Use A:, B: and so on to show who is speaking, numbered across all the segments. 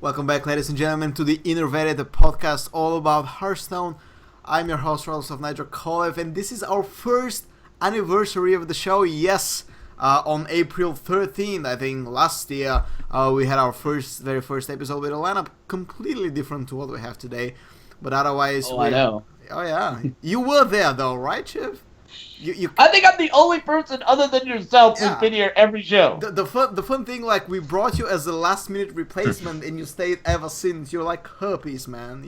A: Welcome back, ladies and gentlemen, to the Innervated, the podcast all about Hearthstone. I'm your host, Rolls of Nydra, and this is our first anniversary of the show. Yes, on April 13th, I think, last year, we had our very first episode with a lineup completely different to what we have today. But otherwise,
B: I know.
A: Oh yeah, you were there though, right, Chiv?
B: I think I'm the only person other than yourself who's been here every show.
A: The fun thing, like, we brought you as a last minute replacement and you stayed ever since. You're like herpes, man.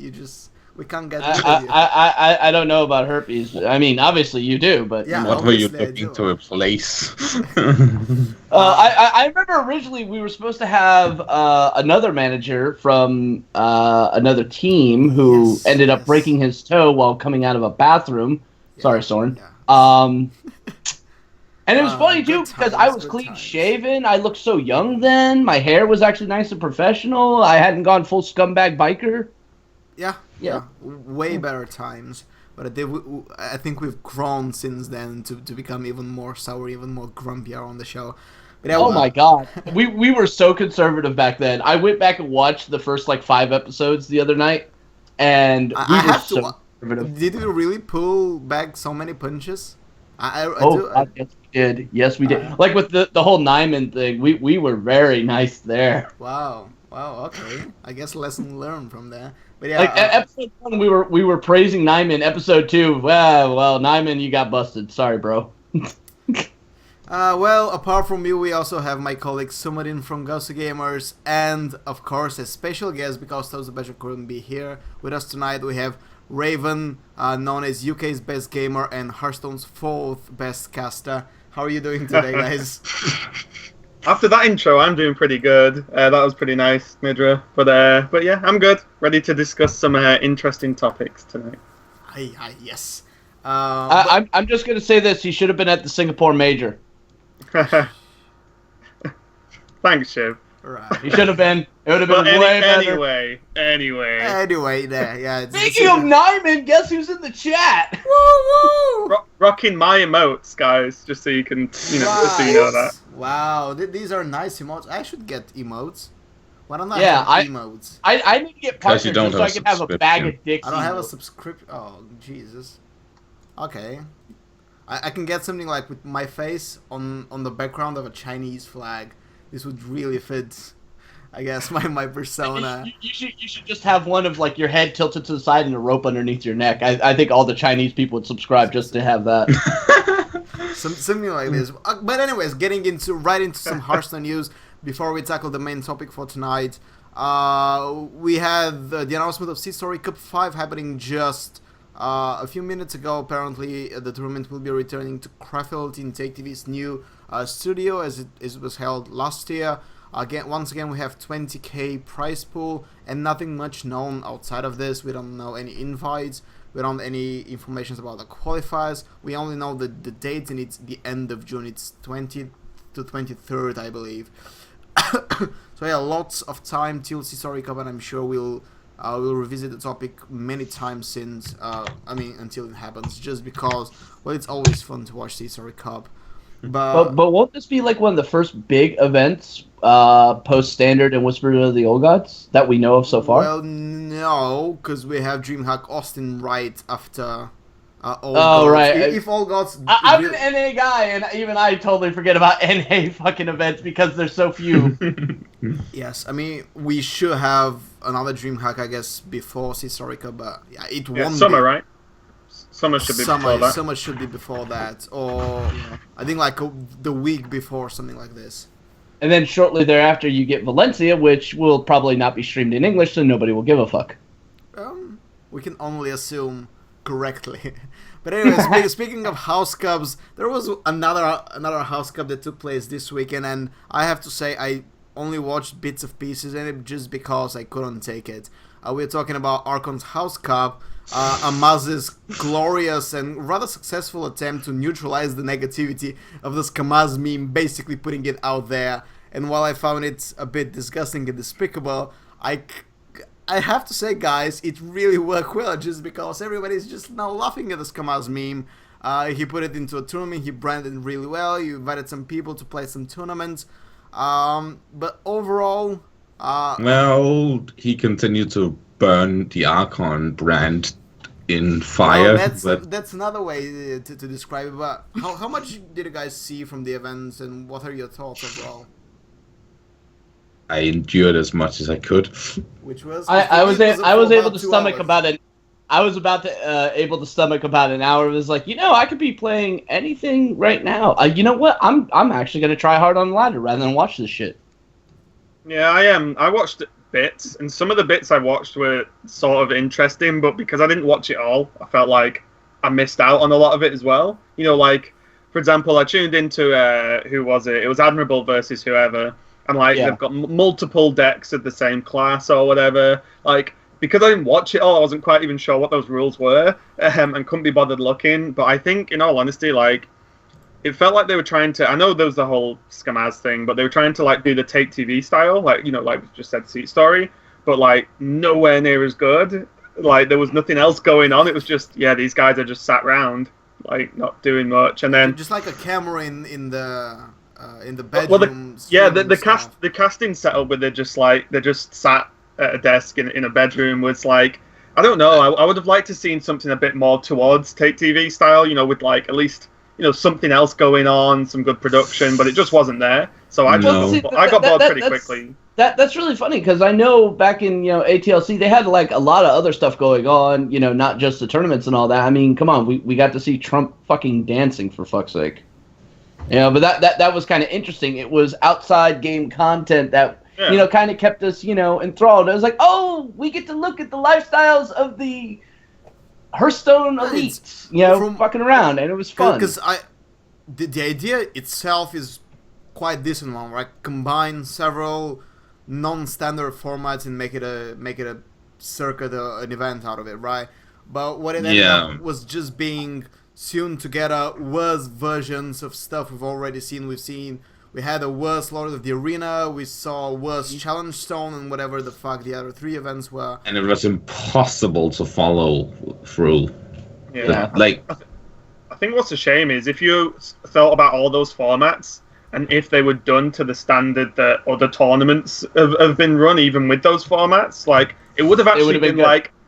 A: We can't get rid of you.
B: I don't know about herpes. I mean, obviously you do, but
A: yeah,
C: what were you looking to replace?
B: I remember originally we were supposed to have another manager from another team who ended up breaking his toe while coming out of a bathroom. Yeah, sorry, Soren. Yeah. And it was funny too because I was clean shaven. I looked so young then. My hair was actually nice and professional. I hadn't gone full scumbag biker.
A: Yeah. Way better times. But I think we've grown since then to become even more sour, even more grumpier on the show. But yeah,
B: my god, we were so conservative back then. I went back and watched the first 5 episodes the other night, and
A: Did we really pull back so many punches?
B: Yes, we did. Yes, we did. Like with the whole Nyman thing, we were very nice there.
A: Wow. Okay. I guess lesson learned from there. But yeah,
B: episode 1, we were praising Nyman. Episode 2, well, Nyman, you got busted. Sorry, bro.
A: Well, apart from you, we also have my colleague Sumadin from Gosu Gamers, and of course a special guest because Toast the Badger couldn't be here with us tonight. We have Raven, known as UK's best gamer and Hearthstone's 4th best caster. How are you doing today, guys?
D: After that intro, I'm doing pretty good. That was pretty nice, Nydra. But yeah, I'm good. Ready to discuss some interesting topics tonight.
A: Yes.
B: I'm just going to say this. He should have been at the Singapore Major.
D: Thanks, Chiv.
A: Right.
B: He should have been. It would have been way better.
D: Anyway,
A: there. Yeah.
B: Speaking of Nyman, guess who's in the chat?
A: Woo!
D: Rocking my emotes, guys, just so you can, just so you know that.
A: Wow, these are nice emotes. I should get emotes. Why don't I have emotes?
B: I need to get partners so I can have a bag of dicks.
A: I don't have a subscription. Oh, Jesus. Okay. I can get something like with my face on the background of a Chinese flag. this would really fit, I guess, my persona.
B: You should just have one of like your head tilted to the side and a rope underneath your neck. I think all the Chinese people would subscribe just to have that.
A: Something like this. But anyways, getting right into some Hearthstone news before we tackle the main topic for tonight. We had the announcement of Sea Story Cup 5 happening just a few minutes ago. Apparently, the tournament will be returning to Krefeld in Take TV's new studio as it was held last year. Once again, we have 20k prize pool and nothing much known outside of this. We don't know any invites. We don't know any information about the qualifiers. We only know the date, and it's the end of June. It's 20th to 23rd, I believe. So yeah, lots of time till Sea Story Cup, and I'm sure we'll revisit the topic many times since until it happens. Just because, well, it's always fun to watch Sea Story Cup.
B: But won't this be like one of the first big events post Standard and Whisper of the Old Gods that we know of so far?
A: Well, no, because we have DreamHack Austin right after Old
B: Gods. Right.
A: If Old Gods...
B: I'm an NA guy, and even I totally forget about NA fucking events because there's so few.
A: Yes, I mean, we should have another DreamHack, I guess, before Sea Story Cup, but yeah, it won't
D: summer,
A: be.
D: Right? Summer should be before that.
A: Summer should be before that, or I think like the week before, something like this.
B: And then shortly thereafter, you get Valencia, which will probably not be streamed in English, so nobody will give a fuck.
A: We can only assume correctly. But anyways, speaking of House Cups, there was another House Cup that took place this weekend, and I have to say I only watched bits of pieces in it just because I couldn't take it. We're talking about Archon's House Cup. Amaz's glorious and rather successful attempt to neutralize the negativity of the Skamaz meme, basically putting it out there. And while I found it a bit disgusting and despicable, I have to say, guys, it really worked well just because everybody's just now laughing at the Skamaz meme. He put it into a tournament, he branded it really well, you invited some people to play some tournaments. But overall...
C: well, he continued to burn the Archon brand in fire.
A: Well, that's another way to describe it. But how much did you guys see from the events, and what are your thoughts overall?
C: I endured as much as I could.
A: Which was
B: I was able to stomach about it. I was able to stomach about an hour. It was like, I could be playing anything right now. You know what? I'm actually gonna try hard on the ladder rather than watch this shit.
D: Yeah, I am. I watched bits, and some of the bits I watched were sort of interesting, but because I didn't watch it all, I felt like I missed out on a lot of it as well. Like, for example, I tuned into, who was it? It was Admirable versus whoever, and they've got multiple decks of the same class or whatever. Like, because I didn't watch it all, I wasn't quite even sure what those rules were, and couldn't be bothered looking. But I think, in all honesty, it felt like they were trying to... I know there was the whole Skamaz thing, but they were trying to, do the Take TV style, like we just said, Seat Story, but, nowhere near as good. There was nothing else going on. It was just, these guys are just sat round, not doing much, and then... Just
A: like a camera in the bedroom.
D: Well, the casting setup where they just sat at a desk in a bedroom was, I don't know, I would have liked to seen something a bit more towards Take TV style, with, at least... something else going on, some good production, but it just wasn't there. So I got bored pretty quickly.
B: That's really funny because I know back in ATLC they had a lot of other stuff going on, not just the tournaments and all that. I mean, come on, we got to see Trump fucking dancing for fuck's sake. But that was kind of interesting. It was outside game content that kind of kept us enthralled. It was like, oh, we get to look at the lifestyles of the Hearthstone elites, fucking around, and it was fun.
A: Because the idea itself is quite decent one, right? Combine several non-standard formats and make it a circuit, an event out of it, right? But what it ended up was just being sewn together worse versions of stuff we've already seen. We had a worse Lord of the Arena, we saw a worse Challenge Stone, and whatever the fuck the other three events were.
C: And it was impossible to follow through.
D: Yeah. I think what's a shame is if you thought about all those formats, and if they were done to the standard that other tournaments have been run, even with those formats, it would have actually been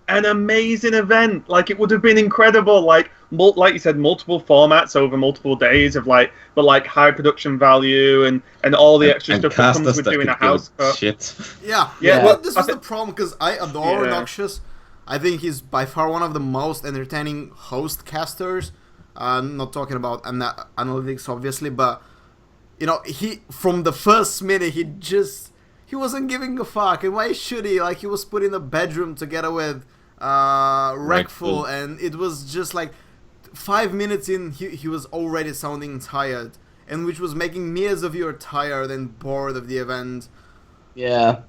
D: an amazing event. It would have been incredible. like you said, multiple formats over multiple days of but high production value and all the extra stuff that comes with doing a house cut.
C: Shit.
A: Yeah.
D: Well,
A: This is the problem, because I adore Noxious. I think he's by far one of the most entertaining host casters. I'm not talking about analytics, obviously, but he from the first minute he wasn't giving a fuck. And why should he? Like, he was put in a bedroom together with Wreckful, and it was just like 5 minutes in, he was already sounding tired, and which was making me as a viewer tired and bored of the event.
B: Yeah.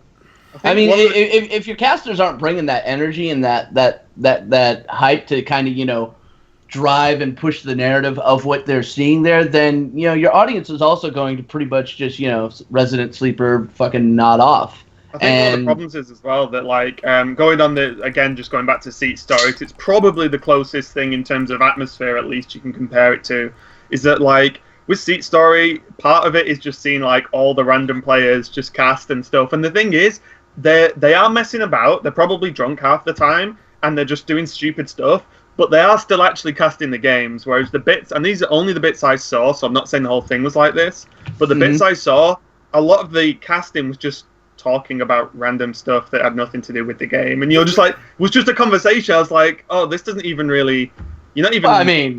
B: I mean, if your casters aren't bringing that energy and that hype to kind of, drive and push the narrative of what they're seeing there, then, your audience is also going to pretty much just, resident sleeper fucking nod off.
D: I think one of the problems is as well that going on just going back to Seat Stories, it's probably the closest thing in terms of atmosphere, at least you can compare it to, is that with Seat Story, part of it is just seeing all the random players just cast and stuff. And the thing is, they are messing about. They're probably drunk half the time, and they're just doing stupid stuff. But they are still actually casting the games. Whereas the bits, and these are only the bits I saw, so I'm not saying the whole thing was like this. But the bits I saw, a lot of the casting was just talking about random stuff that had nothing to do with the game. And just it was just a conversation. I was like, oh, this doesn't even really. You're not even really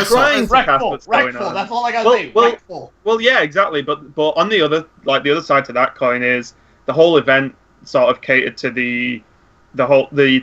D: trying to cast what's going on.
B: That's all I gotta say.
D: Well, yeah, exactly. But on the other side to that coin is the whole event sort of catered to the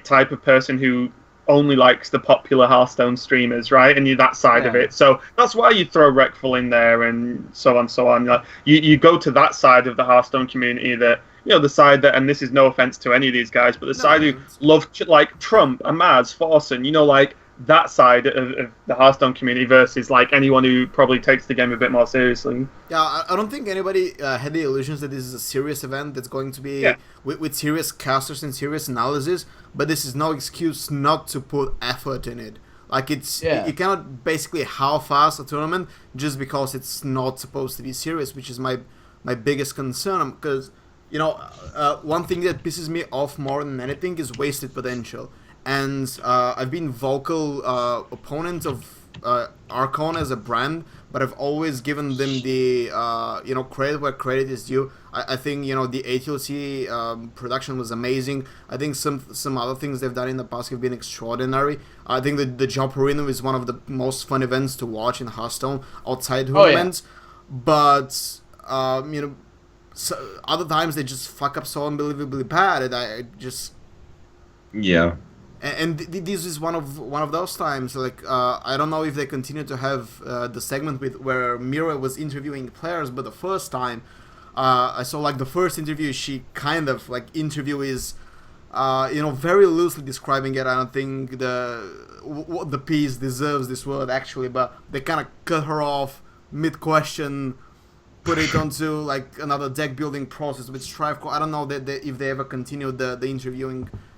D: type of person who only likes the popular Hearthstone streamers, right? And you're that side of it. So that's why you throw Wreckful in there and so on, so on. You go to that side of the Hearthstone community that, the side that, and this is no offense to any of these guys, but the side who love Trump, Amaz, Forsen, that side of the Hearthstone community versus anyone who probably takes the game a bit more seriously.
A: Yeah, I don't think anybody had the illusions that this is a serious event that's going to be with serious casters and serious analysis, but this is no excuse not to put effort in it. You cannot basically half-ass a tournament just because it's not supposed to be serious, which is my biggest concern, because one thing that pisses me off more than anything is wasted potential. And I've been vocal opponent of Archon as a brand, but I've always given them the credit where credit is due. I think the ATLC production was amazing. I think some other things they've done in the past have been extraordinary. I think the Jump Arena is one of the most fun events to watch in Hearthstone outside tournaments. But so other times they just fuck up so unbelievably bad, and I just And this is one of those times. I don't know if they continue to have the segment where Mira was interviewing players, but the first time I saw the first interview, she kind of interview is very loosely describing it. I don't think the piece deserves this word actually, but they kind of cut her off mid question, put it onto another deck building process with Strive. I don't know if they ever continued the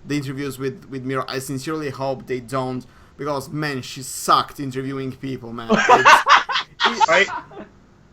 A: interviews with Mira. I sincerely hope they don't, because man, she sucked interviewing people, man.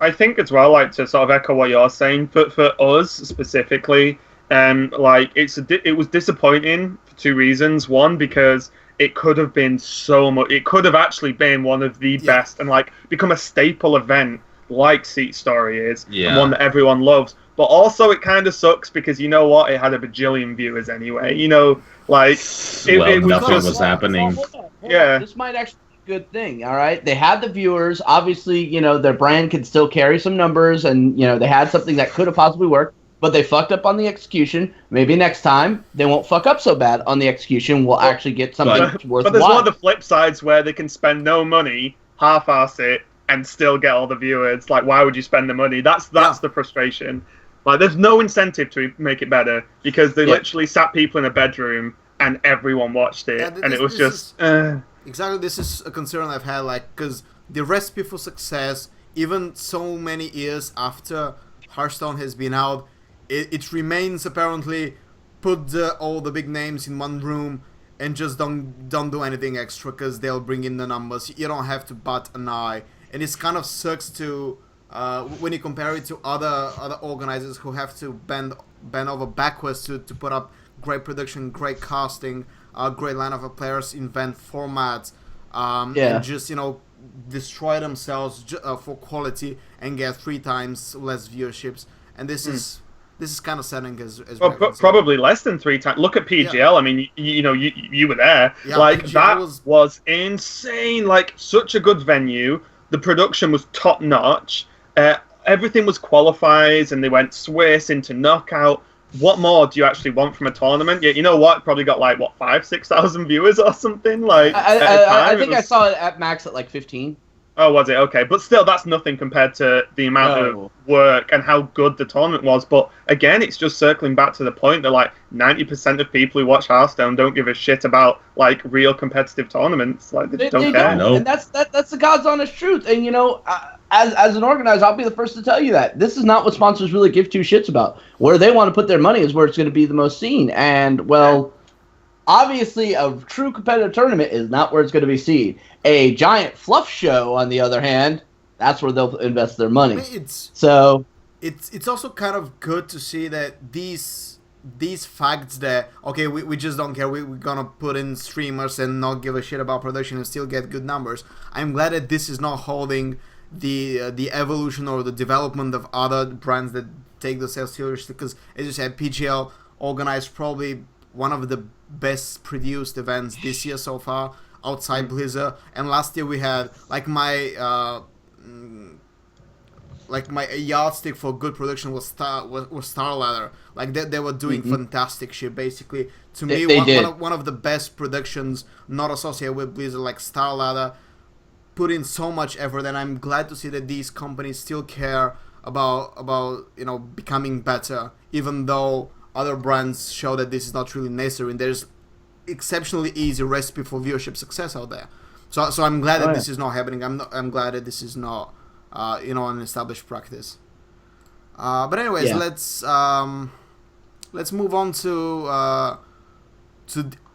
D: I think as well, to sort of echo what you're saying, for us specifically, it was disappointing for two reasons. One, because it could have been so much. It could have actually been one of the best and become a staple event like Seat Story is, and one that everyone loves. But also, it kind of sucks because it had a bajillion viewers anyway.
C: Nothing was happening.
D: Yeah,
B: this might actually be a good thing. All right, they had the viewers. Obviously, their brand could still carry some numbers, and they had something that could have possibly worked. But they fucked up on the execution. Maybe next time they won't fuck up so bad on the execution. We'll actually get something worthwhile.
D: But there's one of the flip sides where they can spend no money, half-ass it, and still get all the viewers. Why would you spend the money? That's the frustration. There's no incentive to make it better because they literally sat people in a bedroom and everyone watched it, and it was just
A: exactly. This is a concern I've had, because the recipe for success, even so many years after Hearthstone has been out, it remains apparently put all the big names in one room and just don't do anything extra because they'll bring in the numbers. You don't have to bat an eye, and it kind of sucks to. When you compare it to other organizers who have to bend over backwards to put up great production, great casting, great lineup of players, invent formats, and just destroy themselves for quality and get 3 times less viewerships. And this is kind of setting as
D: well, probably less than 3 times. Look at PGL. Yeah. I mean, you were there. Yeah, like PGL that was insane. Like such a good venue. The production was top notch. Everything was qualifiers, and they went Swiss into knockout. What more do you actually want from a tournament? Yeah, you know what? Probably got like 5,000-6,000 viewers or something. Like
B: I think I saw it at max at like 15.
D: Oh, was it? Okay. But still, that's nothing compared to the amount of work and how good the tournament was. But again, it's just circling back to the point that like 90% of people who watch Hearthstone don't give a shit about like real competitive tournaments. Like they don't care.
B: Nope. And that's the God's honest truth. And as an organizer, I'll be the first to tell you that this is not what sponsors really give 2 shits about. Where they want to put their money is where it's going to be the most seen. And obviously, a true competitive tournament is not where it's going to be seen. A giant fluff show, on the other hand, that's where they'll invest their money.
A: It's also kind of good to see that these facts that, okay, we just don't care, we're gonna put in streamers and not give a shit about production and still get good numbers. I'm glad that this is not holding the evolution or the development of other brands that take themselves seriously, because as you said, PGL organized probably one of the best produced events this year so far outside Blizzard. And last year we had like my yardstick for good production was Star Ladder. Like they were doing fantastic shit. Basically, to me, one of the best productions not associated with Blizzard, like Star Ladder, put in so much effort, and I'm glad to see that these companies still care about becoming better, even though other brands show that this is not really necessary. And there's exceptionally easy recipe for viewership success out there. So I'm glad that this is not happening. I'm glad that this is not an established practice. But anyways, let's move on to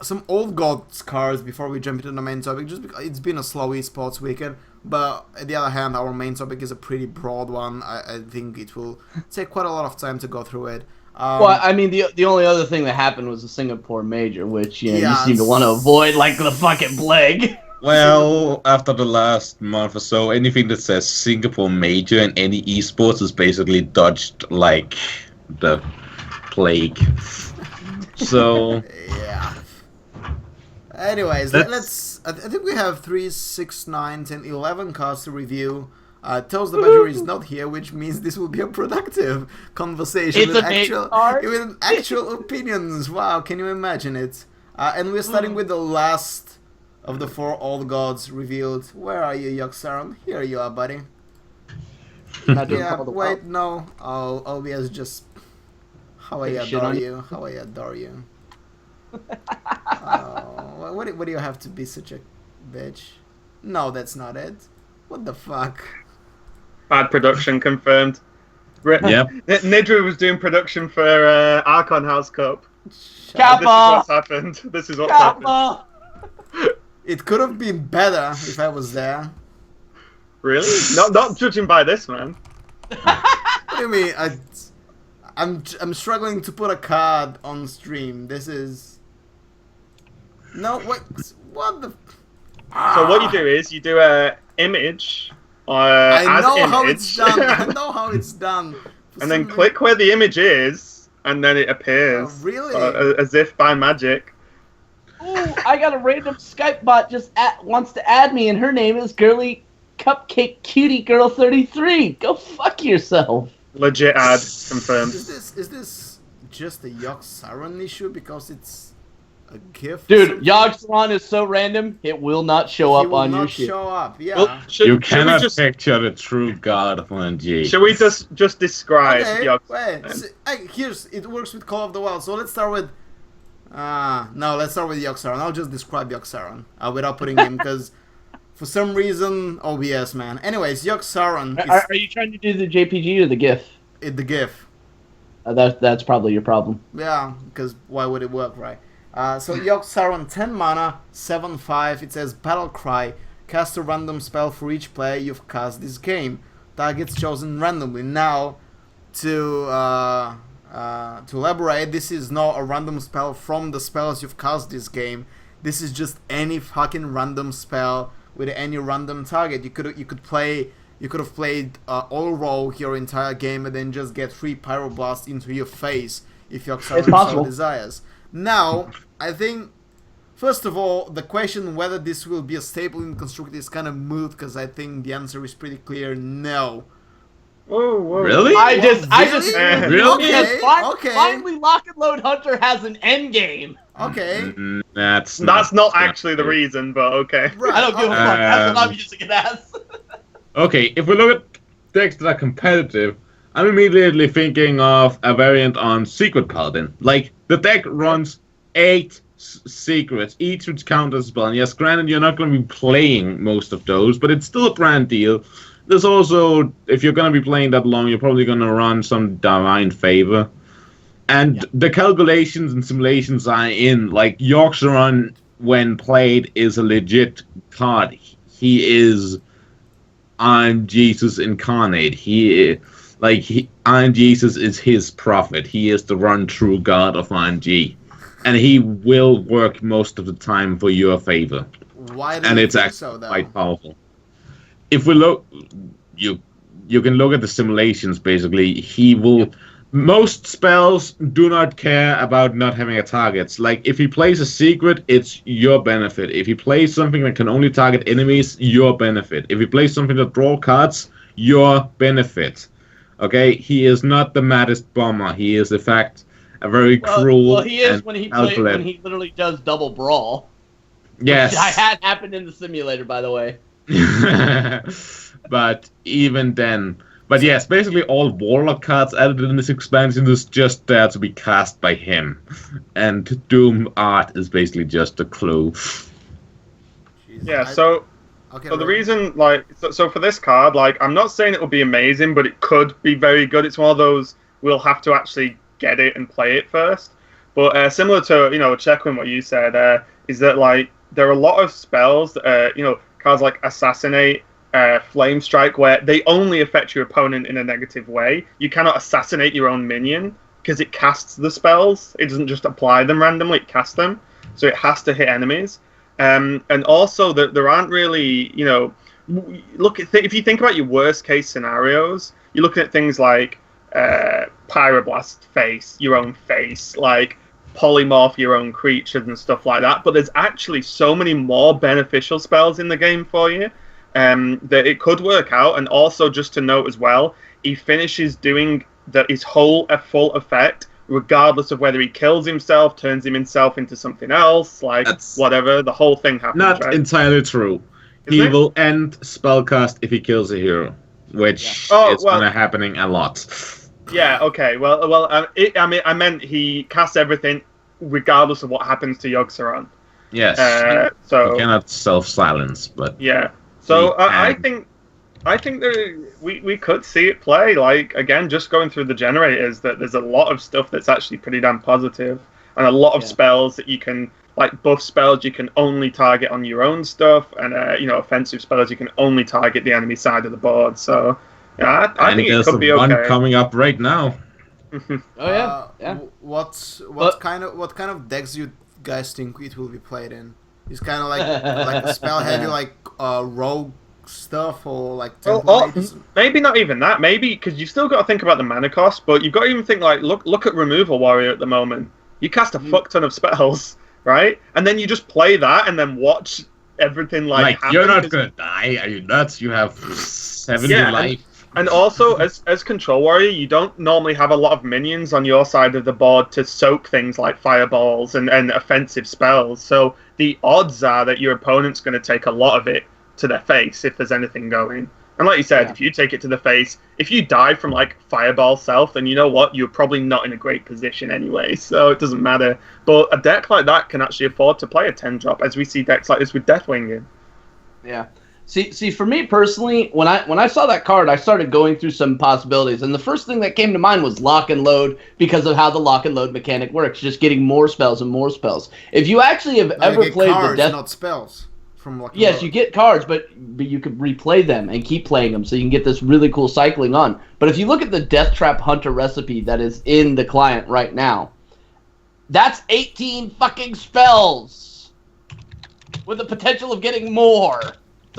A: some old gods cards before we jump into the main topic. Just because it's been a slow esports weekend, but on the other hand, our main topic is a pretty broad one. I think it will take quite a lot of time to go through it.
B: Well, I mean, the only other thing that happened was the Singapore Major, which you seem to want to avoid like the fucking plague.
C: Well, after the last month or so, anything that says Singapore Major in any esports is basically dodged like the plague. So
A: yeah. Anyways, let's. I think we have 3, 6, 9, 10, 11 cards to review. Tells the Badger is not here, which means this will be a productive conversation with actual opinions. Wow, can you imagine it? And we're starting with the last of the 4 old gods revealed. Where are you, Yoxaron? Here you are, buddy. Wait, no. OBS just... How I adore you. How I adore you. What do you have to be such a bitch? No, that's not it. What the fuck?
D: Bad production confirmed.
C: Yep.
D: Nydra was doing production for Archon House Cup.
B: Kappa!
D: This is what's happened.
A: It could have been better if I was there.
D: Really? Not judging by this, man.
A: What do you mean? I'm struggling to put a card on stream. This is... No, wait. What the...
D: So what you do is you do a image.
A: I know how it's done. I know how it's done.
D: And then click where the image is, and then it appears.
A: Really?
D: As if by magic.
B: Ooh, I got a random Skype bot wants to add me, and her name is Girly Cupcake Cutie Girl 33. Go fuck yourself.
D: Legit ad confirmed.
A: Is this just a Yoxaron issue because it's a GIF?
B: Dude, Yogg-Saron is so random, it will not show up on your shit.
A: Show up, yeah.
D: Well,
C: you cannot picture the true god of LNG.
D: Should we just describe
A: Yogg-Saron? Wait, it works with Call of the Wild, so let's start with... no, let's start with Yogg-Saron. I'll just describe Yogg-Saron without putting him, because for some reason... OBS, man. Anyways, Yogg-Saron...
B: Are you trying to do the JPG or the GIF?
A: The GIF.
B: That's probably your problem.
A: Yeah, because why would it work, right? So Yogg-Saron, 10 mana, 7/5. It says Battle Cry. Cast a random spell for each player you've cast this game. Targets chosen randomly. Now, to elaborate, this is not a random spell from the spells you've cast this game. This is just any fucking random spell with any random target. You could have played all rogue your entire game and then just get 3 pyroblasts into your face if your opponent so desires. Now, I think, first of all, the question whether this will be a staple in Constructed is kind of moot, because I think the answer is pretty clear: no.
D: Whoa.
C: Really?
A: Really?
B: Finally, Lock and Load Hunter has an end game.
A: Okay.
C: That's
D: not actually the reason, but okay.
A: Right.
B: I don't give a fuck. That's what I'm using it as.
C: Okay, if we look at decks that are competitive, I'm immediately thinking of a variant on Secret Paladin. Like, the deck runs 8 secrets, each which count as a spell. And yes, granted, you're not going to be playing most of those, but it's still a brand deal. There's also, if you're going to be playing that long, you're probably going to run some Divine Favor. And the calculations and simulations are in. Like, Yorkshire, when played, is a legit card. He is Iron Jesus incarnate. Iron Jesus is his prophet. He is the run-true god of RNG. And he will work most of the time for your favor.
A: Why do
C: and
A: you
C: it's
A: think
C: actually
A: so, though?
C: quite powerful. If we look, you can look at the simulations. Basically, he will. Most spells do not care about not having a target. Like, if he plays a secret, it's your benefit. If he plays something that can only target enemies, your benefit. If he plays something that draw cards, your benefit. Okay, he is not the maddest bomber. He is, in fact, a very cruel.
B: Well, he is when he literally does double brawl.
C: Yes,
B: Which I had happened in the simulator, by the way.
C: But even then, but yes, basically all Warlock cards added in this expansion is just there to be cast by him, and Doom art is basically just a clue.
D: Yeah, so the reason, like, so for this card, like, I'm not saying it will be amazing, but it could be very good. It's one of those we'll have to actually get it and play it first. But similar to, Chequin, what you said, is that, like, there are a lot of spells, cards like Assassinate, Flame Strike, where they only affect your opponent in a negative way. You cannot assassinate your own minion because it casts the spells. It doesn't just apply them randomly, it casts them. So it has to hit enemies. And also, there aren't really, if you think about your worst case scenarios, you're looking at things like Pyroblast face, your own face, like polymorph your own creatures and stuff like that. But there's actually so many more beneficial spells in the game for you that it could work out. And also, just to note as well, he finishes doing his whole full effect regardless of whether he kills himself, turns himself into something else, whatever. The whole thing happens.
C: Not entirely true. He will end spellcast if he kills a hero, which is going to happening a lot.
D: Yeah. Okay. Well. I meant he casts everything regardless of what happens to Yogg-Saron.
C: Yes.
D: So
C: he cannot self-silence, but
D: yeah. So I think we could see it play. Like, again, just going through the generators, that there's a lot of stuff that's actually pretty damn positive, and a lot of spells that you can, like, buff spells you can only target on your own stuff, and offensive spells you can only target the enemy side of the board. So yeah, I think it could be okay.
C: One coming up right now.
A: What kind of decks do you guys think it will be played in? It's kind of like a spell heavy, like rogue stuff, or like
D: maybe not even that. Maybe because you've still got to think about the mana cost, but you've got to even think, like, look at Removal Warrior at the moment. You cast a fuck ton of spells, right? And then you just play that and then watch everything happen.
C: You're not gonna die. Are you nuts? You have 70 life.
D: And also, as Control Warrior, you don't normally have a lot of minions on your side of the board to soak things like fireballs and offensive spells. So the odds are that your opponent's going to take a lot of it to their face if there's anything going. And like you said, if you take it to the face, if you die from, like, fireball self, then you know what? You're probably not in a great position anyway, so it doesn't matter. But a deck like that can actually afford to play a 10-drop, as we see decks like this with Deathwing in.
B: Yeah. See, for me personally, when I saw that card, I started going through some possibilities, and the first thing that came to mind was Lock and Load, because of how the Lock and Load mechanic works, just getting more spells and more spells. If you actually have ever played
A: cards,
B: the Death,
A: not spells. From Lock and
B: yes,
A: Load.
B: you get cards, but you could replay them and keep playing them, so you can get this really cool cycling on. But if you look at the Death Trap Hunter recipe that is in the client right now, that's 18 fucking spells with the potential of getting more.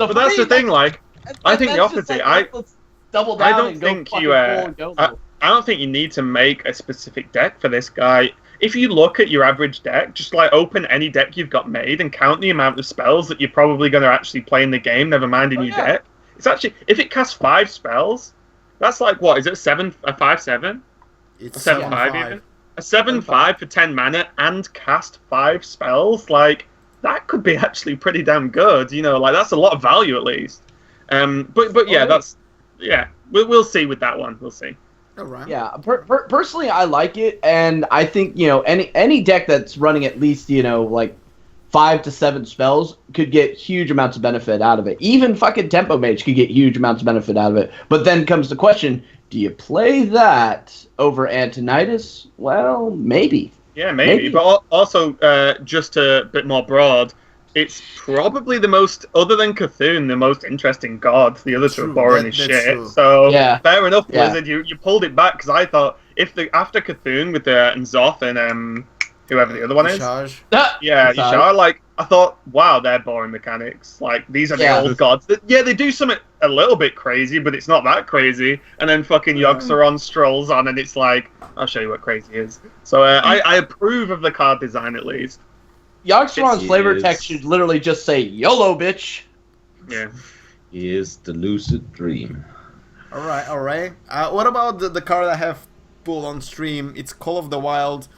D: But that's the thing, like, I think the opposite.
B: Let's double down.
D: I don't think you. I don't think you need to make a specific deck for this guy. If you look at your average deck, just like open any deck you've got made and count the amount of spells that you're probably going to actually play in the game, never mind in your deck. It's actually, if it casts 5 spells, that's like, what, is it a 5/7?
A: It's
D: A 7/5 even? A 7/5 for 10 mana and cast 5 spells? Like, that could be actually pretty damn good, you know, like, that's a lot of value at least. But yeah, that's, yeah, we'll see with that one, we'll see.
A: Right.
B: Yeah, personally, I like it, and I think, you know, any deck that's running at least, you know, like 5 to 7 spells could get huge amounts of benefit out of it. Even fucking Tempo Mage could get huge amounts of benefit out of it. But then comes the question, do you play that over Antonidas? Well, maybe.
D: Yeah, maybe. But also, just a bit more broad, it's probably the most, other than Cthulhu, the most interesting god. The other two are boring as shit. True. So, fair enough, Blizzard. You pulled it back, because I thought, after Cthulhu with N'Zoth and whoever the other one is. Yashar, like, I thought, wow, they're boring mechanics. Like, these are the old gods. They do something a little bit crazy, but it's not that crazy. And then fucking Yogg-Saron strolls on, and it's like, I'll show you what crazy is. So, I approve of the card design, at least.
B: Yogg-Saron's flavor text should literally just say, YOLO, bitch!
D: Yeah.
C: Is the lucid dream.
A: Alright. What about the card I have pulled on stream? It's Call of the Wild.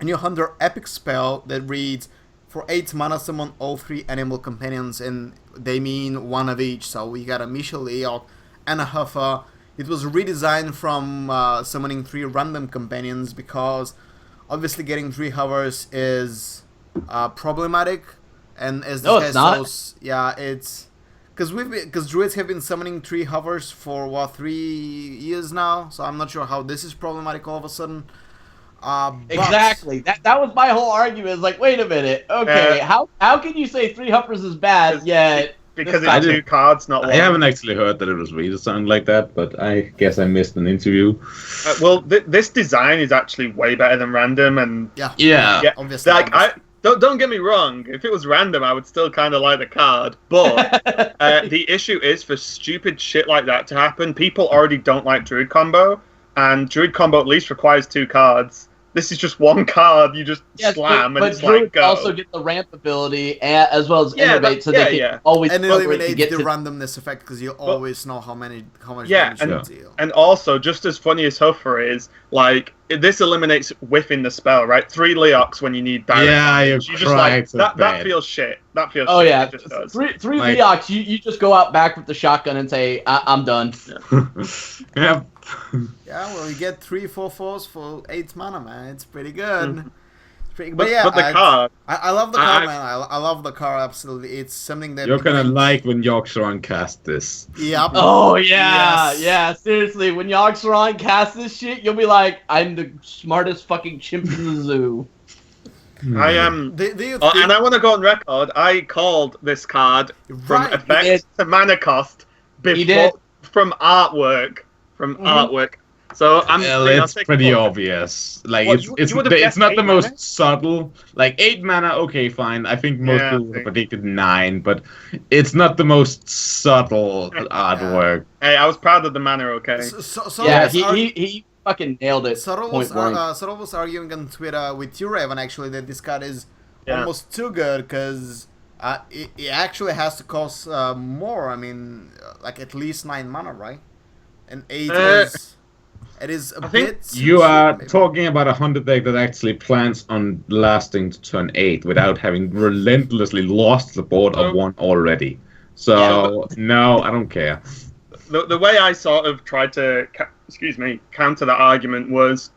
A: A new Hunter epic spell that reads, for 8 mana summon all 3 animal companions, and they mean 1 of each. So we got a Michel Leok and a Huffa. It was redesigned from summoning 3 random companions, because obviously getting 3 hovers is problematic, and as this guy shows, it's because druids have been summoning 3 hovers for 3 years now, so I'm not sure how this is problematic all of a sudden.
B: Exactly. That was my whole argument. It's like, wait a minute, okay, how can you say 3 hovers is bad yet?
D: Because it's 2 cards, not 1.
C: I haven't actually heard that it was redesigned like that, but I guess I missed an interview.
D: Well, this design is actually way better than random, and
A: obviously.
D: Like, don't get me wrong. If it was random, I would still kind of like the card. But the issue is, for stupid shit like that to happen, people already don't like Druid combo, and Druid combo at least requires 2 cards. This is just 1 card. You just slam, and it's like go.
B: Also get the ramp ability as well as Innervate, so they can always
A: eliminate the randomness effect, because you always know how much damage you deal.
D: And also, just as funny as Huffer is, like, this eliminates whiffing the spell, right? 3 Leox when you need direct.
C: Yeah, you just like
D: that feels shit. That feels.
B: Oh
D: shit.
B: yeah,
D: it just does.
B: 3 Leox. You just go out back with the shotgun and say, I'm done.
C: Yeah.
A: Yeah, well, you get 3 4/4s for 8 mana, man. It's pretty good.
D: Mm-hmm.
A: But yeah,
D: the card.
A: I love the card, man. I love the card, absolutely. It's something that
C: you're gonna like when Yogg-Saron cast this.
A: Yep.
B: Oh yeah, seriously. When Yogg-Saron casts this shit, you'll be like, I'm the smartest fucking chimp in the zoo.
D: I am. And I want to go on record. I called this card from effects to mana cost from artwork. Artwork. So
C: it's pretty obvious. Like, it's not the most subtle. Like, 8 mana, okay, fine. I think most people predicted 9, but it's not the most subtle artwork.
D: Hey, I was proud of the mana. Okay.
B: He fucking nailed it.
A: Subtle was arguing on Twitter with you, Raven, actually, that this card is almost too good, because it actually has to cost more. I mean, like at least 9 mana, right? And 8 is a bit.
C: You are talking about a Hunter deck that actually plans on lasting to turn 8 without having relentlessly lost the board of 1 already. So no, I don't care.
D: The way I sort of tried to counter that argument was,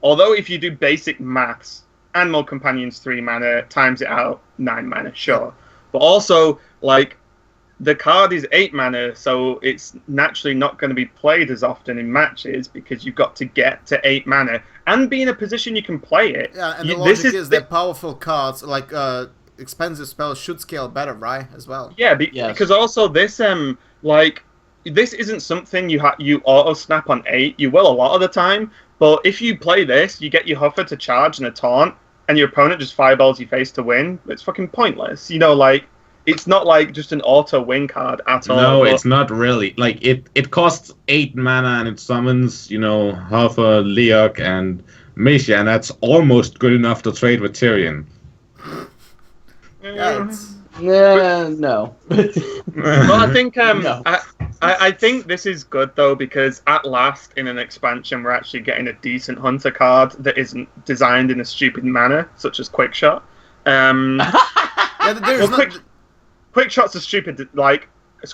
D: although if you do basic maths, Animal Companion's 3 mana times it out 9 mana, sure, but also like, the card is 8 mana, so it's naturally not going to be played as often in matches, because you've got to get to 8 mana and be in a position you can play it.
A: Yeah, and the logic is that powerful cards, like expensive spells, should scale better, right? As well.
D: Yeah, because also this this isn't something you auto snap on 8. You will a lot of the time, but if you play this, you get your Huffer to charge and a taunt, and your opponent just fireballs your face to win. It's fucking pointless. You know, like, it's not like just an auto win card at all.
C: No,
D: but
C: it's not really. Like it costs 8 mana and it summons, half a Leok and Misha, and that's almost good enough to trade with Tyrion.
A: Yeah,
B: No.
D: Well, I think
B: No.
D: I think this is good though, because at last in an expansion we're actually getting a decent hunter card that isn't designed in a stupid manner, such as Quick Shot.
A: yeah, there's
D: Well, Quick Shot's a stupid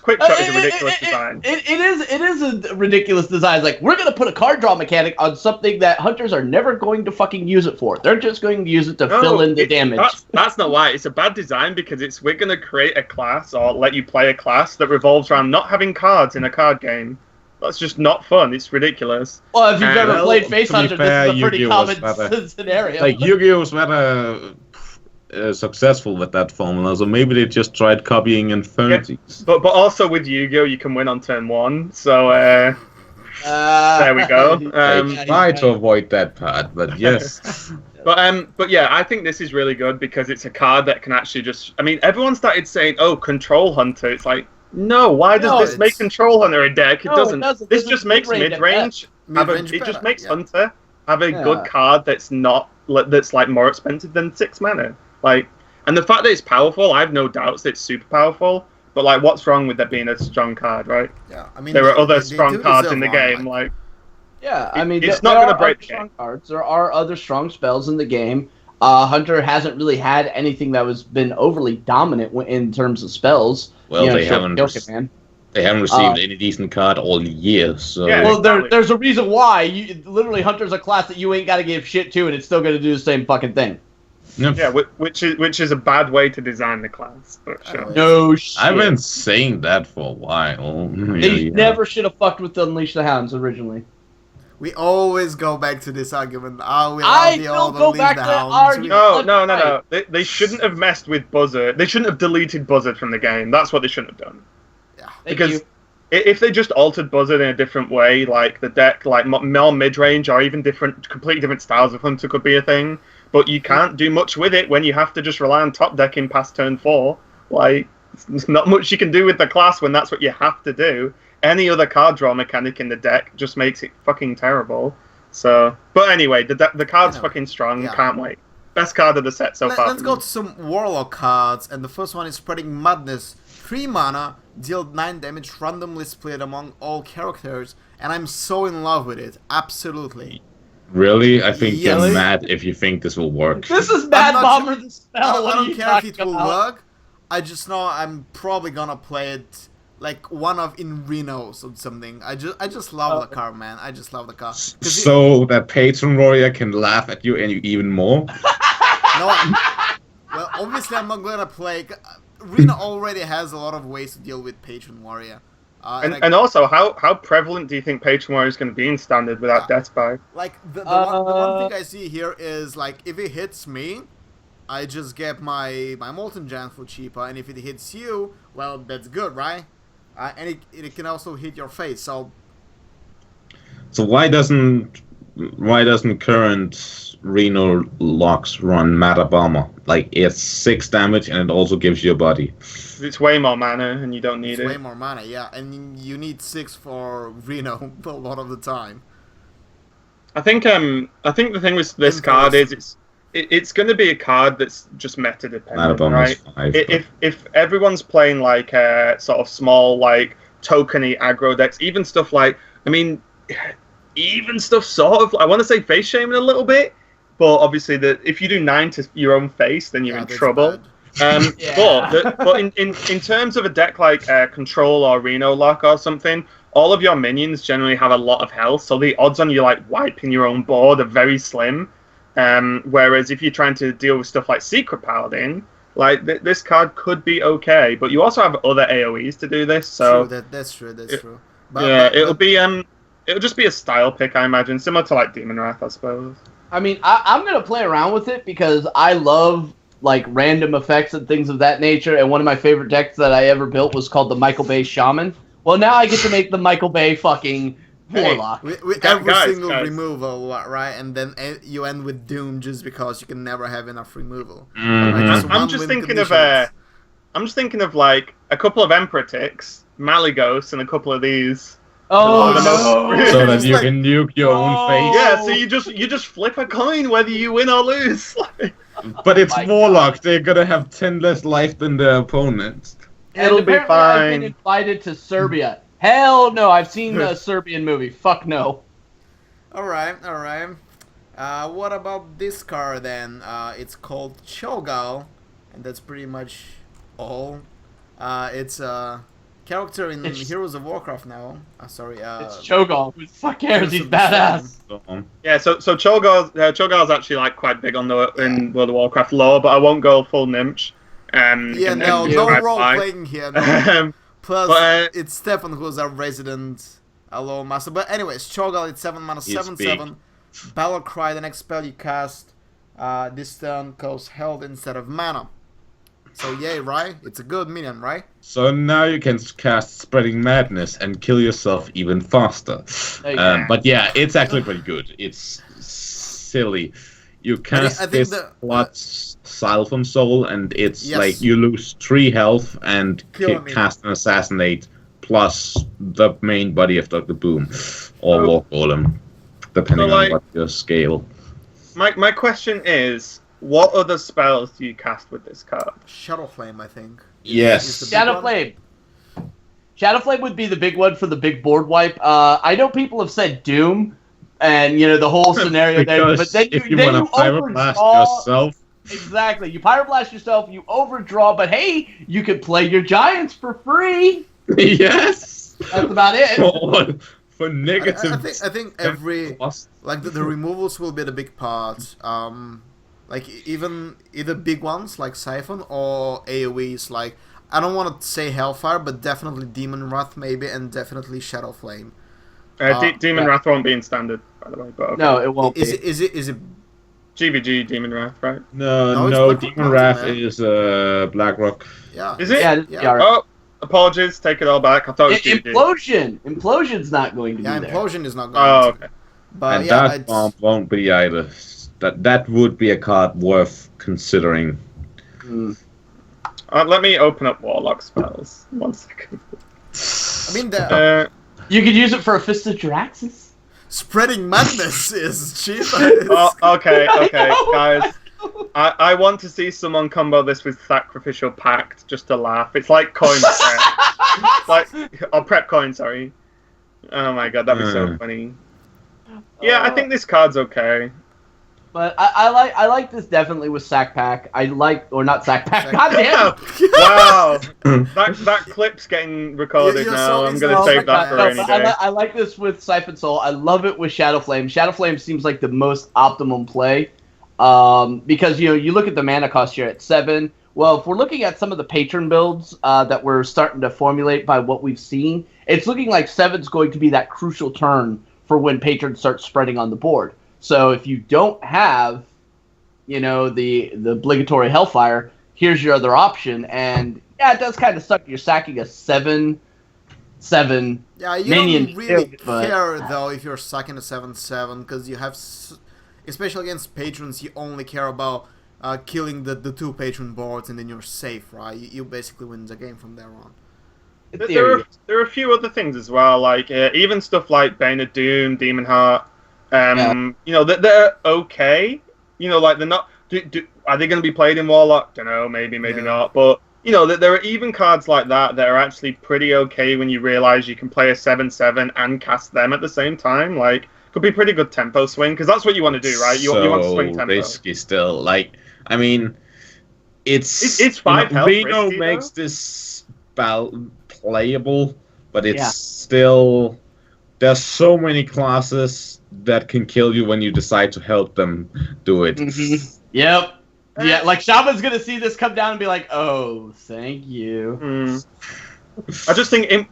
D: Quick Shot is a ridiculous design.
B: It is a ridiculous design. It's like, we're going to put a card draw mechanic on something that hunters are never going to fucking use it for. They're just going to use it to fill in the damage.
D: That's not why. It's a bad design because we're going to create a class or let you play a class that revolves around not having cards in a card game. That's just not fun. It's ridiculous.
B: Well, if you've never played Face
C: to be
B: Hunter,
C: fair,
B: this is a pretty
C: Yu-Gi-Oh! was
B: common scenario.
C: Like Yu-Gi-Oh! Was rather successful with that formula, so maybe they just tried copying Infinities.
D: Yeah, but also with Yu-Gi-Oh! You can win on turn 1, so there we go.
C: I try to avoid that part, but yes.
D: But yeah, I think this is really good because it's a card that can actually just. I mean, everyone started saying, "Oh, Control Hunter." It's like, no, why does this make Control Hunter a deck? It doesn't. This just makes mid-range. It just makes Hunter have a good card that's like more expensive than 6 mana. Like, and the fact that it's powerful, I have no doubts that it's super powerful. But like, what's wrong with that being a strong card, right?
A: Yeah, I mean,
D: there are other strong cards in the game,
B: Yeah, I mean,
D: it's not going to break
B: strong cards. There are other strong spells in the game. Hunter hasn't really had anything that was been overly dominant in terms of spells.
C: Well, they haven't. They haven't received any decent card all year. So
B: well, there's a reason why. Literally, Hunter's a class that you ain't got to give shit to, and it's still going to do the same fucking thing.
C: Yep.
D: Yeah, which is a bad way to design the class. But sure.
B: No shit.
C: I've been saying that for a while.
B: They never should have fucked with the Unleash the Hounds originally.
A: We always go back to this argument.
B: I don't go back to argue.
D: No. They shouldn't have messed with Buzzard. They shouldn't have deleted Buzzard from the game. That's what they shouldn't have done.
A: Yeah.
D: Because if they just altered Buzzard in a different way, like the deck, like more mid-range or even completely different styles of Hunter could be a thing. But you can't do much with it when you have to just rely on top decking past turn 4. Like, there's not much you can do with the class when that's what you have to do. Any other card draw mechanic in the deck just makes it fucking terrible. So, but anyway, the card's fucking strong. Yeah. Can't wait. Best card of the set so far.
A: Let's go to some Warlock cards, and the first one is Spreading Madness. 3 mana, deal 9 damage, randomly split among all characters, and I'm so in love with it. Absolutely.
C: Really? I think you're mad if you think this will work.
B: This is Mad Bomber the spell.
A: I don't care if it will work. I just know I'm probably gonna play it like one of in Reno's or something. I just love the card, man. I just love the card.
C: So that Patron Warrior can laugh at you and you even more?
A: No, well, obviously I'm not gonna play. Reno already has a lot of ways to deal with Patron Warrior.
D: And also, how prevalent do you think Patron Warrior is going to be in Standard without Death Spy?
A: Like, the one thing I see here is, like, if it hits me, I just get my Molten Giant for cheaper, and if it hits you, well, that's good, right? And it can also hit your face, so...
C: So why doesn't current Reno locks run Meta Bomber? Like, it's 6 damage and it also gives you a body.
D: It's way more mana and you don't need it.
A: It's way more mana, yeah. And you need 6 for Reno a lot of the time.
D: I think the thing with this card is it's going to be a card that's just meta dependent, right?
C: 5,
D: if everyone's playing like sort of small like tokeny aggro decks, even stuff like even stuff sort of I want to say face shaming a little bit, but obviously if you do 9 to your own face, then you're in trouble. But in terms of a deck like Control or Reno Lock or something, all of your minions generally have a lot of health, so the odds on you like wiping your own board are very slim. Whereas if you're trying to deal with stuff like Secret Paladin, like this card could be okay, but you also have other AoEs to do this. So
A: that's true.
D: But it'll just be a style pick, I imagine, similar to like Demon Wrath, I suppose.
B: I mean, I'm gonna play around with it because I love like random effects and things of that nature. And one of my favorite decks that I ever built was called the Michael Bay Shaman. Well, now I get to make the Michael Bay fucking Warlock.
A: With every single removal, right? And then you end with Doom just because you can never have enough removal.
C: Mm-hmm.
D: I'm just thinking of I'm just thinking of like a couple of Emperor-Ticks, Malygos, and a couple of these.
B: Oh
D: no!
C: So that
A: It's
C: you
A: like-
C: can nuke your own face.
D: Yeah, so you just flip a coin whether you win or lose.
C: But it's
B: My
C: Warlock. They're gonna have 10 less life than their opponents.
D: It'll
B: and
D: be
B: apparently I've been
D: fine.
B: invited to Serbia. Hell no, I've seen a Serbian movie. Fuck no.
A: Alright. What about this card then? It's called Cho'Gall, and that's pretty much all. It's a character in Heroes of Warcraft now. Sorry.
B: It's Cho'Gall. Who the fuck cares? He's
A: Heroes of the
B: badass.
C: So,
D: Yeah, so Cho'Gall's actually like quite big on in World of Warcraft lore, but I won't go full Nimch.
A: Yeah, no role playing here. No. Plus,
D: But,
A: it's Stefan who's our resident lore master. But anyways, Cho'Gall, it's 7 mana,
C: He's
A: 7/7. Battle Cry, the next spell you cast this turn costs health instead of mana. So yay, right? It's a good minion, right?
C: so now you can cast Spreading Madness and kill yourself even faster.
B: There you go.
C: But yeah, it's actually pretty good. It's silly. You cast
A: I think
C: this
A: the-
C: plus Sylvan Soul, and it's
A: Yes.
C: like you lose 3 health and
A: Killing me.
C: cast an Assassinate plus the main body of Dr. Boom or War Golem, depending
D: So, like-
C: on what your scale.
D: my question is, what other spells do you cast with this card?
A: Shadow Flame, I think.
C: Yes.
A: Is the big
B: Shadow
A: one?
B: Flame. Shadow Flame would be the big one for the big board wipe. I know people have said Doom, and the whole scenario there,
C: Because
B: but then
C: if
B: you
C: you want to pyroblast yourself,
B: Exactly. You pyroblast yourself, you overdraw, but hey, you could play your giants for free.
C: yes.
B: That's about it.
C: For negative.
A: I think every
C: cost.
A: like the removals will be the big part. Like even either big ones like Siphon or AoEs. Like I don't want to say Hellfire, but definitely Demon Wrath maybe, and definitely Shadow Flame.
D: Demon
B: yeah.
D: Wrath won't be in standard, by the way. But okay.
B: No, it won't
A: Is
B: be.
A: it
D: GVG Demon Wrath, right?
C: No,
A: No, it's
C: no,
A: Black
C: Demon
A: Rock
C: Wrath
A: Mountain, man.
C: is Blackrock.
A: yeah?
D: Is it?
B: Yeah,
A: Yeah.
B: yeah. Right.
D: Oh, apologies. Take it all back. I thought it was GVG.
B: Implosion's not going to
A: Yeah,
B: be there.
A: Implosion is not going
D: Oh,
A: to.
D: okay.
A: But
C: And
A: yeah,
C: that bomb won't be either. That would be a card worth considering.
B: Mm.
D: Let me open up Warlock spells. 1 second.
A: I mean the
B: You could use it for a Fist of Jaraxxus.
A: Spreading Madness is cheap.
D: Okay,
B: I know,
D: guys. I want to see someone combo this with Sacrificial Pact just to laugh. It's like coin prep. Prep coin, sorry. Oh my god, that'd be so funny. Yeah, I think this card's okay.
B: But I like this definitely with Sack Pack. Not Sack Pack. God damn.
D: Wow. that clip's getting recorded
A: You're
D: now.
A: so
D: I'm gonna
A: exhausted,
D: save that for
A: man.
D: rainy day.
B: I like this with Siphon Soul. I love it with Shadow Flame. Shadow Flame seems like the most optimum play. Because you look at the mana cost here at 7. Well, if we're looking at some of the patron builds that we're starting to formulate by what we've seen, it's looking like 7's going to be that crucial turn for when patrons start spreading on the board. So if you don't have, the obligatory Hellfire, here's your other option. And yeah, it does kind of suck. You're sacking a 7/7.
A: Yeah, you
B: minion
A: don't really
B: shield, but-
A: care though if you're sucking a 7/7 because you have, especially against patrons, you only care about killing the 2 patron boards and then you're safe, right? You basically win the game from there on.
D: There are a few other things as well, like even stuff like Bane of Doom, Demon Heart. They're okay. Like they're not. Are they going to be played in Warlock? Don't know. Maybe not. But there are even cards like that are actually pretty okay when you realize you can play a 7/7 and cast them at the same time. Like, could be pretty good tempo swing because that's what you want to do, right? You want to swing tempo.
C: Risky still. Like, I mean,
D: It's 5 health.
C: Reno
D: risky,
C: makes
D: though.
C: this playable, but it's still. There's so many classes that can kill you when you decide to help them do it.
B: Mhm. Yep. Yeah, like Shaman's gonna see this come down and be like, "Oh, thank you."
D: I just think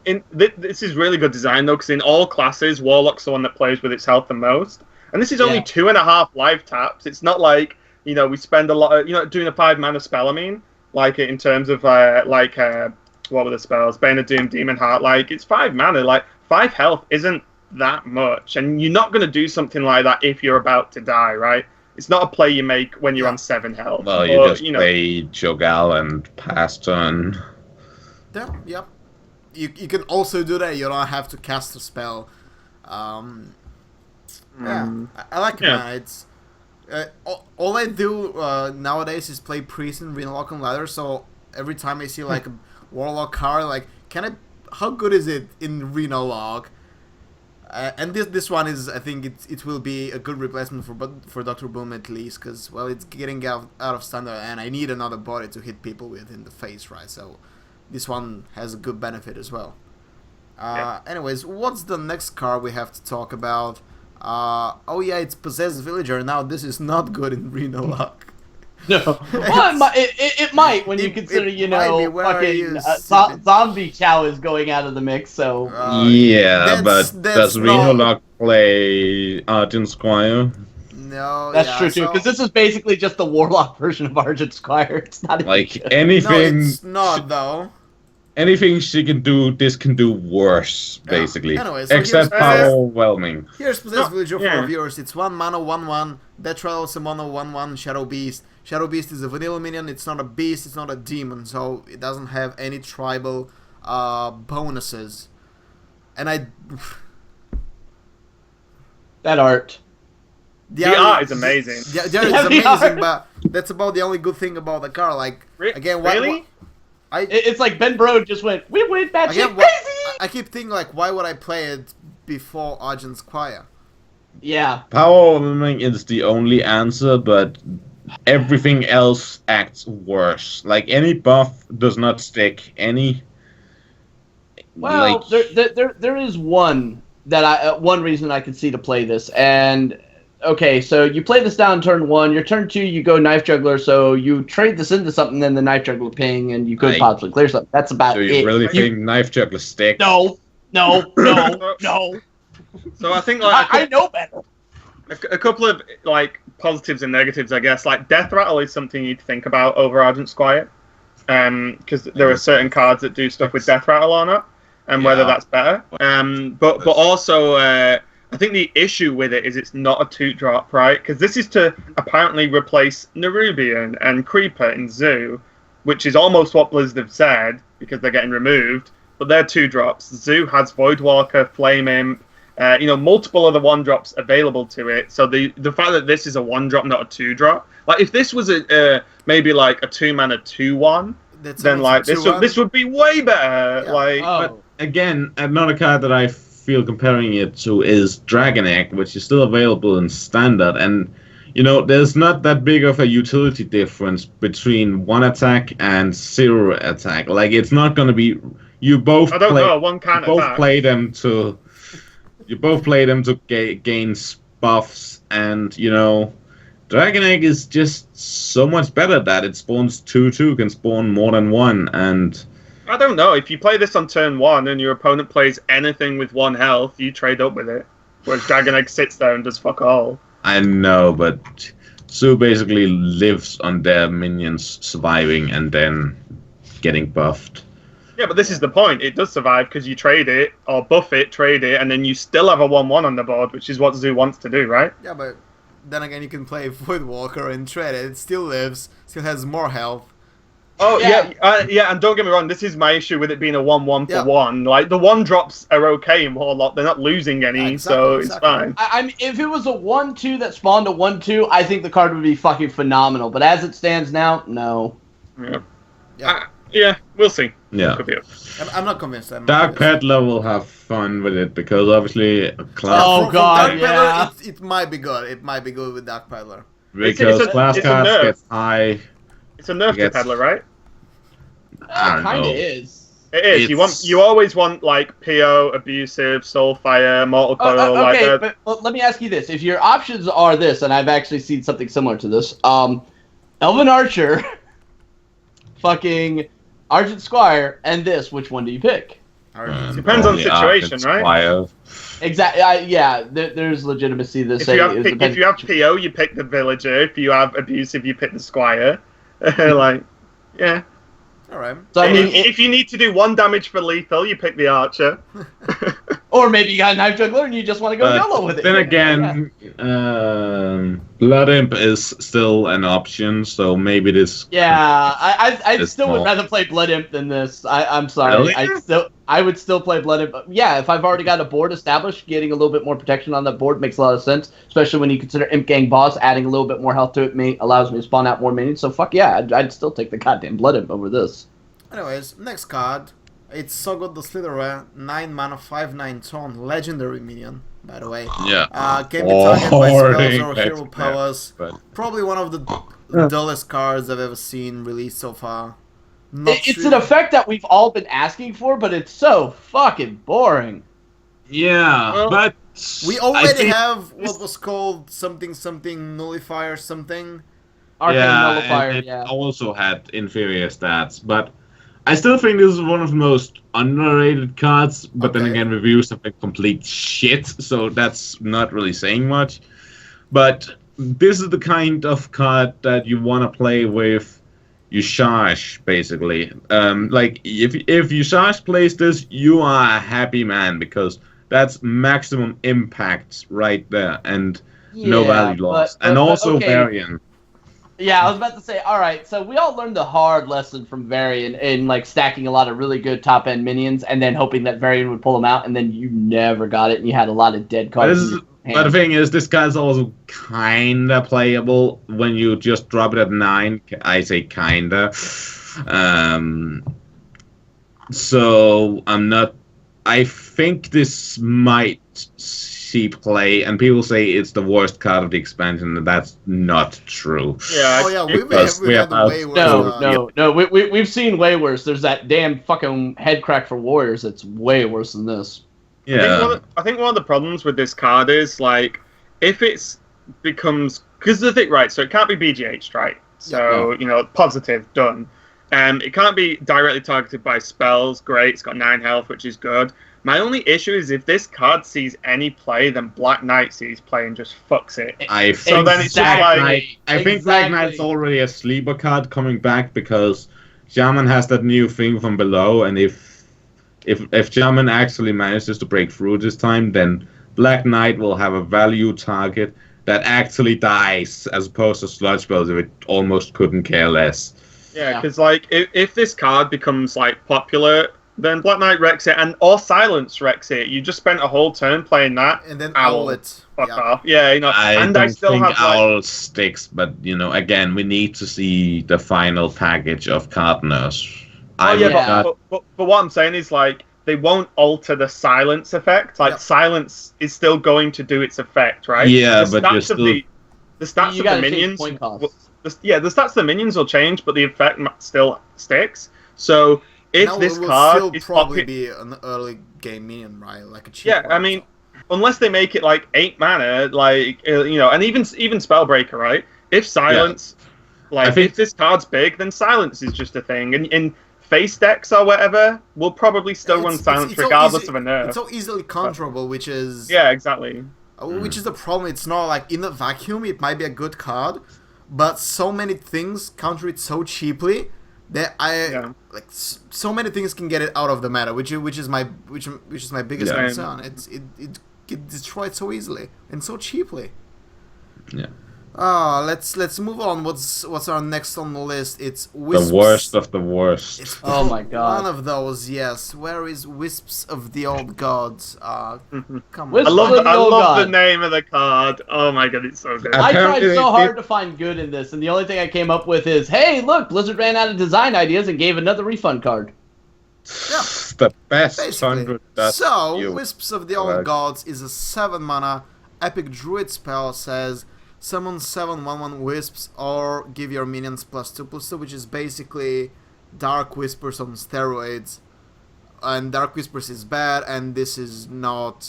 D: this is really good design though, because in all classes, Warlock's the one that plays with its health the most, and this is only 2.5 live taps. It's not like we spend a lot of doing a 5 mana spell. I mean, like in terms of what were the spells? Bane of Doom, Demon Heart. Like it's 5 mana. Like 5 health isn't that much, and you're not going to do something like that if you're about to die, right? it's not a play you make when you're
A: Yeah.
D: on 7 health.
C: Well, you just play Jogal and pass turn.
A: Yeah. You can also do that. You don't have to cast a spell. Yeah, I like it, man. It's all I do nowadays is play priest and Renalock and ladder. So every time I see like a warlock card, like, how good is it in Renalock? And this one is, I think it will be a good replacement for Dr. Boom at least, because, well, it's getting out of standard, and I need another body to hit people with in the face, right? So this one has a good benefit as well. Anyways, what's the next card we have to talk about? Oh yeah, it's Possessed Villager. Now this is not good in Renalock.
B: No. Well, it might when you consider, fucking Zombie Chow is going out of the mix, so...
C: but does Renalock play Argent Squire?
A: No,
B: that's true too, because this is basically just the Warlock version of Argent Squire. It's not
C: like
B: good.
C: anything...
A: No, it's not, though.
C: Anything she can do, this can do worse, basically.
A: Anyway, so
C: except overwhelming.
A: Here's Possessed Villager for our viewers. It's 1 mana, 1/1. Death Rattle is a mono, 1/1 Shadow Beast. Shadow Beast is a vanilla minion. It's not a beast, it's not a demon, so it doesn't have any tribal bonuses. And
B: that art.
D: The art is amazing.
A: The art is amazing, but that's about the only good thing about the card. Like, again,
D: really?
B: It's like Ben Brode just went, we went batshit crazy!
A: I keep thinking, like, why would I play it before Argent Squire?
B: Yeah.
C: Power overwhelming is the only answer, but everything else acts worse. Like, any buff does not stick.
B: Well, there is one reason I could see to play this, and okay, so you play this down turn 1, your turn 2 you go Knife Juggler, so you trade this into something, then the Knife Juggler ping, and you could possibly clear something. That's about it.
C: Do you really think Knife Juggler stick?
B: No. So
D: I think, like,
B: I know better.
D: A couple of, like, positives and negatives, I guess. Like, Death Rattle is something you'd think about over Argent Squire, because there are certain cards that do stuff with Death Rattle or not, and whether that's better. But also, I think the issue with it is it's not a 2-drop, right? Because this is to apparently replace Nerubian and Creeper in Zoo, which is almost what Blizzard have said, because they're getting removed. But they're 2-drops. Zoo has Voidwalker, Flame Imp, multiple other 1-drops available to it. So the fact that this is a 1-drop, not a 2-drop, like if this was maybe like a 2-mana 2/1, then like this would be way better. Yeah.
C: But again, another card that I feel comparing it to is Dragon Egg, which is still available in Standard, and there's not that big of a utility difference between 1 attack and 0 attack. Like, it's not going to be. You both play them to gain buffs, and Dragon Egg is just so much better that it spawns 2/2, can spawn more than 1, and
D: I don't know. If you play this on turn 1 and your opponent plays anything with 1 health, you trade up with it. Whereas Dragon Egg sits there and does fuck all.
C: I know, but Zoo basically lives on their minions surviving and then getting buffed.
D: Yeah, but this is the point. It does survive because you trade it, or buff it, trade it, and then you still have a 1/1 on the board, which is what Zoo wants to do, right?
A: Yeah, but then again, you can play Voidwalker and trade it. It still lives, still has more health.
D: Oh, yeah, and don't get me wrong, this is my issue with it being a 1/1 for 1. Like, the 1-drops are okay in Warlock, they're not losing any, so it's fine.
B: I mean, if it was a 1/2 that spawned a 1/2, I think the card would be fucking phenomenal, but as it stands now, no.
D: Yeah, we'll see.
C: Yeah.
A: I'm not convinced.
C: Dark Peddler will have fun with it, because obviously class...
B: Oh god,
A: Peddler, it might be good. It might be good with Dark Peddler.
C: Because class cards get high.
D: It's a nerf to Peddler, right?
B: Kind of is.
D: It is. You always want, like, PO, Abusive, Soulfire, Mortal Coil,
B: okay, but let me ask you this. If your options are this, and I've actually seen something similar to this, Elven Archer, fucking Argent Squire, and this, which one do you pick?
D: Depends on the situation, right?
B: Exactly. Yeah, there's legitimacy to this.
D: If you have PO, you pick the Villager. If you have Abusive, you pick the Squire. Like, yeah.
A: Alright.
B: So, I mean,
D: if you need to do 1 damage for lethal, you pick the Archer.
B: Or maybe you got a Knife Juggler and you just want to go YOLO with it.
C: Then again, Blood Imp is still an option, so maybe this.
B: Yeah, I still would
C: small.
B: rather play Blood Imp than this. I'm sorry.
C: Really?
B: I would still play Blood Imp. Yeah, if I've already got a board established, getting a little bit more protection on that board makes a lot of sense. Especially when you consider Imp Gang Boss, adding a little bit more health to it allows me to spawn out more minions. So fuck yeah, I'd still take the goddamn Blood Imp over this.
A: Anyways, next card. It's Sogod the Slitherer, 9 mana, 5/9 taunt, legendary minion, by the way.
C: Yeah.
A: Can be targeted by spells
C: Boring.
A: or hero powers.
C: But
A: Probably one of the dullest cards I've ever seen released so far.
B: It's an effect that we've all been asking for, but it's so fucking boring.
C: yeah,
D: Well,
C: but
A: We
C: I
A: already
C: think-
A: have what was called something nullifier something.
B: Arcane Nullifier,
C: and it
B: yeah.
C: also had inferior stats, but I still think this is one of the most underrated cards. But then
A: Okay.
C: again, reviews have been complete shit, so that's not really saying much. But this is the kind of card that you want to play with Yushash, basically. Like if Yushash plays this, you are a happy man because that's maximum impact right there, and no value lost, and also
B: okay.
C: Varian.
B: Yeah, I was about to say, all right, so we all learned the hard lesson from Varian in like stacking a lot of really good top end minions and then hoping that Varian would pull them out, and then you never got it and you had a lot of dead cards.
C: But the thing is, this guy's also kinda playable when you just drop it at 9. I say kinda. So I'm not. I think this might see play, and people say it's the worst card of the expansion, and that's not true.
D: Yeah.
A: Oh yeah,
C: Because
A: we've
C: we
A: had
C: have
A: way worse.
B: No. We've seen way worse. There's that damn fucking head crack for warriors that's way worse than this.
C: Yeah.
D: I think one of the problems with this card is like if it's becomes because the thing right, so it can't be BGH, right? So positive done. It can't be directly targeted by spells. Great, it's got 9 health, which is good. My only issue is if this card sees any play, then Black Knight sees play and just fucks it.
C: So
D: then it's just like
C: I think Black Knight's already a sleeper card coming back because Shaman has that new thing from below, and if Shaman actually manages to break through this time, then Black Knight will have a value target that actually dies, as opposed to sludge spells if it almost couldn't care less.
D: Yeah, because like if this card becomes like popular, then Black Knight wrecks it, or Silence wrecks it. You just spent a whole turn playing that,
A: And then
D: Owl.
A: Owlet.
D: Fuck off. Yeah,
C: I
D: and
C: don't
D: I still
C: think
D: have like,
C: Owl sticks, but again, we need to see the final package of Cardinals.
D: but what I'm saying is like they won't alter the silence effect. Like silence is still going to do its effect, right?
C: Yeah,
D: the
C: but you're
D: stats
C: still.
D: the stats
B: You
D: of
B: gotta
D: the
B: change
D: minions.
B: point costs.
D: The stats of the minions will change, but the effect still sticks. So if
A: Now
D: this
A: it will
D: card
A: still
D: is
A: probably
D: popu-
A: be an early game minion, right? Like a cheap
D: yeah,
A: one,
D: I mean, unless they make it like 8 mana, like and even Spellbreaker, right? If silence, if this card's big, then silence is just a thing, and in face decks or whatever, we'll probably still run silence regardless of a nerf.
A: It's so easily counterable, which is
D: exactly.
A: Which is the problem. It's not like in a vacuum. It might be a good card, but so many things counter it so cheaply that so many things can get it out of the meta, which is my biggest concern. It get destroyed so easily and so cheaply.
C: Yeah.
A: Let's move on. What's our next on the list? It's Wisps.
C: The worst of the worst.
A: It's
B: Oh my god.
A: one of those. Yes. Where is Wisps of the Old Gods? Come on.
B: Wisps
D: I love
B: of the Old
D: the
B: God.
D: name of the card. Oh my god, it's so good.
B: I tried
C: Apparently
B: so
C: they
B: hard
C: did-
B: to find good in this, and the only thing I came up with is, hey, look, Blizzard ran out of design ideas and gave another refund card.
A: Yeah.
C: The best
A: Basically.
C: 100 that
A: So,
C: you-
A: Wisps of the Old
C: Correct.
A: Gods is a 7 mana epic druid spell. Says summon 7/1/1 wisps or give your minions +2/+2, which is basically Dark Whispers on steroids. And Dark Whispers is bad, and this is not.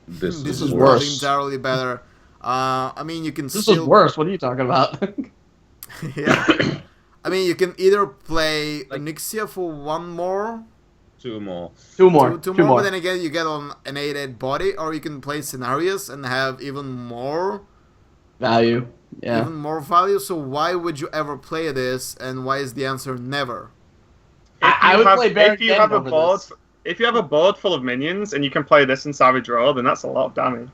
C: This
A: This
C: is
A: is
B: worse.
A: probably entirely better. I mean, you can
B: This
A: still.
B: is worse. What are you talking about?
A: Yeah. I mean, you can either play Onyxia for 1 more.
C: 2 more.
B: Two more.
A: Two more, but then again, you get on an 8/8 body, or you can play Scenarios and have even more
B: Value. Yeah.
A: even more value. So why would you ever play this? And why is the answer never?
B: I would play Baron
D: if you have a
B: over
D: board.
B: this.
D: If you have a board full of minions and you can play this in Savage Roar, then that's a lot of damage.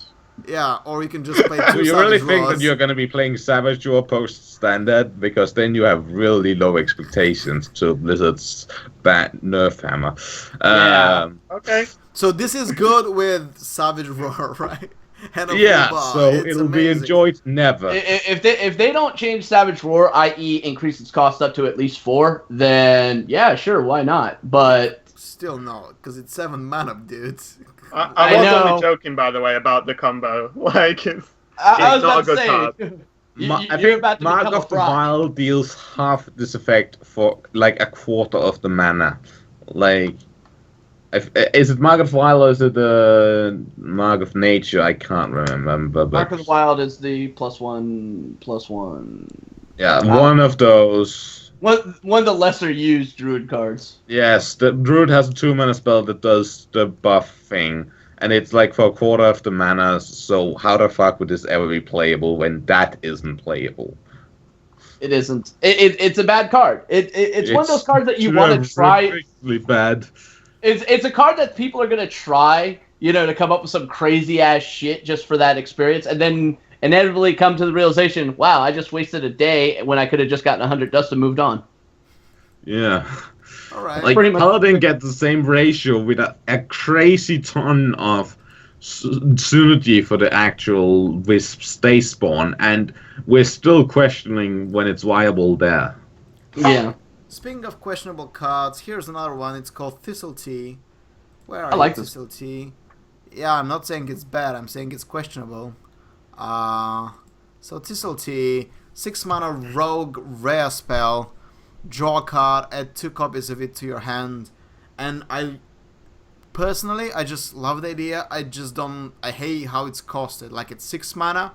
A: Yeah, or you can just play two
C: Do you really
A: Savage
C: think
A: Roars.
C: that you're going to be playing Savage Draw post standard? Because then you have really low expectations to Blizzard's bad nerf hammer.
B: Yeah.
D: Okay.
A: So this is good with Savage Roar, right? And a full
C: Yeah,
A: bar.
C: so
A: It's
C: it'll be
A: amazing.
C: enjoyed never.
B: If they don't change Savage Roar, i.e. increase its cost up to at least 4, then yeah, sure, why not? But
A: Still no, because it's 7 mana, dudes.
D: I was
B: know.
D: only joking, by the way, about the combo. Like, it's
B: I was
D: not
B: about
D: a
B: to
D: good
B: say,
C: I
B: you're
C: think
B: about to
C: Mark
B: become a
C: of the
B: fraud.
C: Wild deals half this effect for like a quarter of the mana. Like, is it Mark of the Wild or is it the Mark of Nature? I can't remember. But
B: Mark of the Wild is the +1/+1.
C: yeah, one of those.
B: One of the lesser used Druid cards.
C: Yes, the Druid has a 2-mana spell that does the buff thing, and it's like for a quarter of the mana, so how the fuck would this ever be playable when that isn't playable?
B: It isn't. It's a bad card. It's one of those cards that you want to try.
C: Really bad.
B: It's a card that people are going to try, to come up with some crazy ass shit just for that experience, and then inevitably come to the realization, wow, I just wasted a day when I could have just gotten 100 dust and moved on.
C: Yeah.
A: Alright.
C: Like,
B: Pretty much.
C: Paladin gets the same ratio with a crazy ton of synergy for the actual Wisps they spawn, and we're still questioning when it's viable there.
B: Yeah.
A: Speaking of questionable cards, here's another one. It's called Thistle Tea. Where are
B: I like
A: you,
B: this.
A: Thistle Tea? Yeah, I'm not saying it's bad. I'm saying it's questionable. So Thistle Tea, 6 mana rogue rare spell. Draw a card, add 2 copies of it to your hand. And I just love the idea. I hate how it's costed. Like, it's 6 mana.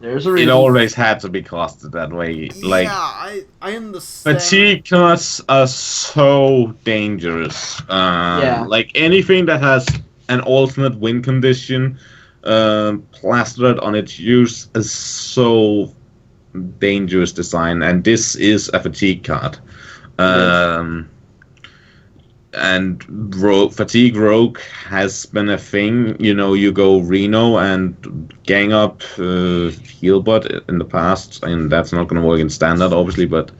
B: There's a
C: It
B: reason.
C: always had to be costed that way. Like,
A: yeah, I understand.
C: fatigue cards are so dangerous.
B: Yeah.
C: Like, anything that has an alternate win condition plastered on its use is so dangerous design, and this is a fatigue card. And Fatigue Rogue has been a thing. You go Reno and gang up Healbot in the past, and that's not going to work in Standard, obviously, but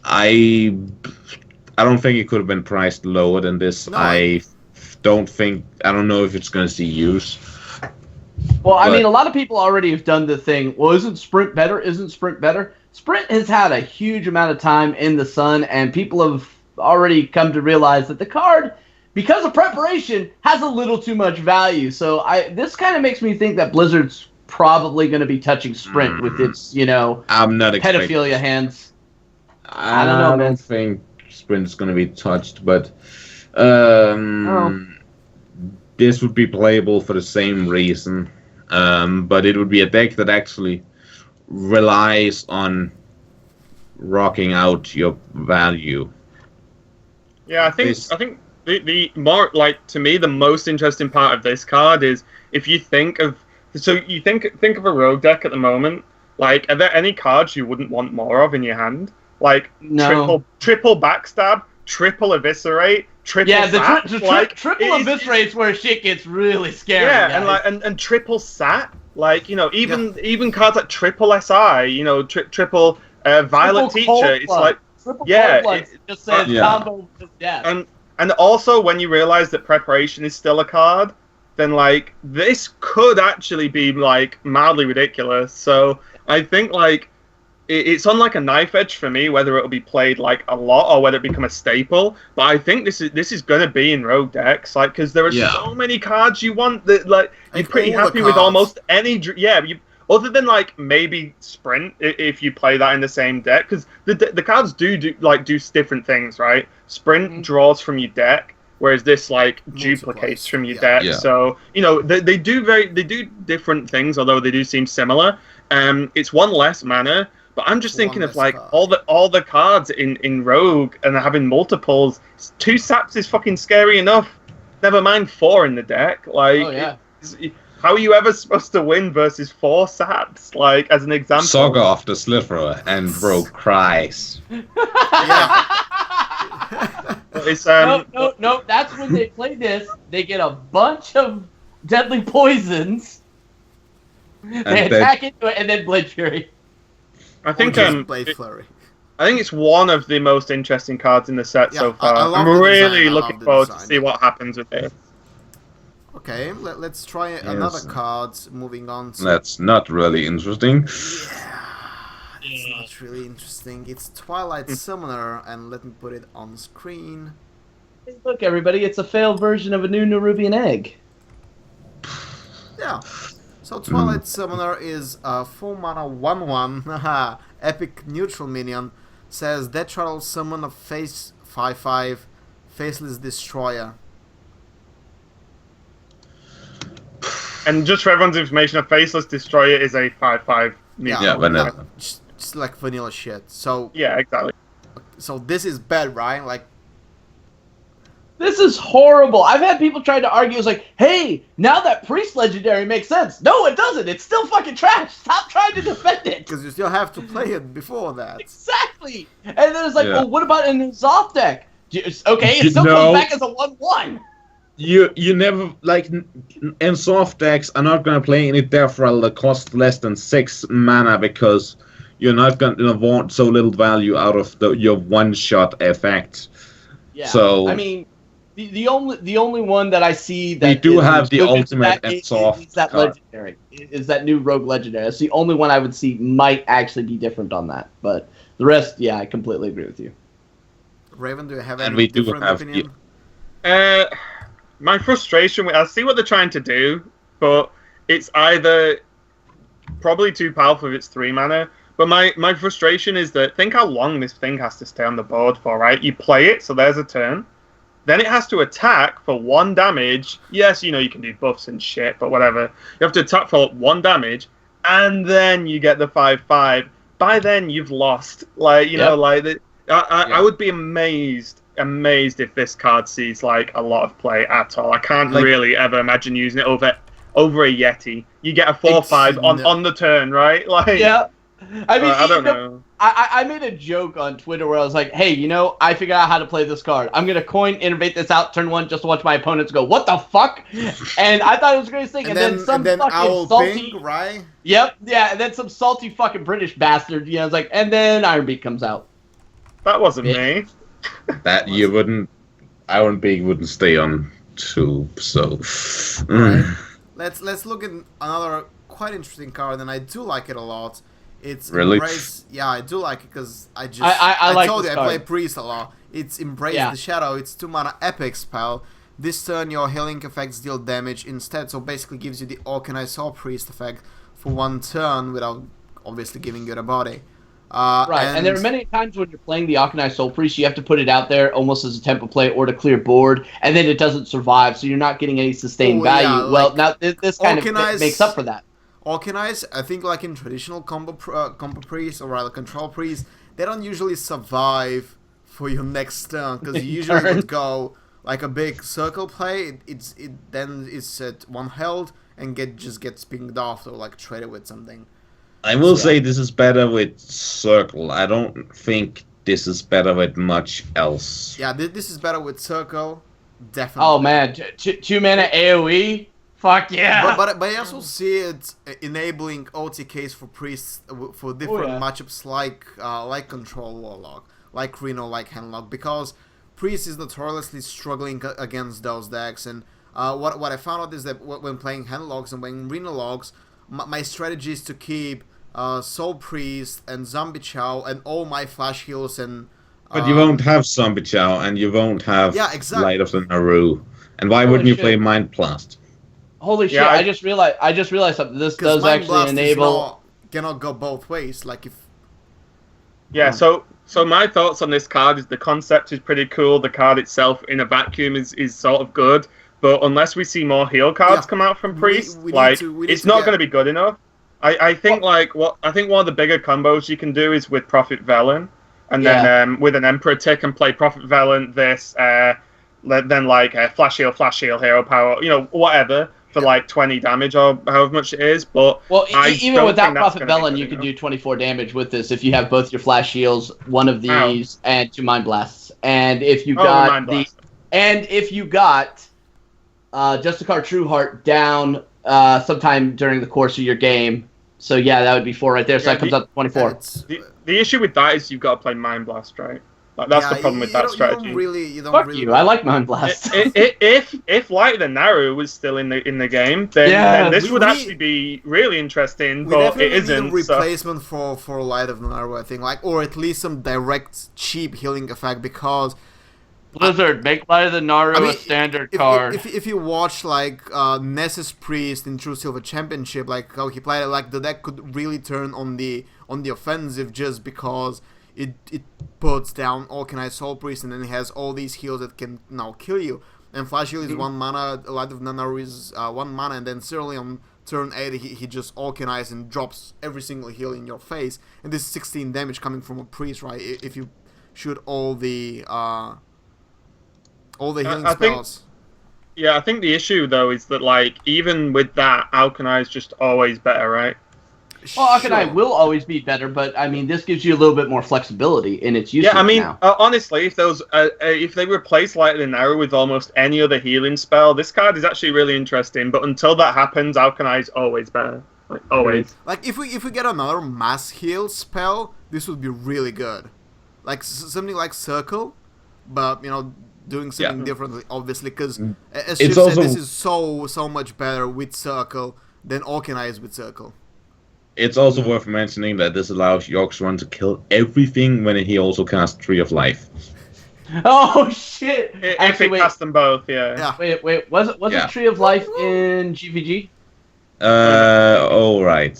C: I don't think it could have been priced lower than this.
A: No.
C: I don't know if it's going to see use.
B: Well, I
C: But-
B: mean, a lot of people already have done the thing. Well, isn't Sprint better? Isn't Sprint better? Sprint has had a huge amount of time in the sun, and people have already come to realize that the card, because of preparation, has a little too much value. So this kind of makes me think that Blizzard's probably going to be touching Sprint with its,
C: I'm not expecting.
B: pedophilia hands.
C: I
B: don't know,
C: don't
B: man.
C: think Sprint's going to be touched, but this would be playable for the same reason. But it would be a deck that actually relies on rocking out your value.
D: Yeah, I think the more, like, to me, the most interesting part of this card is if you think of a rogue deck at the moment. Like, are there any cards you wouldn't want more of in your hand? Like,
B: No.
D: triple backstab, triple eviscerate, triple sat.
B: Triple eviscerates where shit gets really scary.
D: Yeah,
B: guys.
D: and triple sat. Like, even cards like triple SI, triple Violet
B: Triple
D: Teacher.
B: Cold
D: It's
B: Blood.
D: like,
B: Triple
D: yeah,
B: Cold Blood just says
C: Yeah.
B: combo to death.
D: and also when you realize that preparation is still a card, then like this could actually be like mildly ridiculous. So I think like it's on like a knife edge for me whether it'll be played like a lot or whether it become a staple. But I think this is gonna be in rogue decks, like, because there are so many cards you want that like you're
A: Like,
D: pretty
A: all the
D: happy with
A: cards.
D: almost any. Other than like maybe Sprint, if you play that in the same deck, because the cards do different things, right? Sprint draws from your deck, whereas this like duplicates from your deck.
C: Yeah.
D: So they do different things, although they do seem similar. It's one less mana, but I'm just thinking
A: One
D: of
A: less
D: like
A: card.
D: all the cards in Rogue and having multiples. 2 saps is fucking scary enough. Never mind 4 in the deck. Like,
B: Oh, yeah.
D: how are you ever supposed to win versus 4 saps? Like, as an example.
C: Saga of the Slitherer and Rogue cries.
A: Yeah.
D: It's
B: No. That's when they play this. They get a bunch of deadly poisons. They attack into it and then Blade Fury.
D: I think
A: Blade Flurry.
D: I think it's one of the most interesting cards in the set so far. I'm really looking forward to see what happens with it.
A: Okay, let's try another card. Moving on.
C: That's not really interesting.
A: Yeah, it's not really interesting. It's Twilight Summoner, and let me put it on screen.
B: Hey, look, everybody, it's a failed version of a new Nerubian egg.
A: Yeah. So Twilight Summoner is a 4 mana 1/1. Haha. Epic neutral minion. Says Death Rattle summon a face 5/5 Faceless Destroyer.
D: And just for everyone's information, a Faceless Destroyer is a 5/5.
C: Yeah, vanilla.
A: Just like vanilla shit. So
D: yeah, exactly.
A: So this is bad, right? Like,
B: this is horrible. I've had people try to argue, it's like, hey, now that Priest Legendary makes sense. No, it doesn't. It's still fucking trash. Stop trying to defend it.
A: Because you still have to play it before that.
B: Exactly. And then it's like, well, what about in the Zoth deck? Okay, it still comes back as a 1/1.
C: You never, like, and soft decks are not going to play any Death Rattle that costs less than 6 mana because you're not going to want so little value out of your one-shot effect.
B: Yeah,
C: so,
B: I mean, the only one that I see that
C: we do have the ultimate and soft
B: is that
C: card.
B: legendary. Is that new rogue legendary? That's the only one I would see might actually be different on that. But the rest, yeah, I completely agree with you.
A: Raven, do you have any different opinion?
D: My frustration with, I see what they're trying to do, but it's either probably too powerful if it's 3 mana. But my frustration is that think how long this thing has to stay on the board for, right? You play it, so there's a turn. Then it has to attack for 1 damage. Yes, you know, you can do buffs and shit, but whatever. You have to attack for 1 damage, and then you get the 5/5. By then, you've lost. Like, you know, like, I would be amazed if this card sees, like, a lot of play at all. I can't really ever imagine using it over a Yeti. You get a 4/5 on the turn, right? Like,
B: yeah. I mean,
D: I don't know.
B: I made a joke on Twitter where I was like, hey, you know, I figured out how to play this card. I'm going to coin, innervate this out, turn 1, just to watch my opponents go, what the fuck? And I thought it was the greatest thing. And then some fucking salty...
A: Ping, right?
B: Yep, yeah, and then some salty fucking British bastard, you know, it's like, and then Iron Beak comes out.
D: That wasn't me.
C: That you wouldn't... Iron Beak wouldn't stay on tube, so...
A: Right. Let's look at another quite interesting card, and I do like it a lot. It's
C: really?
A: Embrace. Yeah, I do like it because I
B: like
A: told you
B: this
A: I play
B: card.
A: Priest a lot. It's Embrace the Shadow. It's 2 mana epic spell. This turn your healing effects deal damage instead, so basically gives you the Organized Soul Priest effect for 1 turn without obviously giving you the body.
B: Right, and there are many times when you're playing the Arcanized Soul Priest, you have to put it out there almost as a tempo play or to clear board, and then it doesn't survive, so you're not getting any sustained value.
A: Yeah,
B: well, now this kind of makes up for that.
A: Organize, I think, like in traditional combo priest or rather control priest, they don't usually survive for your next turn because you usually would go like a big circle play. Then it's at 1 health and just gets pinged off or like traded with something.
C: I will say this is better with circle. I don't think this is better with much else.
A: Yeah, this is better with circle, definitely.
B: Oh man, 2 mana AOE. Fuck yeah!
A: But I also see it enabling OTKs for priests for different matchups like Control Warlock, like Reno, like Handlock, because priest is notoriously struggling against those decks. And what I found out is that when playing Handlocks and when Reno logs, my strategy is to keep Soul Priest and Zombie Chow and all my flash heals and.
C: But you won't have Zombie Chow and you won't have Light of the Naru. And why wouldn't you play Mind Blast?
B: Holy shit! I just realized something. This does actually enable.
A: Cannot go both ways. Like if.
D: Yeah. So my thoughts on this card is the concept is pretty cool. The card itself in a vacuum is sort of good, but unless we see more heal cards come out from Priest, it's not going to be good enough. I think one of the bigger combos you can do is with Prophet Velen, and then with an Emperor tick and play Prophet Velen this, then Flash Heal, Hero Power, you know, whatever. For like 20 damage or however much it is, but
B: even without Prophet Velen, you can do 24 damage with this if you have both your flash heals, one of these, and 2 Mind Blasts. And if you got Justicar Trueheart down sometime during the course of your game. So yeah, that would be 4 right there. So that comes up to 24.
D: The issue with that is you've got to play Mind Blast, right? Like, that's the problem with that strategy.
B: Fuck you! I like Mind Blast.
D: If Light the Narrow was still in the game, then this would actually be really interesting. But it isn't.
A: We need a replacement for Light of the Narrow, I think, or at least some direct cheap healing effect, because
B: Blizzard, make Light of the Naru a standard card.
A: If you watch Nessus Priest in True Silver Championship, like how he played it, the deck could really turn on the offensive just because it puts down Alkanite Soul Priest, and then it has all these heals that can now kill you. And Flash Heal is 1 mana, Light of the Naru is 1 mana, and then certainly on turn 8 he just Alkanites and drops every single heal in your face. And this is 16 damage coming from a priest, right? If you shoot all the healing spells.
D: I think the issue though is that even with that, Alkanite is just always better, right?
B: Well, Alkanite will always be better, but I mean, this gives you a little bit more flexibility in its usage.
D: Yeah, I mean,
B: now.
D: Honestly, if they replace Light of the Narrow with almost any other healing spell, this card is actually really interesting. But until that happens, Alkanite is always better, always.
A: If we get another mass heal spell, this would be really good. Something like Circle, but doing something differently, obviously, because as Chiv said, this is so much better with Circle than Alkanite is with Circle.
C: It's also worth mentioning that this allows Yorksrun to kill everything when he also casts Tree of Life.
B: Oh shit!
D: If it casts them both, yeah.
B: Wait. Was it Tree of Life in GVG?
C: Right.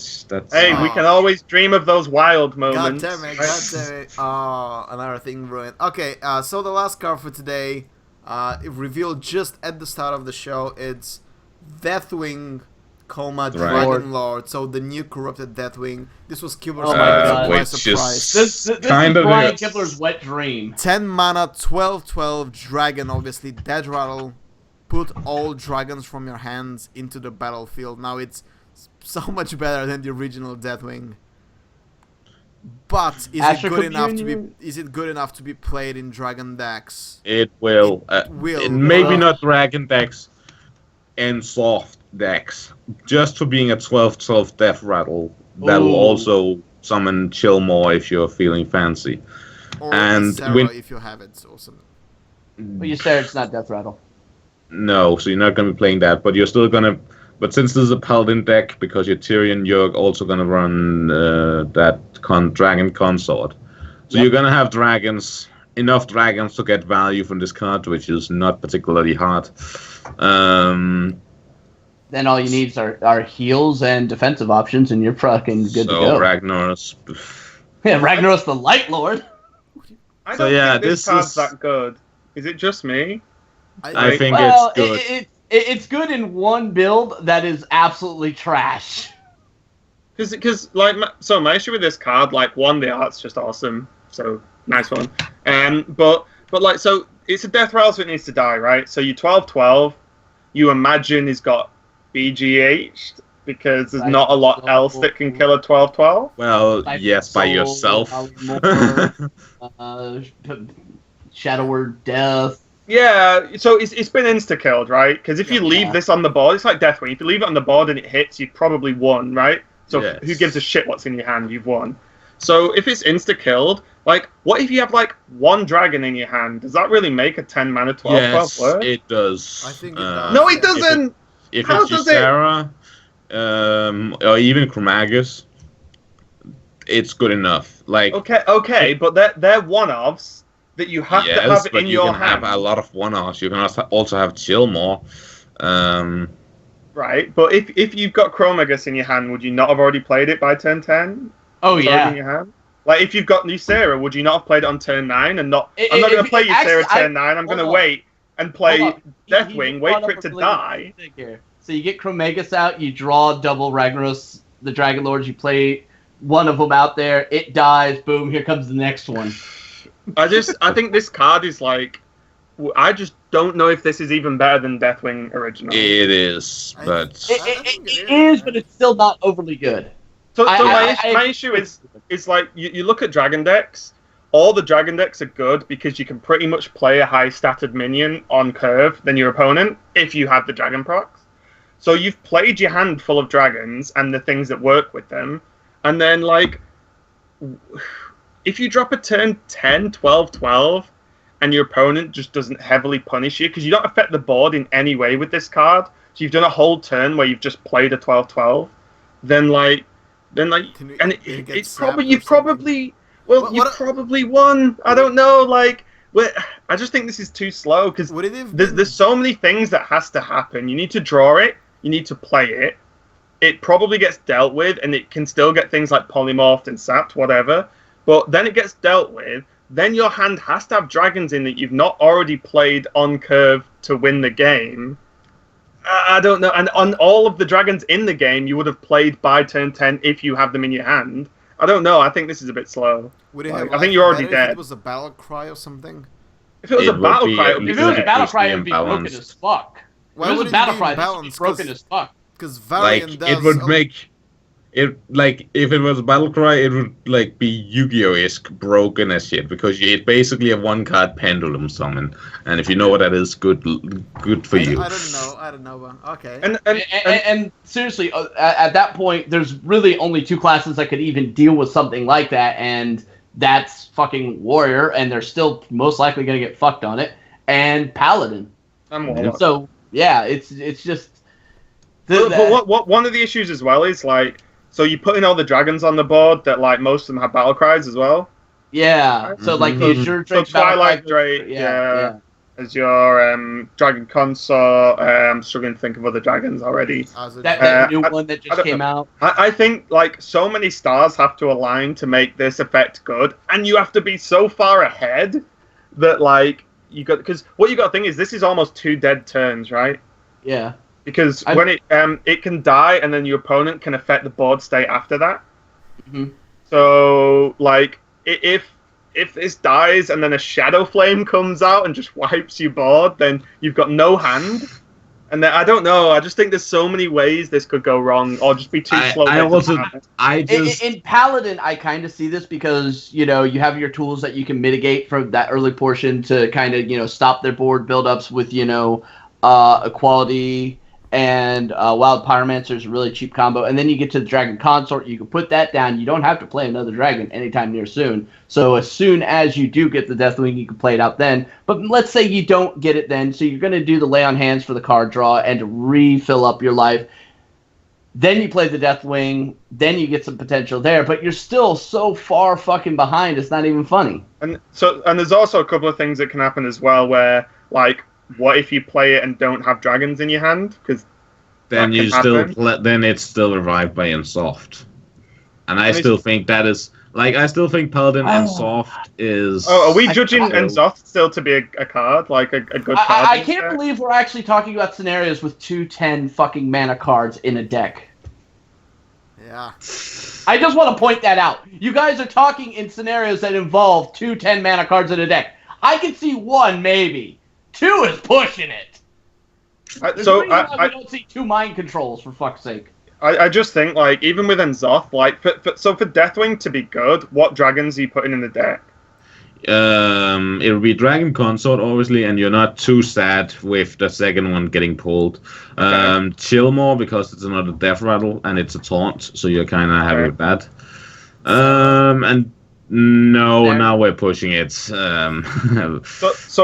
D: Hey, we can always dream of those wild moments.
A: God damn it. Oh, another thing ruined. Okay, so the last card for today, it revealed just at the start of the show. It's Deathwing, Dragon Lord. So the new corrupted Deathwing. This was Kibler's
C: by
A: surprise.
B: This is Brian Kibler's wet dream.
A: 10 mana, 12/12 dragon. Obviously, Dead Rattle. Put all dragons from your hands into the battlefield. Now it's so much better than the original Deathwing. But is it good enough to be played in dragon decks?
C: It will. Maybe not dragon decks and soft decks. Just for being a 12/12 Death Rattle, that will also summon Chill more if you're feeling fancy.
A: Or Sarah if you have it. Awesome.
B: But you said it's not Death Rattle.
C: No, so you're not going to be playing that, but you're still going to... But since this is a Paladin deck, because you're Tyrion, you're also going to run that Dragon Consort. So you're going to have dragons, enough dragons to get value from this card, which is not particularly hard.
B: Then all you need are heals and defensive options, and you're fucking good to go.
C: So Ragnaros...
B: Yeah, Ragnaros the Light Lord.
D: I don't think this card's that good. Is it just me?
C: I think it's good.
B: It's good in one build that is absolutely trash.
D: Because my issue with this card, one, the art's just awesome, so nice one. But so it's a death rattle, so it needs to die, right? So you 12/12, you imagine he's got BGH'd because there's not a lot else that can kill a 12/12.
C: Well, yes, by yourself.
B: Shadow Word Death.
D: Yeah, so it's been insta-killed, right? Because if you leave this on the board, it's like Deathwing. If you leave it on the board and it hits, you've probably won, right? So who gives a shit what's in your hand? You've won. So if it's insta-killed, what if you have, one dragon in your hand? Does that really make a 10 mana 12/12 work?
C: Yes, it does.
A: I think it does.
D: No, it doesn't!
C: If it's Ysera, or even Chromagus, it's good enough.
D: Okay, but they're one-offs that you have to have in your hand.
C: You can have a lot of one-offs. You can also have Chill more.
D: Right, but if you've got Chromagus in your hand, would you not have already played it by turn 10?
B: Oh, yeah.
D: In your hand? If you've got Ysera, would you not have played it on turn 9 and not... I'm not going to play Ysera turn 9, I'm going to wait and play Deathwing, wait for it to die.
B: So you get Chromagus out, you draw double Ragnaros, the Dragon Lords, you play one of them out there, it dies, boom, here comes the next one.
D: I think this card is I just don't know if this is even better than Deathwing original.
C: It is, but...
B: It is, but it's still not overly good.
D: So my issue is you look at dragon decks, all the dragon decks are good because you can pretty much play a high-statted minion on curve than your opponent if you have the dragon procs. So you've played your hand full of dragons and the things that work with them, and then, like, if you drop a turn 10, 12, 12, and your opponent just doesn't heavily punish you, because you don't affect the board in any way with this card, so you've done a whole turn where you've just played a 12-12, then it's probably you probably won. I don't know, like, I just think this is too slow because there's so many things that has to happen. You need to draw it, you need to play it. It probably gets dealt with, and it can still get things like polymorphed and sapped, whatever. But then it gets dealt with. Then your hand has to have dragons in that you've not already played on curve to win the game. I don't know. And on all of the dragons in the game, you would have played by turn 10 if you have them in your hand. I don't know. I think this is a bit slow. I think you're already dead.
A: If it was a battle cry or something?
D: If it was a battle cry,
B: it would be broken as fuck.
A: Why would it be
B: broken as fuck?
A: Because Varian does...
C: It would make... It, like, if it was a battle cry, it would, like, be Yu-Gi-Oh-esque broken as shit, because it's basically a one-card pendulum summon, and if you know what that is, good for you.
A: I don't know, but okay.
B: And seriously, at that point, there's really only two classes that could even deal with something like that, and that's fucking Warrior, and they're still most likely going to get fucked on it, and Paladin. So, yeah, it's just...
D: But one of the issues as well is, like, so you put in all the dragons on the board that, like, most of them have battle cries as well.
B: Yeah. So like the Azure Drake,
D: Twilight Drake, yeah. As your Dragon Consort. I'm struggling to think of other dragons already.
B: That new one that just came out.
D: I think, like, so many stars have to align to make this effect good, and you have to be so far ahead that, like, because what you got to think is this is almost 2 dead turns, right?
B: Yeah.
D: Because when it can die, and then your opponent can affect the board state after that.
B: Mm-hmm.
D: So, like, if this dies and then a Shadow Flame comes out and just wipes your board, then you've got no hand. And then, I don't know. I just think there's so many ways this could go wrong, or just be too slow.
B: In Paladin, I kind of see this because, you know, you have your tools that you can mitigate from that early portion to kind of, you know, stop their board buildups with, you know, Equality. And Wild Pyromancer is a really cheap combo. And then you get to the Dragon Consort. You can put that down. You don't have to play another dragon anytime near soon. So as soon as you do get the Deathwing, you can play it out then. But let's say you don't get it then. So you're going to do the Lay on Hands for the card draw and to refill up your life. Then you play the Deathwing. Then you get some potential there. But you're still so far fucking behind. It's not even funny.
D: And there's also a couple of things that can happen as well where, like, what if you play it and don't have dragons in your hand? Because
C: then then it's still revived by Insoft, and I still think that is I still think Paladin Insoft is.
D: Oh, are we judging Insoft still to be a card, like a good card?
B: I can't believe we're actually talking about scenarios with 2/10 fucking mana cards in a deck.
A: Yeah.
B: I just want to point that out. You guys are talking in scenarios that involve 2/10 mana cards in a deck. I can see one maybe. 2 is pushing it. I don't see 2 mind controls, for fuck's sake.
D: I just think, like, even with Enzoth, like, for Deathwing to be good, what dragons are you putting in the deck?
C: It will be Dragon Consort, obviously, and you're not too sad with the second one getting pulled. Chill more, because it's another Death Rattle, and it's a taunt, so you're kind of happy with that. And... No, now we're pushing it.
D: So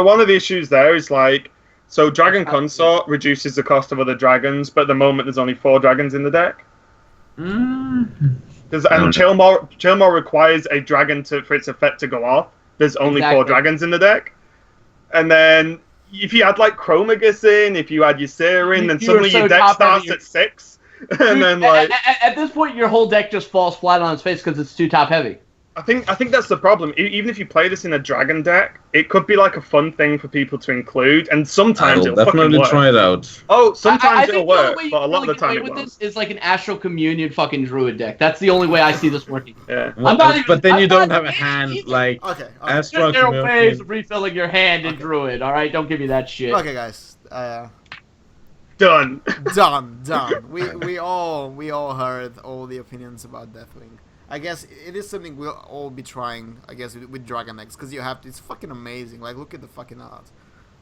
D: one of the issues there is, like, so Dragon Consort reduces the cost of other dragons, but at the moment there's only 4 dragons in the deck. And Chillmore requires a dragon for its effect to go off. There's only 4 dragons in the deck. And then if you add, like, Chromagus in, if you add Ysera in, then suddenly your deck starts at 6. And then, like,
B: at this point, your whole deck just falls flat on its face because it's too top heavy.
D: I think that's the problem. Even if you play this in a dragon deck, it could be like a fun thing for people to include, and sometimes it'll
C: definitely
D: fucking work.
C: Try it out.
D: Oh, sometimes it'll work, but a lot of the time it won't.
B: This is like an Astral Communion fucking Druid deck. That's the only way I see this working.
D: Yeah.
C: But then you don't have a hand like Astral Communion.
B: There are ways of refilling your hand in Druid. All right, don't give me that shit.
A: Okay, guys.
D: Done.
A: Done. We all heard all the opinions about Deathwing. I guess it is something we'll all be trying. I guess with Dragon X, because you have to. It's fucking amazing. Like, look at the fucking art.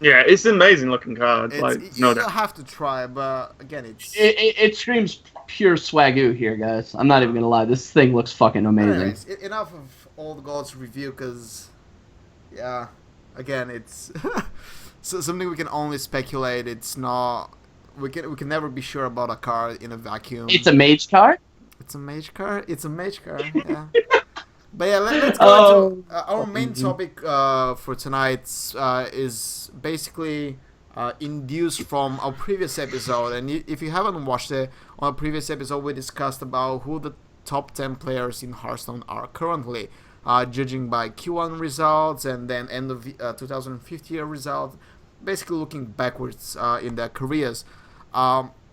D: Yeah, it's an amazing looking card.
A: You have to try, but again,
B: it screams pure swagoo here, guys. I'm not even gonna lie. This thing looks fucking amazing.
A: Anyways, enough of all the gods review, because yeah, again, it's so something we can only speculate. It's not. We can never be sure about a card in a vacuum.
B: It's a mage card.
A: It's a mage card. Yeah. But yeah, let's go into our main topic for tonight is basically induced from our previous episode. And if you haven't watched it, on our previous episode we discussed about who the top 10 players in Hearthstone are currently, judging by Q1 results and then end of 2015 year results, basically looking backwards in their careers.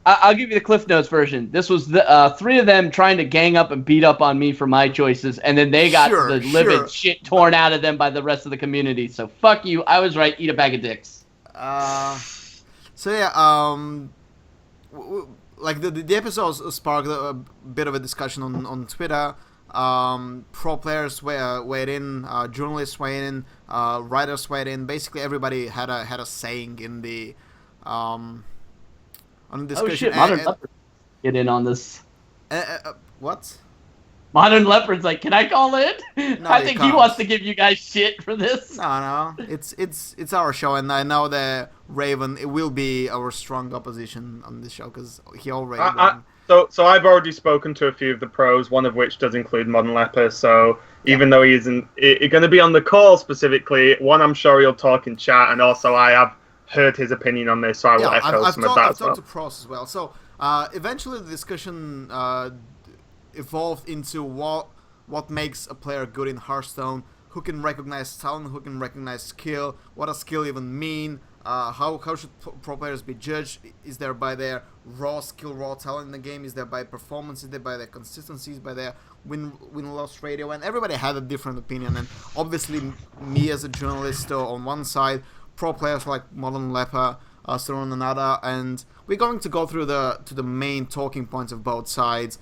B: I'll give you the Cliff Notes version. This was the 3 of them trying to gang up and beat up on me for my choices, and then they got the living shit torn out of them by the rest of the community. So fuck you. I was right. Eat a bag of dicks.
A: So yeah, like the episode sparked a bit of a discussion on Twitter. Pro players weighed in, journalists weighed in, writers weighed in. Basically, everybody had a saying in the on the discussion.
B: Oh shit! Modern Leopard get in on this.
A: What?
B: Modern Leopard's like, can I call in?
A: No,
B: I think he wants to give you guys shit for this.
A: No, it's our show, and I know that Raven will be our strong opposition on this show because he already won.
D: So I've already spoken to a few of the pros, one of which does include Modern Leopard. So even though he isn't going to be on the call specifically, one, I'm sure he'll talk in chat, and also I have heard his opinion on this, so I will echo some of that as well.
A: I've talked to pros as well. So eventually the discussion evolved into what makes a player good in Hearthstone, who can recognize talent, who can recognize skill, what does skill even mean, how should pro players be judged, is there by their raw skill, raw talent in the game, is there by performance, is there by their consistencies, by their win-loss ratio, and everybody had a different opinion, and obviously me as a journalist on one side, pro players like Modern Leopard still on another, and we're going to go through the main talking points of both sides.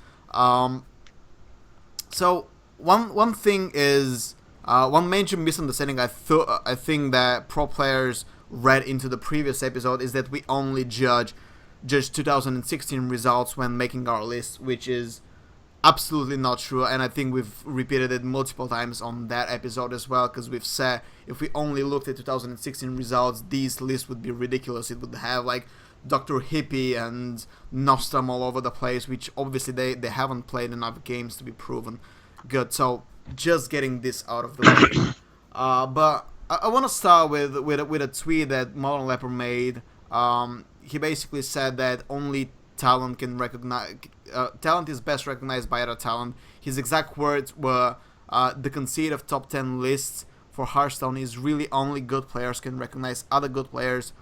A: So one thing is one major misunderstanding I think that pro players read into the previous episode is that we only judge 2016 results when making our list, which is absolutely not true, and I think we've repeated it multiple times on that episode as well, because we've said if we only looked at 2016 results, these lists would be ridiculous. It would have like Dr. Hippie and Nostrum all over the place, which obviously they haven't played enough games to be proven good. So just getting this out of the way. But I want to start with a tweet that Modern Leopard made. He basically said that only talent can recognize. Talent is best recognized by other talent. His exact words were, "The conceit of top 10 lists for Hearthstone is really only good players can recognize other good players.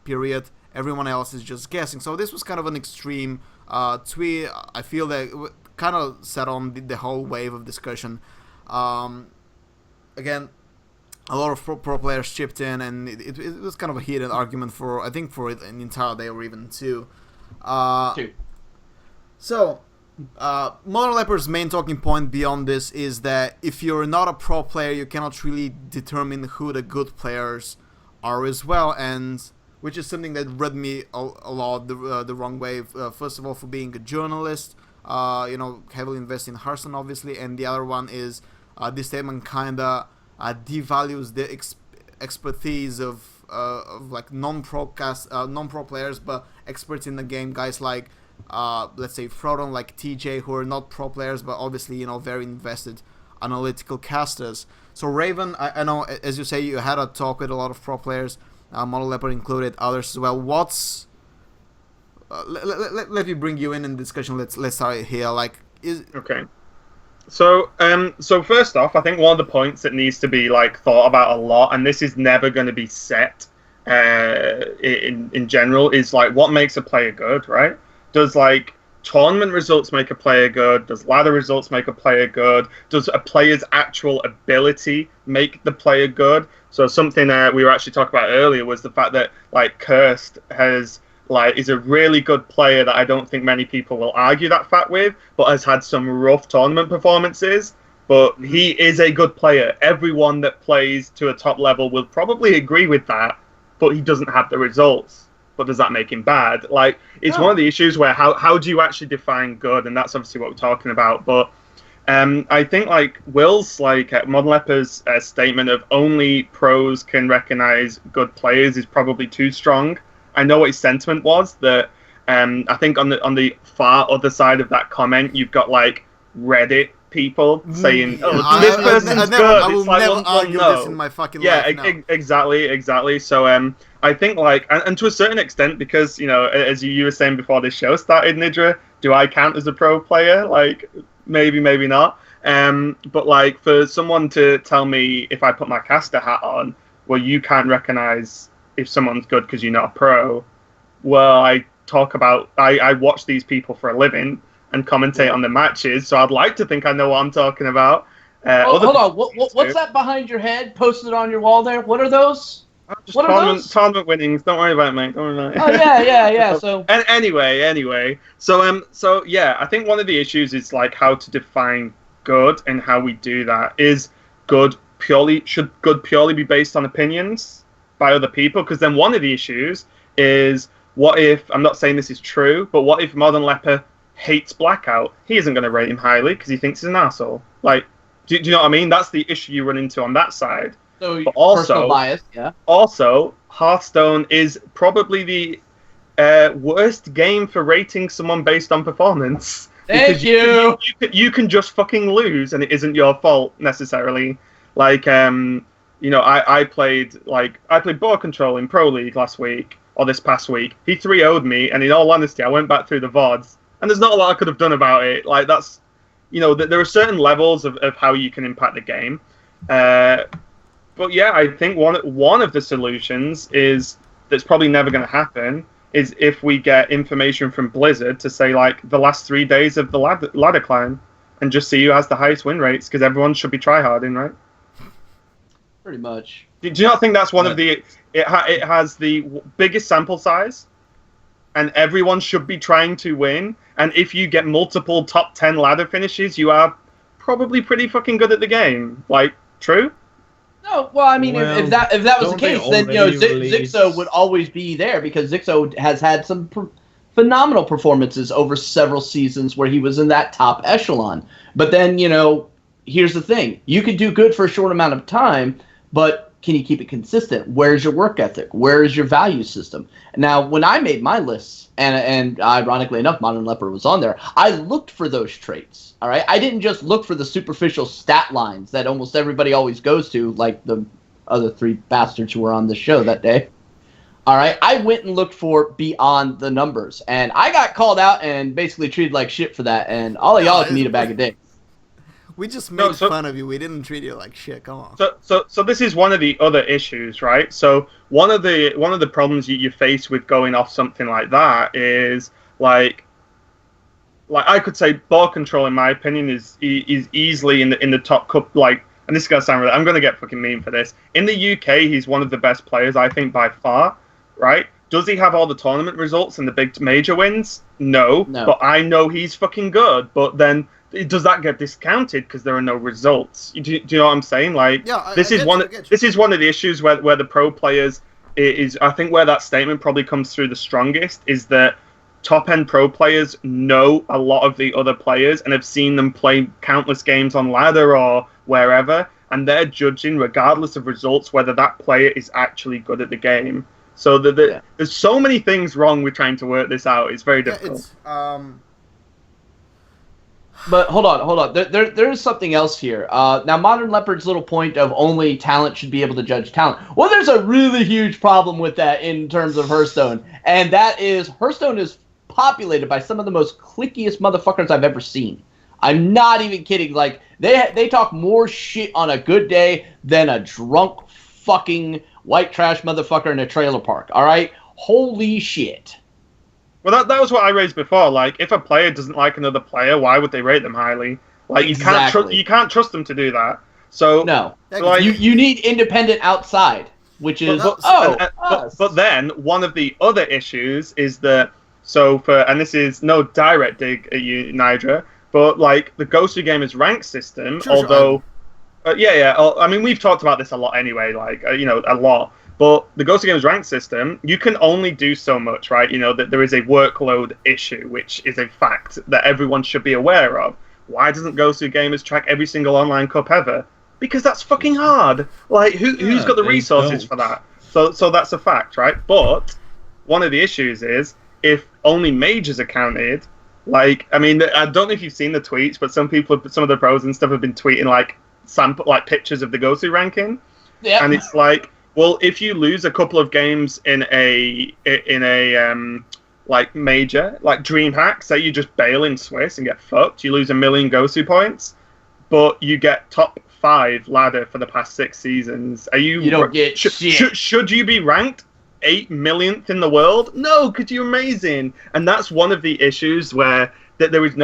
A: Period. Everyone else is just guessing." So this was kind of an extreme tweet. I feel that it kind of set on the whole wave of discussion. Again, a lot of pro players chipped in, and it was kind of a heated argument for an entire day or even two. So, Modern Leopard's main talking point beyond this is that if you're not a pro player, you cannot really determine who the good players are as well, and which is something that rubbed me a lot the wrong way. First of all, for being a journalist, heavily invested in Hearthstone, obviously, and the other one is this statement kinda devalues the expertise of like non-pro players, but experts in the game, guys like let's say Frodon, like TJ, who are not pro players, but obviously very invested analytical casters. So Raven, I know, as you say, you had a talk with a lot of pro players, Model Leopard included, others as well. What's let me bring you in the discussion. Let's start here.
D: Okay. So first off, I think one of the points that needs to be thought about a lot, and this is never going to be set in general, is what makes a player good, right? Does tournament results make a player good? Does ladder results make a player good? Does a player's actual ability make the player good? So something we were actually talking about earlier was the fact that Cursed has like is a really good player that I don't think many people will argue that fact with, but has had some rough tournament performances. But he is a good player. Everyone that plays to a top level will probably agree with that, but he doesn't have the results. But does that make him bad? Like, it's one of the issues where how do you actually define good? And that's obviously what we're talking about. But I think like Will's Modern Leper's statement of only pros can recognize good players is probably too strong. I know what his sentiment was. That I think on the far other side of that comment, you've got like Reddit people saying, "Oh, this person's good."
A: I will never argue this in my fucking life.
D: Yeah, exactly. So I think like, and to a certain extent, because as you were saying before this show started, Nydra, do I count as a pro player? Like, maybe not. But like, for someone to tell me if I put my caster hat on, well, you can't recognize if someone's good because you're not a pro. Well, I watch these people for a living and commentate on the matches, so I'd like to think I know what I'm talking about.
B: Hold on, what's that behind your head posted on your wall there? What are those?
D: What are those? Tournament winnings. Don't worry about it, mate. Don't worry about it.
B: Oh yeah. So
D: anyway, so yeah, I think one of the issues is like how to define good and how we do that. Should good purely be based on opinions by other people? Because then one of the issues is, what if, I'm not saying this is true, but what if Modern Leper hates Blackout? He isn't going to rate him highly because he thinks he's an asshole. Like, do you know what I mean? That's the issue you run into on that side.
B: So
D: but also,
B: personal bias, yeah.
D: Also, Hearthstone is probably the worst game for rating someone based on performance.
B: Thank you.
D: You can just fucking lose, and it isn't your fault necessarily. Like, I played ball control in Pro League last week or this past week. He 3-0'd me, and in all honesty, I went back through the VODs. And there's not a lot I could have done about it. Like, that's, there are certain levels of how you can impact the game. But yeah, I think one of the solutions that's probably never going to happen is if we get information from Blizzard to say, like, the last 3 days of the ladder climb and just see who has the highest win rates, because everyone should be tryharding, right?
B: Pretty much.
D: Do you not think that's one of the... It has the biggest sample size, and everyone should be trying to win. And if you get multiple top 10 ladder finishes, you are probably pretty fucking good at the game. Like, true?
B: No, well, I mean, if that was the case, then Zixo would always be there, because Zixo has had some phenomenal performances over several seasons where he was in that top echelon. But then, here's the thing: you can do good for a short amount of time, but can you keep it consistent? Where's your work ethic? Where is your value system? Now, when I made my lists, and ironically enough, Modern Leper was on there, I looked for those traits, all right? I didn't just look for the superficial stat lines that almost everybody always goes to, like the other three bastards who were on the show that day. All right, I went and looked for beyond the numbers, and I got called out and basically treated like shit for that, and all of y'all can eat a bag of dicks.
A: We just made fun of you. We didn't treat you like shit. Come on.
D: So this is one of the other issues, right? So one of the problems you face with going off something like that is like I could say ball control, in my opinion, is easily in the top cup. Like, and this is gonna sound really, I'm gonna get fucking mean for this. In the UK, he's one of the best players, I think, by far. Right? Does he have all the tournament results and the big major wins? No. But I know he's fucking good. But then, does that get discounted because there are no results? Do you know what I'm saying? Like,
A: yeah,
D: this is one of the issues where the pro players is. I think where that statement probably comes through the strongest is that top end pro players know a lot of the other players and have seen them play countless games on ladder or wherever, and they're judging regardless of results whether that player is actually good at the game. So there's so many things wrong with trying to work this out. It's very difficult.
B: But hold on. There is something else here. Now, Modern Leopard's little point of only talent should be able to judge talent. Well, there's a really huge problem with that in terms of Hearthstone, and that is Hearthstone is populated by some of the most clickiest motherfuckers I've ever seen. I'm not even kidding. Like, they talk more shit on a good day than a drunk fucking white trash motherfucker in a trailer park. All right, holy shit.
D: Well, that was what I raised before. Like, if a player doesn't like another player, why would they rate them highly? Like,
B: exactly.
D: you can't trust them to do that. So
B: no, like, you need independent outside. which is
D: but then one of the other issues is that and this is no direct dig at you, Nydra, but like the Ghost Gamers rank system, although I mean we've talked about this a lot anyway, like a lot. But the Ghost Gamers rank system, you can only do so much, right? That there is a workload issue, which is a fact that everyone should be aware of. Why doesn't Ghost Gamers track every single online cup ever? Because that's fucking hard. Like, who's got the resources for that? So that's a fact, right? But one of the issues is if only majors are counted. Like, I mean, I don't know if you've seen the tweets, but some of the pros and stuff have been tweeting like pictures of the Gosu ranking, and it's like, well, if you lose a couple of games in a like major, like DreamHack, say you just bail in Swiss and get fucked, you lose 1 million Gosu points, but you get top 5 ladder for the past 6 seasons. You don't get shit. Should you be ranked 8 millionth in the world? No, because you're amazing. And that's one of the issues where that there is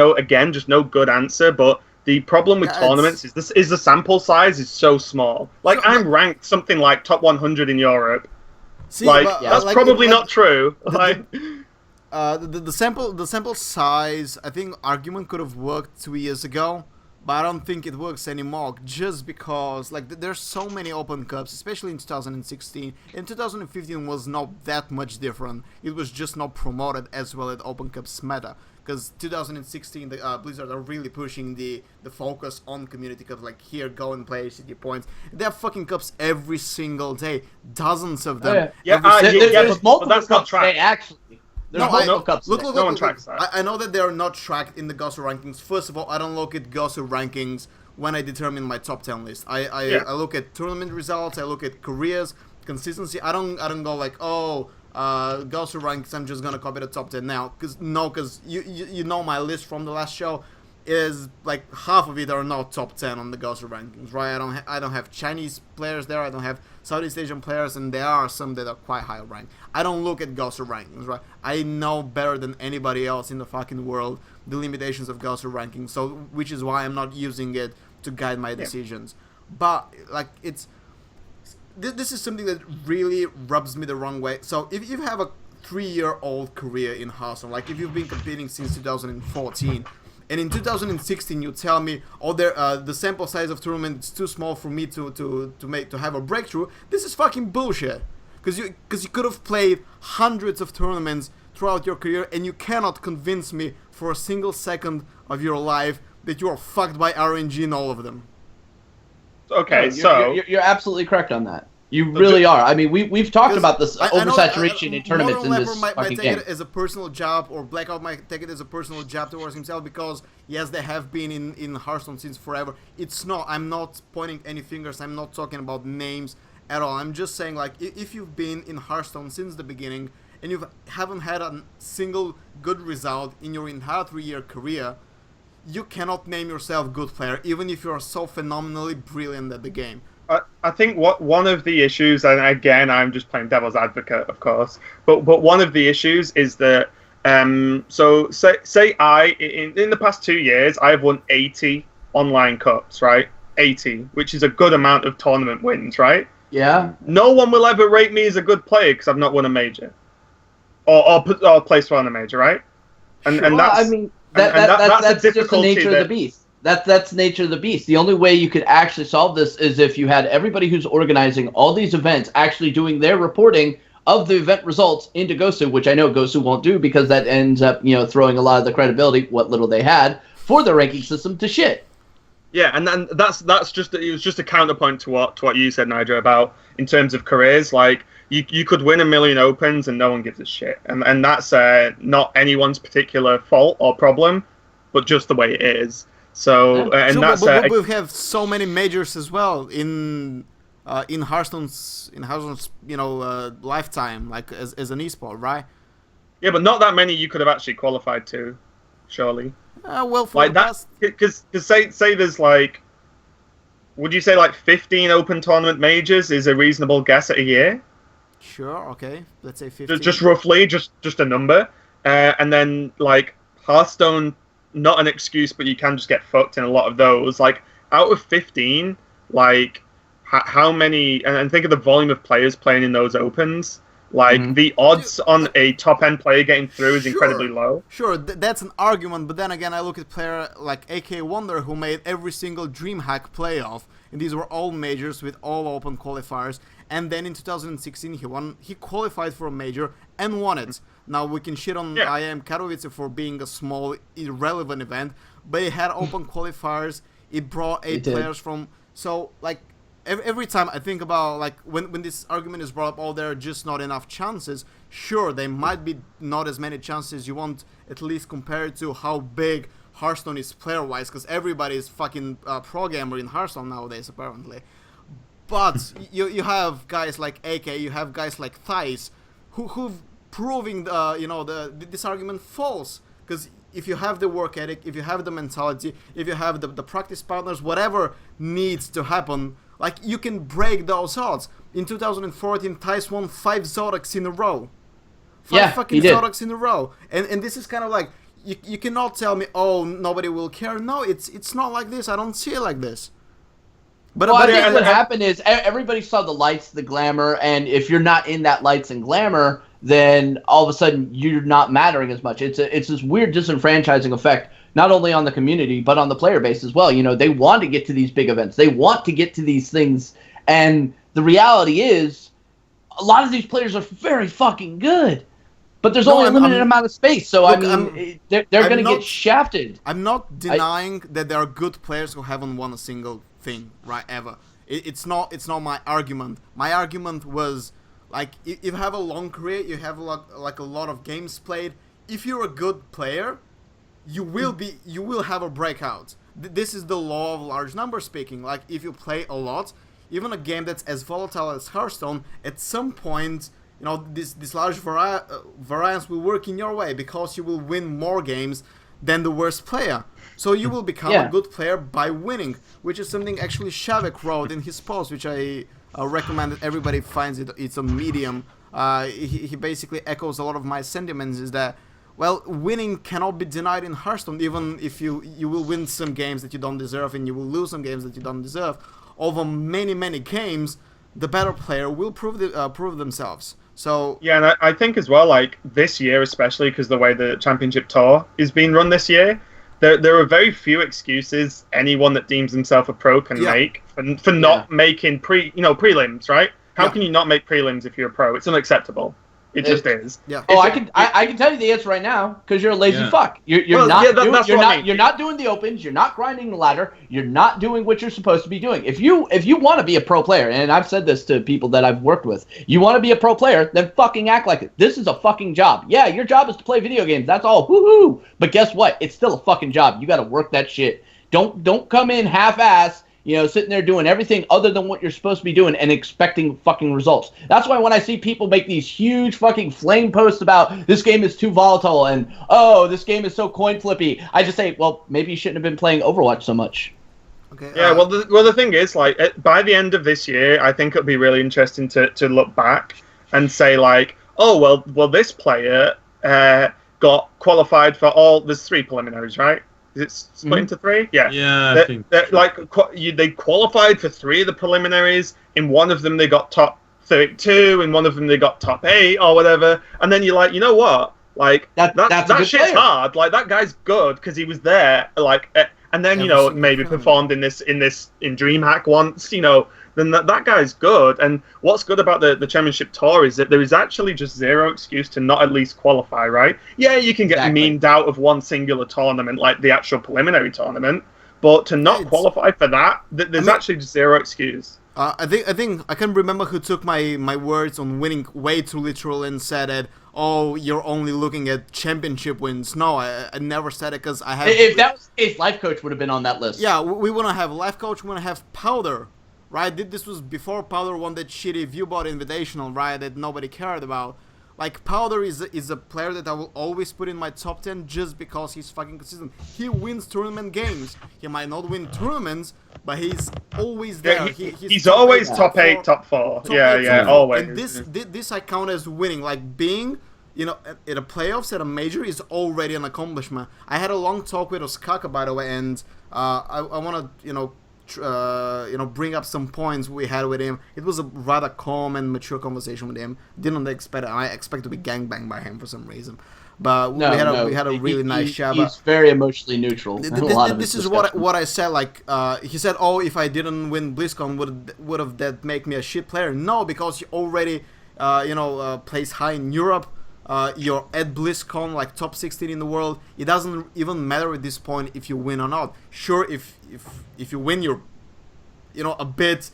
D: just no good answer. But the problem with tournaments is the sample size is so small. Like, I'm ranked something like top 100 in Europe. See, that's probably not true.
A: The sample size, I think argument could have worked 2 years ago, but I don't think it works anymore, just because there's so many open cups, especially in 2016. In 2015 was not that much different. It was just not promoted as well at open cups meta, because 2016 the Blizzard are really pushing the focus on community cups, like, here, go and play city points. They have fucking cups every single day, dozens of them.
B: There's multiple that's cups today, actually.
A: No one tracks that. I know that they are not tracked in the Gosu rankings. First of all, I don't look at Gosu rankings when I determine my top 10 list. I look at tournament results. I look at careers, consistency. I don't go like, Gosu rankings, I'm just gonna copy the top 10 now. Because you know my list from the last show is like half of it are not top 10 on the Gosu rankings, right? I don't have Chinese players there. I don't have Southeast Asian players, and there are some that are quite high ranked. I don't look at Gosu rankings, right? I know better than anybody else in the fucking world the limitations of Gosu rankings, so which is why I'm not using it to guide my decisions. But like, this is something that really rubs me the wrong way. So if you have a 3-year-old career in Hearthstone, like if you've been competing since 2014. And in 2016, you tell me, the sample size of tournament is too small for me to have a breakthrough. This is fucking bullshit. Because you could have played hundreds of tournaments throughout your career, and you cannot convince me for a single second of your life that you are fucked by RNG in all of them.
D: Okay,
B: you're absolutely correct on that. You really are. I mean, we've talked about this oversaturation in tournaments in this
A: might
B: fucking
A: take
B: game.
A: it as a personal job, or Blackout might take it as a personal job towards himself, because yes, they have been in Hearthstone since forever. It's not. I'm not pointing any fingers. I'm not talking about names at all. I'm just saying, like, if you've been in Hearthstone since the beginning and you haven't had a single good result in your entire 3-year career, you cannot name yourself good player, even if you are so phenomenally brilliant at the game.
D: I think one of the issues, and again, I'm just playing devil's advocate, of course, but one of the issues is that, so say in the past 2 years, I've won 80 online cups, right? 80, which is a good amount of tournament wins, right?
B: Yeah.
D: No one will ever rate me as a good player because I've not won a major, or placed well in a major, right? And that's, I mean,
B: that's just the nature of the beast. That's nature of the beast. The only way you could actually solve this is if you had everybody who's organizing all these events actually doing their reporting of the event results into Gosu, which I know Gosu won't do because that ends up, throwing a lot of the credibility, what little they had, for the ranking system to shit.
D: Yeah, and then that's just it was just a counterpoint to what you said, Nydra, about in terms of careers. Like you could win 1 million opens and no one gives a shit, and that's not anyone's particular fault or problem, but just the way it is. So
A: but we have so many majors as well in Hearthstone's lifetime, like as an esport, right?
D: Yeah, but not that many you could have actually qualified to, surely.
A: Well, for
D: like that, because say there's like, would you say like 15 open tournament majors is a reasonable guess at a year?
A: Sure. Okay, let's say 15.
D: Just roughly, just a number, and then like Hearthstone. Not an excuse, but you can just get fucked in a lot of those. Like, out of 15, like, how many, and think of the volume of players playing in those opens. Like, the odds on a top-end player getting through is incredibly low.
A: Sure, that's an argument, but then again, I look at player like AK Wonder, who made every single DreamHack playoff, and these were all majors with all open qualifiers, and then in 2016 he qualified for a major and won it. Now, we can shit on IM Katowice for being a small, irrelevant event, but it had open qualifiers, it brought 8 players from, so, like, every time I think about, like, when this argument is brought up, oh, there are just not enough chances. Sure, there might be not as many chances you want, at least compared to how big Hearthstone is player-wise, because everybody is fucking pro gamer in Hearthstone nowadays, apparently. But you have guys like AK, you have guys like Thais, who've proving this argument false. Because if you have the work ethic, if you have the mentality, if you have the practice partners, whatever needs to happen, like, you can break those odds. In 2014, Thais won 5 Zodacs in a row. 5 fucking Zodacs in a row. And this is kind of like, you cannot tell me, oh, nobody will care. No, it's not like this. I don't see it like this.
B: But I think what happened is everybody saw the lights, the glamour, and if you're not in that lights and glamour, then all of a sudden you're not mattering as much. It's this weird disenfranchising effect, not only on the community, but on the player base as well. You know, they want to get to these big events. They want to get to these things. And the reality is, a lot of these players are very fucking good. But there's only a limited amount of space. So, look, I mean, they're going to get shafted.
A: I'm not denying that there are good players who haven't won a single thing, right, ever. It's not my argument. My argument was, like, if you have a long career, you have a lot of games played. If you're a good player, you will have a breakout. This is the law of large numbers speaking. Like, if you play a lot, even a game that's as volatile as Hearthstone, at some point, you know, this large variance will work in your way, because you will win more games than the worst player. So you will become a good player by winning, which is something actually Shavik wrote in his post, which I recommend that everybody finds it. It's a Medium. He basically echoes a lot of my sentiments, is that, well, winning cannot be denied in Hearthstone, even if you will win some games that you don't deserve, and you will lose some games that you don't deserve. Over many games, the better player will prove themselves. So
D: yeah, and I think as well, like, this year especially, because the way the Championship Tour is being run this year, there are very few excuses anyone that deems himself a pro can make for not making prelims, right? How can you not make prelims if you're a pro? It's unacceptable. It just is.
A: Yeah.
B: Oh, I can tell you the answer right now, because you're a lazy fuck. You're not doing the opens. You're not grinding the ladder. You're not doing what you're supposed to be doing. If you want to be a pro player, and I've said this to people that I've worked with, you want to be a pro player, then fucking act like it. This is a fucking job. Yeah, your job is to play video games. That's all. Woohoo! But guess what? It's still a fucking job. You got to work that shit. Don't come in half-ass. You know, sitting there doing everything other than what you're supposed to be doing and expecting fucking results. That's why when I see people make these huge fucking flame posts about this game is too volatile and, oh, this game is so coin flippy, I just say, well, maybe you shouldn't have been playing Overwatch so much.
A: Okay.
D: Yeah, well, the thing is, like, by the end of this year, I think it'll be really interesting to look back and say, like, oh, well, this player got qualified for all. There's 3 preliminaries, right? Is it split into 3? Yeah.
C: Yeah, I think
D: they qualified for 3 of the preliminaries. In one of them, they got top 32. In one of them, they got top 8 or whatever. And then you're like, you know what? Like, that shit's hard. Like, that guy's good because he was there. Like, and then, maybe performed in DreamHack once, then that guy's good. And what's good about the Championship Tour is that there is actually just zero excuse to not at least qualify, right? Yeah, you can get memed out of one singular tournament, like the actual preliminary tournament, but to not qualify for that, there's actually just zero excuse.
A: I think I can remember who took my words on winning way too literal and said that, oh, you're only looking at championship wins. No, I never said it, because I have...
B: If that was the case, Life Coach would have been on that list.
A: Yeah, we want to have Life Coach, we want to have Powder, right? This was before Powder won that shitty Viewbot Invitational, right, that nobody cared about. Like, Powder is a player that I will always put in my top 10 just because he's fucking consistent. He wins tournament games. He might not win tournaments, but he's always there.
D: Yeah, he's always top 8, top 4. Yeah, always.
A: And this I count as winning. Like, being, at a playoffs, at a major, is already an accomplishment. I had a long talk with Oskaka, by the way, and I want to, bring up some points we had with him. It was a rather calm and mature conversation with him. Didn't expect it. I expect to be gangbanged by him for some reason. But we had a really nice chat.
B: He's very emotionally neutral.
A: This is what I said. Like he said, "Oh, if I didn't win BlizzCon, would have that make me a shit player?" No, because you already place high in Europe. You're at BlizzCon, like top 16 in the world. It doesn't even matter at this point if you win or not. Sure, if you win, you're a bit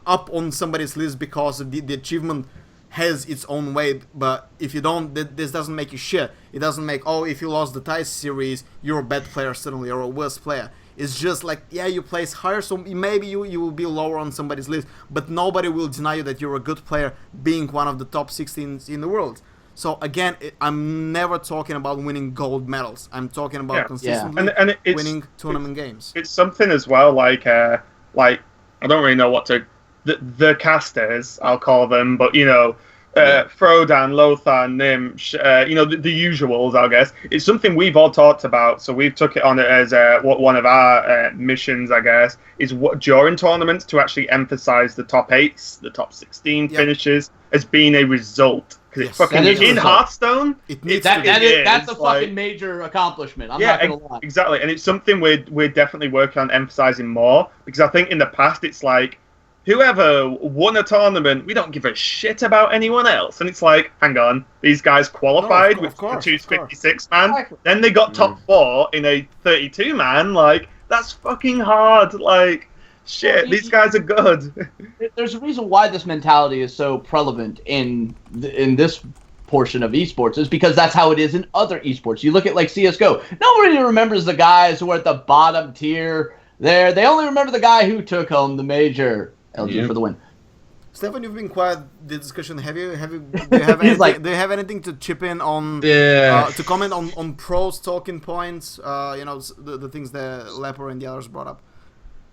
A: up on somebody's list because the achievement has its own weight. But if you don't, this doesn't make you shit. It doesn't make, if you lost the TIE series, you're a bad player suddenly or a worse player. It's just like, yeah, you place higher, so maybe you will be lower on somebody's list, but nobody will deny you that you're a good player being one of the top 16 in the world. So again, I'm never talking about winning gold medals. I'm talking about consistently winning tournament games.
D: It's something as well, like I don't really know what the casters, I'll call them, but Frodan, Lothar, Nimsh, the usuals, I guess. It's something we've all talked about, so we've took it on as one of our missions, I guess, is during tournaments to actually emphasize the top 8s, the top 16 finishes as being a result. Because it's fucking in Hearthstone.
B: That's a fucking major accomplishment. I'm not gonna lie.
D: Exactly, and it's something we're definitely working on emphasizing more, because I think in the past it's like, whoever won a tournament, we don't give a shit about anyone else. And it's like, hang on, these guys qualified with the 256 man, exactly. Then they got top 4 in a 32 man. Like, that's fucking hard. Like, shit, these guys are good.
B: There's a reason why this mentality is so prevalent in this portion of esports, is because that's how it is in other esports. You look at like CSGO. Nobody remembers the guys who are at the bottom tier there. They only remember the guy who took home the major. LG for the win.
A: Stefan, you've been quiet the discussion. Do you have anything to chip in on? To comment on pros talking points? The things that Leper and the others brought up.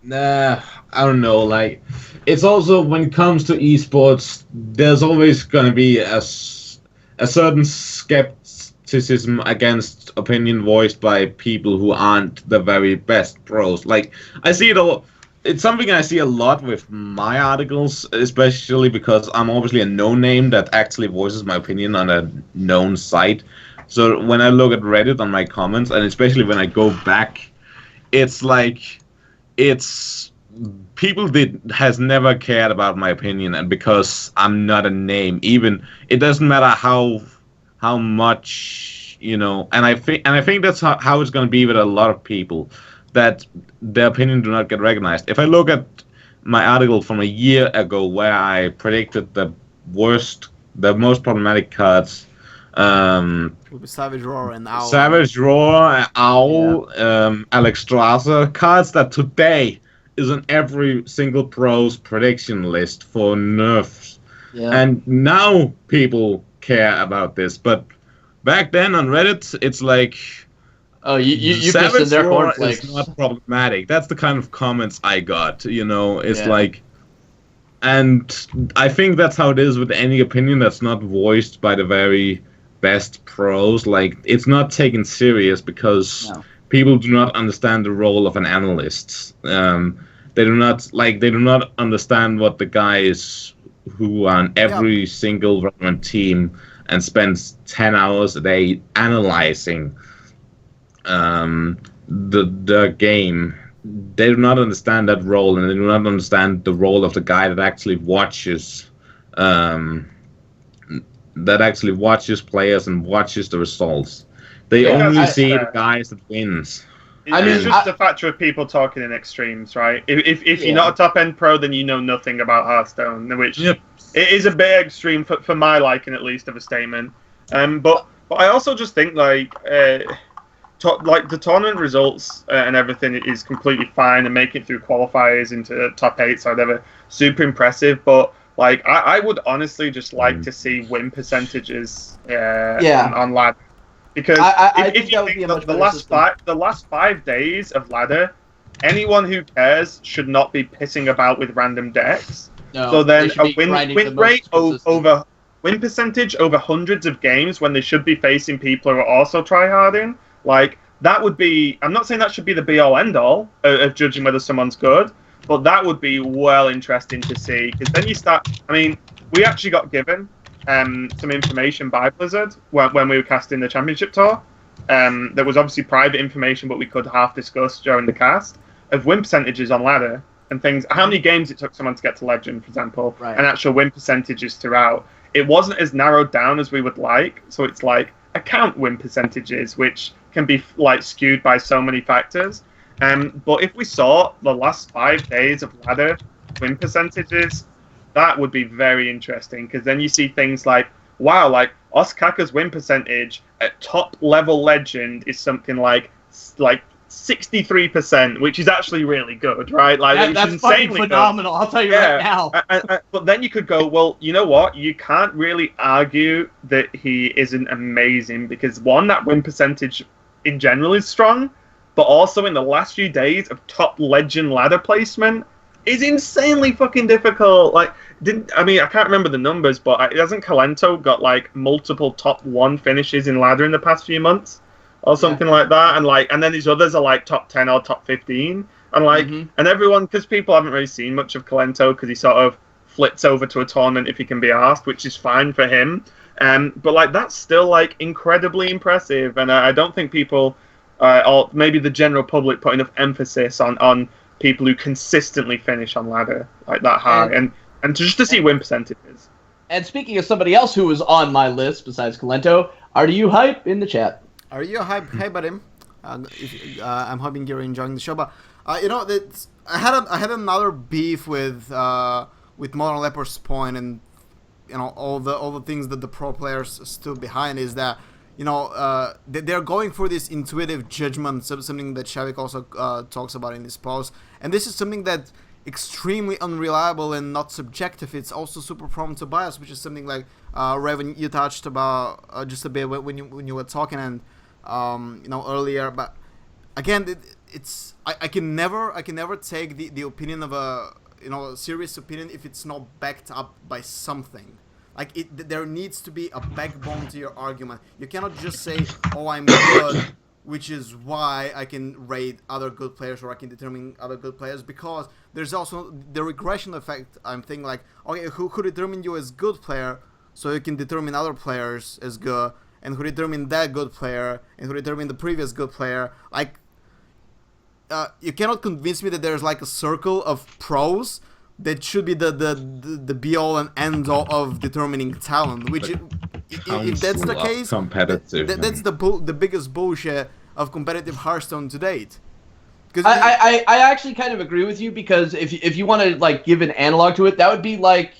C: Nah, I don't know. Like, it's also, when it comes to esports, there's always gonna be a certain skepticism against opinion voiced by people who aren't the very best pros. Like, I see it all. It's something I see a lot with my articles, especially because I'm obviously a known name that actually voices my opinion on a known site. So when I look at Reddit on my comments, and especially when I go back, it's like, people has never cared about my opinion, and because I'm not a name, even it doesn't matter how much, and I think that's how it's going to be with a lot of people, that their opinion do not get recognized. If I look at my article from a year ago where I predicted the most problematic cards,
A: will be Savage Roar and Owl.
C: Alex Strasser, cards that today is on every single pro's prediction list for nerfs. Yeah. And now people care about this, but back then on Reddit, it's like,
B: oh, you pissed in their cornflakes.
C: It's not problematic. That's the kind of comments I got. It's like, and I think that's how it is with any opinion that's not voiced by the very best pros. Like, it's not taken serious because people do not understand the role of an analyst. They do not understand what the guys who are on every single relevant team and spends 10 hours a day analyzing the game. They do not understand that role, and they do not understand the role of the guy that actually watches players and watches the results. They only see the guys that wins.
D: It's just a factor of people talking in extremes, right? If you're not a top end pro, then you know nothing about Hearthstone, which it is a bit extreme for my liking, at least, of a statement. But I also just think like the tournament results and everything is completely fine, and making it through qualifiers into top 8, so whatever, super impressive. But like, I would honestly just like to see win percentages on ladder, because if you think the last 5 days of ladder, anyone who cares should not be pissing about with random decks. No, so then a win percentage over hundreds of games when they should be facing people who are also tryharding. Like, that would be. I'm not saying that should be the be all end all of judging whether someone's good, but that would be well interesting to see, because then you start. I mean, we actually got given some information by Blizzard when we were casting the championship tour. There was obviously private information, but we could half discuss during the cast of win percentages on ladder and things. How many games it took someone to get to legend, for example, and actual win percentages throughout. It wasn't as narrowed down as we would like, so it's like account win percentages, which can be like skewed by so many factors. But if we saw the last 5 days of ladder win percentages, that would be very interesting, because then you see things like, wow, like Ostkaka's win percentage at top level legend is something like 63%, which is actually really good, right? Like
B: that's fucking phenomenal. Good. I'll tell you right now.
D: But then you could go, well, you know what? You can't really argue that he isn't amazing, because one, that win percentage in general is strong, but also in the last few days of top legend ladder placement is insanely fucking difficult. Like, I can't remember the numbers, but hasn't Kalento got like multiple top 1 finishes in ladder in the past few months? Or something like that, and then these others are like top 10 or top 15, and and everyone, because people haven't really seen much of Kalento, because he sort of flits over to a tournament if he can be asked, which is fine for him. But like that's still like incredibly impressive, and I don't think people, or maybe the general public, put enough emphasis on people who consistently finish on ladder like that high, and just to see win percentages.
B: And speaking of somebody else who was on my list besides Kalento, are you hype in the chat?
A: Are you hype? Hey, buddy. I'm hoping you're enjoying the show. But I had another beef with Modern Leper's point, and all the things that the pro players stood behind is that they're going for this intuitive judgment, something that Shavik also talks about in this post, and this is something that extremely unreliable and not subjective. It's also super prone to bias, which is something like Raven, you touched about just a bit when you were talking, and earlier. But again, I can never take the opinion of a serious opinion if it's not backed up by something. Like there needs to be a backbone to your argument. You cannot just say, "Oh, I'm good," which is why I can rate other good players, or I can determine other good players, because there's also the regression effect. I'm thinking like, okay, who determined you as good player, so you can determine other players as good, and who determined that good player, and who determined the previous good player. Like, you cannot convince me that there's like a circle of pros that should be the be all and end all of determining talent. Which, if that's the case, that's the biggest bullshit of competitive Hearthstone to date.
B: I actually kind of agree with you, because if you want to like give an analog to it, that would be like,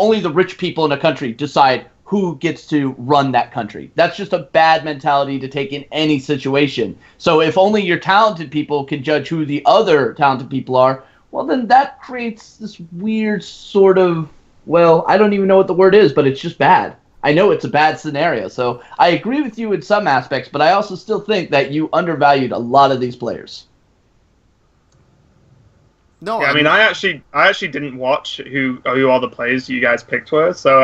B: only the rich people in a country decide who gets to run that country. That's just a bad mentality to take in any situation. So if only your talented people can judge who the other talented people are, well, then that creates this weird sort of, well, I don't even know what the word is, but it's just bad. I know it's a bad scenario. So I agree with you in some aspects, but I also still think that you undervalued a lot of these players.
D: No, yeah, I actually didn't watch who all the players you guys picked were, so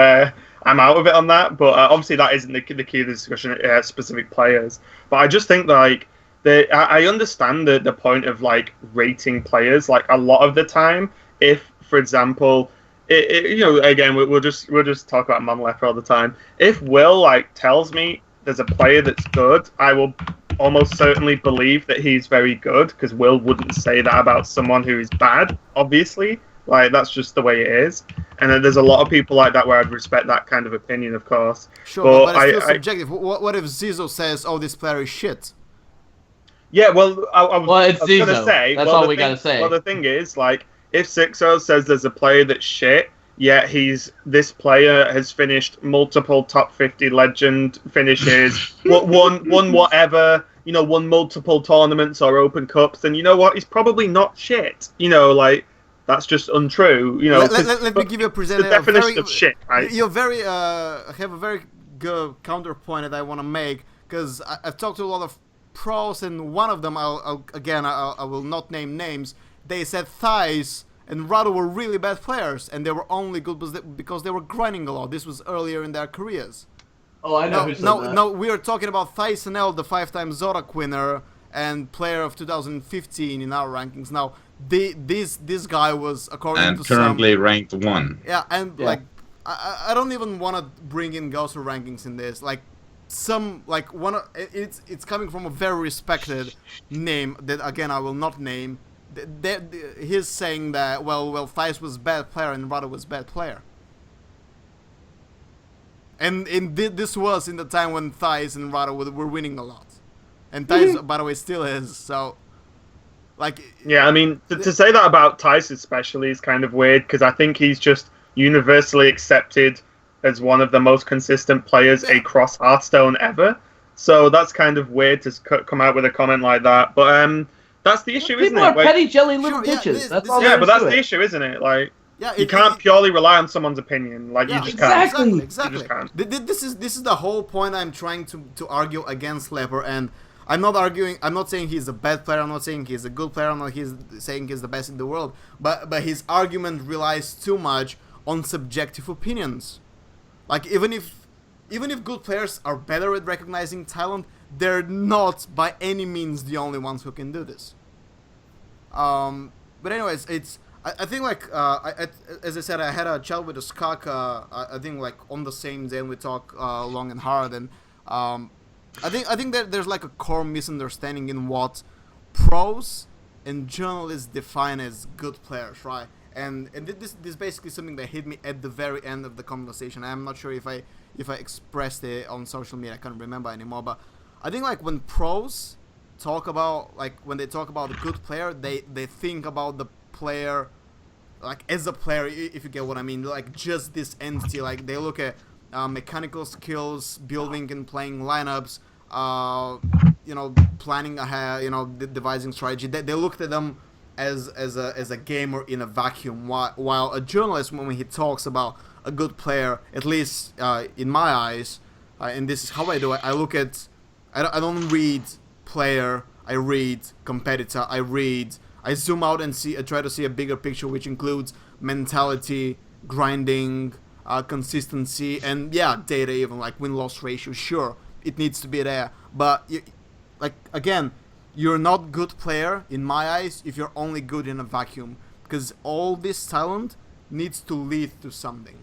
D: I'm out of it on that. But obviously that isn't the key of the discussion, specific players. But I just think like I understand the point of like rating players. Like a lot of the time, if for example, again we'll just talk about Monleper all the time. If Will like tells me there's a player that's good, I will almost certainly believe that he's very good, because Will wouldn't say that about someone who is bad, obviously. Like, that's just the way it is. And then there's a lot of people like that where I'd respect that kind of opinion, of course.
A: Sure, but it's still subjective. What if Zizo says, "Oh, this player is shit"?
D: Yeah, well, I was
B: going
D: to say...
B: That's all we got to say.
D: Well, the thing is, like, if Sixo says there's a player that's shit, yet this player has finished multiple top 50 legend finishes, won whatever, won multiple tournaments or open cups, then you know what? He's probably not shit. Like, that's just untrue.
A: Let me give you
D: the definition of shit, right?
A: You're very have a very good counterpoint that I want to make, because I've talked to a lot of pros, and one of them, I will not name names. They said Thais and Rado were really bad players, and they were only good because they were grinding a lot. This was earlier in their careers.
B: Oh, I know who said that.
A: No, we are talking about Thyssenel, the 5-time Zorak winner and player of 2015 in our rankings. Now, this guy was, according
C: and
A: to
C: currently
A: some,
C: ranked 1.
A: Yeah, and like I don't even want to bring in Gauser rankings in this. Like some like one of, it's coming from a very respected name that again I will not name. He's saying that well Thais was bad player and Rada was bad player. And this was in the time when Thais and Rada were winning a lot. And Thais, by the way, still is. So, like...
D: Yeah, I mean, to say that about Thais especially is kind of weird, because I think he's just universally accepted as one of the most consistent players across Hearthstone ever. So that's kind of weird to come out with a comment like that. But that's the issue, isn't it?
B: People are petty jelly little bitches.
D: But that's the issue, isn't it? Like...
A: Yeah,
D: you can't purely rely on someone's opinion. Like, you just can't.
A: Exactly.
D: You just can't.
A: This is the whole point I'm trying to argue against Leper, and I'm not saying he's a bad player, I'm not saying he's a good player, I'm not saying he's the best in the world, but his argument relies too much on subjective opinions. Like, even if good players are better at recognizing talent, they're not by any means the only ones who can do this. But anyways, I think like as I said, I had a chat with a Skak. I think like on the same day, and we talk long and hard. And I think that there's like a core misunderstanding in what pros and journalists define as good players, right? And this is basically something that hit me at the very end of the conversation. I'm not sure if I expressed it on social media. I can't remember anymore. But I think like when pros talk about when they talk about a good player, they think about the player like as a player, if you get what I mean, like just this entity. Like they look at mechanical skills, building and playing lineups, planning ahead, devising strategy. They looked at them as a gamer in a vacuum, while a journalist, when he talks about a good player, at least in my eyes, and this is how I do it, I look at, I don't read player, I read competitor, I zoom out and try to see a bigger picture, which includes mentality, grinding, consistency, and data, even like win-loss ratio. Sure, it needs to be there, but again, you're not good player in my eyes if you're only good in a vacuum, because all this talent needs to lead to something.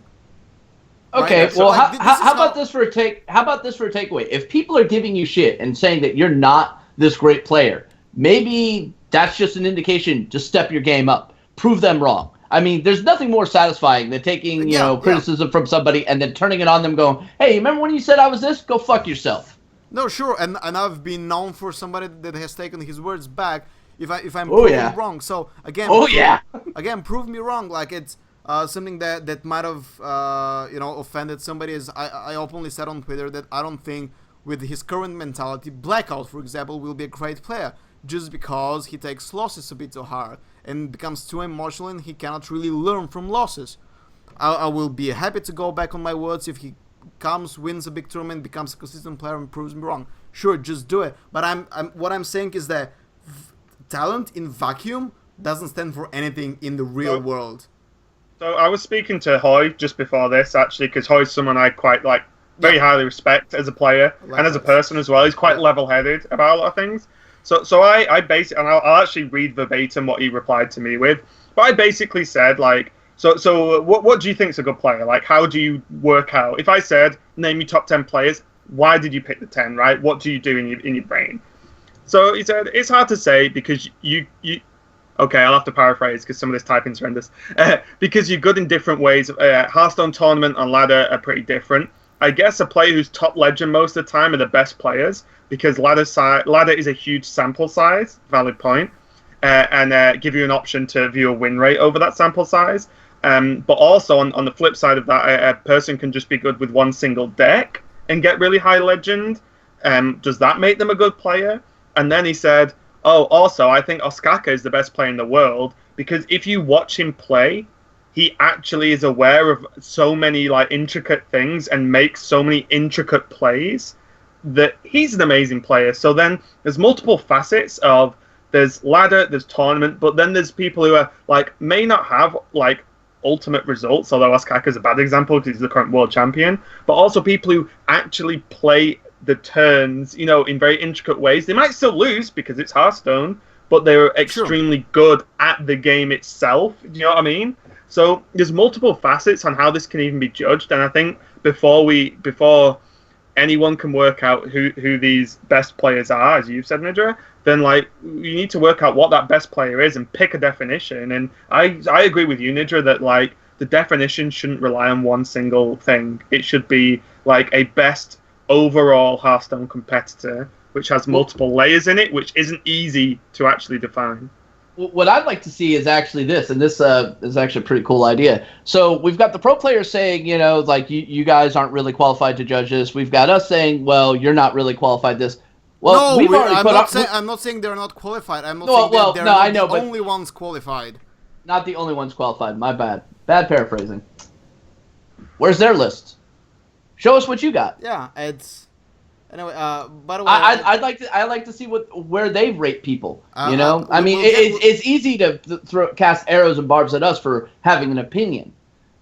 B: Okay,
A: right?
B: well, how about this for a takeaway? If people are giving you shit and saying that you're not this great player, maybe that's just an indication to step your game up. Prove them wrong. I mean, there's nothing more satisfying than taking, criticism from somebody and then turning it on them going, hey, remember when you said I was this? Go fuck yourself.
A: No, sure, and I've been known for somebody that has taken his words back if I'm proven wrong. So, again, prove me wrong. Like, it's something that might have, offended somebody. As I openly said on Twitter that I don't think with his current mentality, Blackout, for example, will be a great player, just because he takes losses a bit too hard and becomes too emotional and he cannot really learn from losses. I will be happy to go back on my words if he comes, wins a big tournament, becomes a consistent player and proves me wrong. Sure, just do it. But what I'm saying is that talent in vacuum doesn't stand for anything in the real world.
D: So I was speaking to Hoy just before this, actually, because Hoy's someone I quite very highly respect as a player and as a person as well. He's quite level-headed about a lot of things. So I basically, and I'll actually read verbatim what he replied to me with. But I basically said, so what do you think is a good player? Like, how do you work out? If I said, name your top 10 players, why did you pick the 10, right? What do you do in your brain? So he said, it's hard to say because you okay, I'll have to paraphrase because some of this typing's horrendous. Because you're good in different ways. Hearthstone tournament and ladder are pretty different. I guess a player who's top legend most of the time are the best players because ladder is a huge sample size, valid point, and give you an option to view a win rate over that sample size. But also on the flip side of that, a person can just be good with one single deck and get really high legend. Does that make them a good player? And then he said, oh, also, I think Oskaka is the best player in the world because if you watch him play, he actually is aware of so many intricate things and makes so many intricate plays that he's an amazing player. So then there's multiple facets of there's ladder, there's tournament, but then there's people who are may not have ultimate results, although Osaka's a bad example because he's the current world champion, but also people who actually play the turns, you know, in very intricate ways. They might still lose because it's Hearthstone, but they're extremely good at the game itself. Do you know what I mean? So there's multiple facets on how this can even be judged, and I think before anyone can work out who these best players are, as you've said, Nydra, then like you need to work out what that best player is and pick a definition. And I agree with you, Nydra, that like the definition shouldn't rely on one single thing. It should be like a best overall Hearthstone competitor, which has multiple layers in it, which isn't easy to actually define.
B: What I'd like to see is actually this, and this is actually a pretty cool idea. So we've got the pro players saying, you know, like you guys aren't really qualified to judge this. We've got us saying, well, you're not really qualified this. Well,
A: no, I'm not saying they're not qualified. I'm not saying they're not the only ones qualified.
B: Not the only ones qualified. My bad. Bad paraphrasing. Where's their list? Show us what you got.
A: Yeah, it's. Anyway, by the way,
B: I'd like to see where they rate people. You know, I mean, it's easy to cast arrows and barbs at us for having an opinion,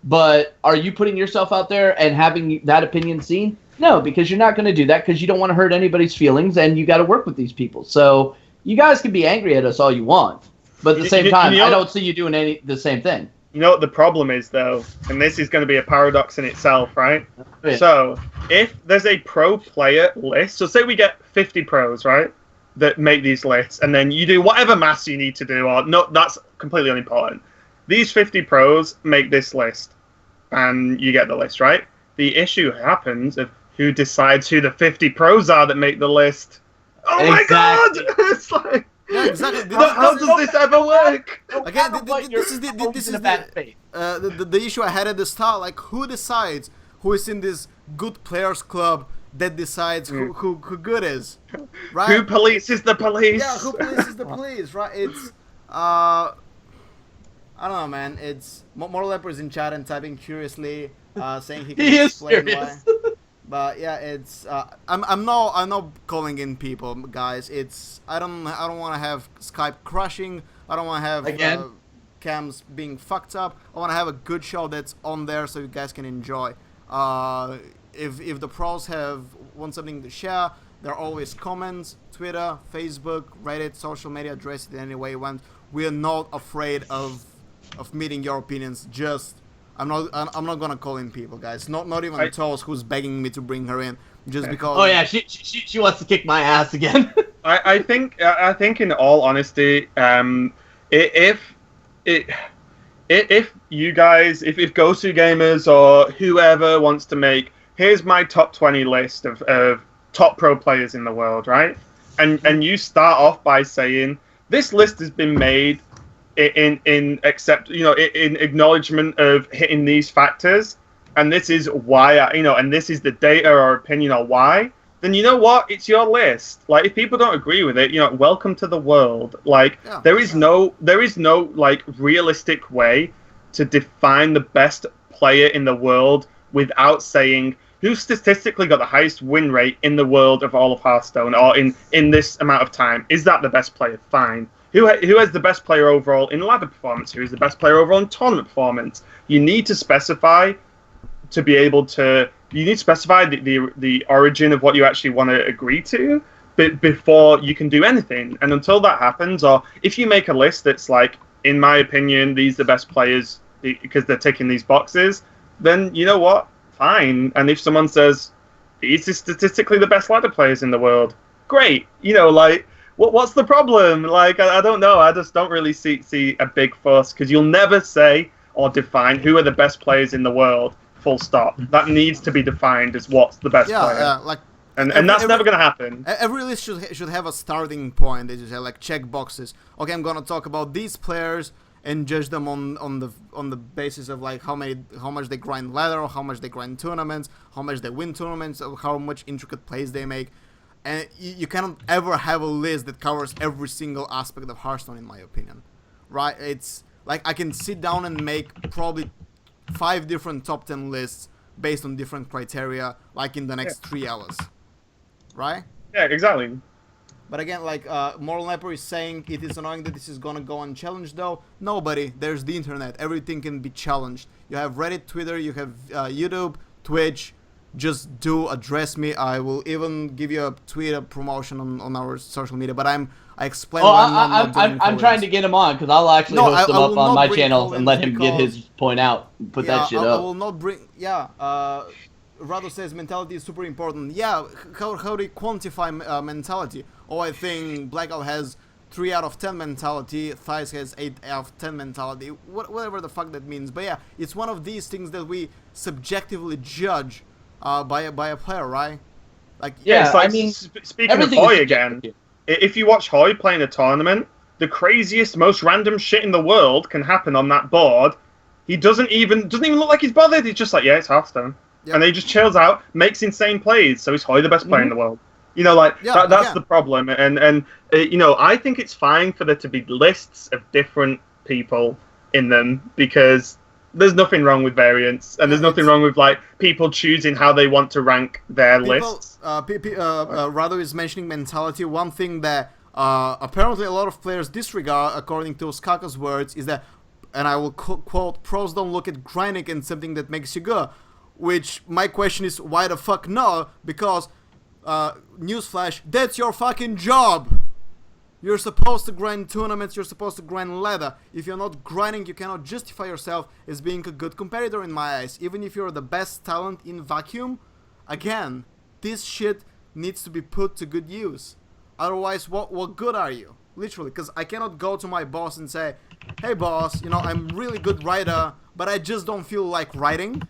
B: but are you putting yourself out there and having that opinion seen? No, because you're not going to do that because you don't want to hurt anybody's feelings, and you got to work with these people. So you guys can be angry at us all you want, but at the same time, I don't see you doing the same thing.
D: You know what the problem is, though, and this is going to be a paradox in itself, right?
B: Yeah.
D: So, if there's a pro player list, so say we get 50 pros, right, that make these lists, and then you do whatever maths you need to do, or no, that's completely unimportant. These 50 pros make this list, and you get the list, right? The issue happens of who decides who the 50 pros are that make the list. Oh my god! It's like...
A: Yeah, exactly.
D: How does this ever work?
A: Again, this is the issue I had at the start. Like, who decides who is in this good players club that decides who good is, right?
D: Who polices the police?
A: Yeah, who polices the police, right? It's I don't know, man. It's Mortal Leper is in chat and typing curiously, saying he can explain why. But yeah, it's I'm not calling in people, guys. It's I don't want to have Skype crashing. I don't want to have cams being fucked up. I want to have a good show that's on there so you guys can enjoy. If the pros want something to share, there are always comments, Twitter, Facebook, Reddit, social media, address it any way you want. We are not afraid of meeting your opinions. Just I'm not gonna call in people, guys. Not even Toast, who's begging me to bring her in, just because.
B: Oh yeah, she wants to kick my ass again.
D: I think in all honesty, if you guys, if Gosu Gamers or whoever wants to make, here's my top 20 list of top pro players in the world, right? And you start off by saying this list has been made in acknowledgement of hitting these factors, and this is why and this is the data or opinion or why, then you know what, it's your list. Like, if people don't agree with it, welcome to the world. Like, there is no like realistic way to define the best player in the world without saying who statistically got the highest win rate in the world of all of Hearthstone, or in this amount of time. Is that the best player? Fine. Who has the best player overall in ladder performance? Who is the best player overall in tournament performance? You need to specify to be able to. You need to specify the origin of what you actually want to agree to, before you can do anything. And until that happens, or if you make a list that's like, in my opinion, these are the best players because they're ticking these boxes, then you know what? Fine. And if someone says these are statistically the best ladder players in the world, great. What's the problem? Like, I don't know. I just don't really see a big fuss, because you'll never say or define who are the best players in the world, full stop. That needs to be defined as what's the best player. And that's never going to happen.
A: Every list should have a starting point, as you say, like check boxes. Okay, I'm going to talk about these players and judge them on the basis of like how much they grind ladder, or how much they grind tournaments, how much they win tournaments, or how much intricate plays they make. And you cannot ever have a list that covers every single aspect of Hearthstone, in my opinion. Right? It's like I can sit down and make probably 5 different top 10 lists based on different criteria, like in the next 3 hours. Right?
D: Yeah, exactly.
A: But again, like Moral Leper is saying, it is annoying that this is gonna go unchallenged though. Nobody. There's the internet. Everything can be challenged. You have Reddit, Twitter, you have YouTube, Twitch. Just do address me. I will even give you a tweet, a promotion on our social media. But I explain.
B: I'm trying to get him on because I'll actually host him up on my channel and let him get his point out. Put that shit up.
A: I will not bring. Yeah. Rado says mentality is super important. Yeah. How do you quantify mentality? Oh, I think Blackout has 3 out of 10 mentality. Thais has 8 out of 10 mentality. Whatever the fuck that means. But yeah, it's one of these things that we subjectively judge. By a player, right? Like
D: yeah, it's like, I mean, speaking of Hoy again, if you watch Hoy playing a tournament, the craziest, most random shit in the world can happen on that board. He doesn't even look like he's bothered. He's just like, yeah, it's Hearthstone, and then he just chills out, makes insane plays. So is Hoy the best player in the world? You know, like that's the problem. And you know, I think it's fine for there to be lists of different people in them because there's nothing wrong with variance, and there's nothing wrong with like people choosing how they want to rank their lists.
A: Rado is mentioning mentality. One thing that apparently a lot of players disregard, according to Skaka's words, is that, and I will quote, pros don't look at grinding and something that makes you good. Which my question is, why the fuck no? Because newsflash, that's your fucking job. You're supposed to grind tournaments, you're supposed to grind ladder. If you're not grinding, you cannot justify yourself as being a good competitor in my eyes. Even if you're the best talent in vacuum, again, this shit needs to be put to good use. Otherwise, what good are you? Literally, because I cannot go to my boss and say, hey boss, you know, I'm really good writer, but I just don't feel like writing.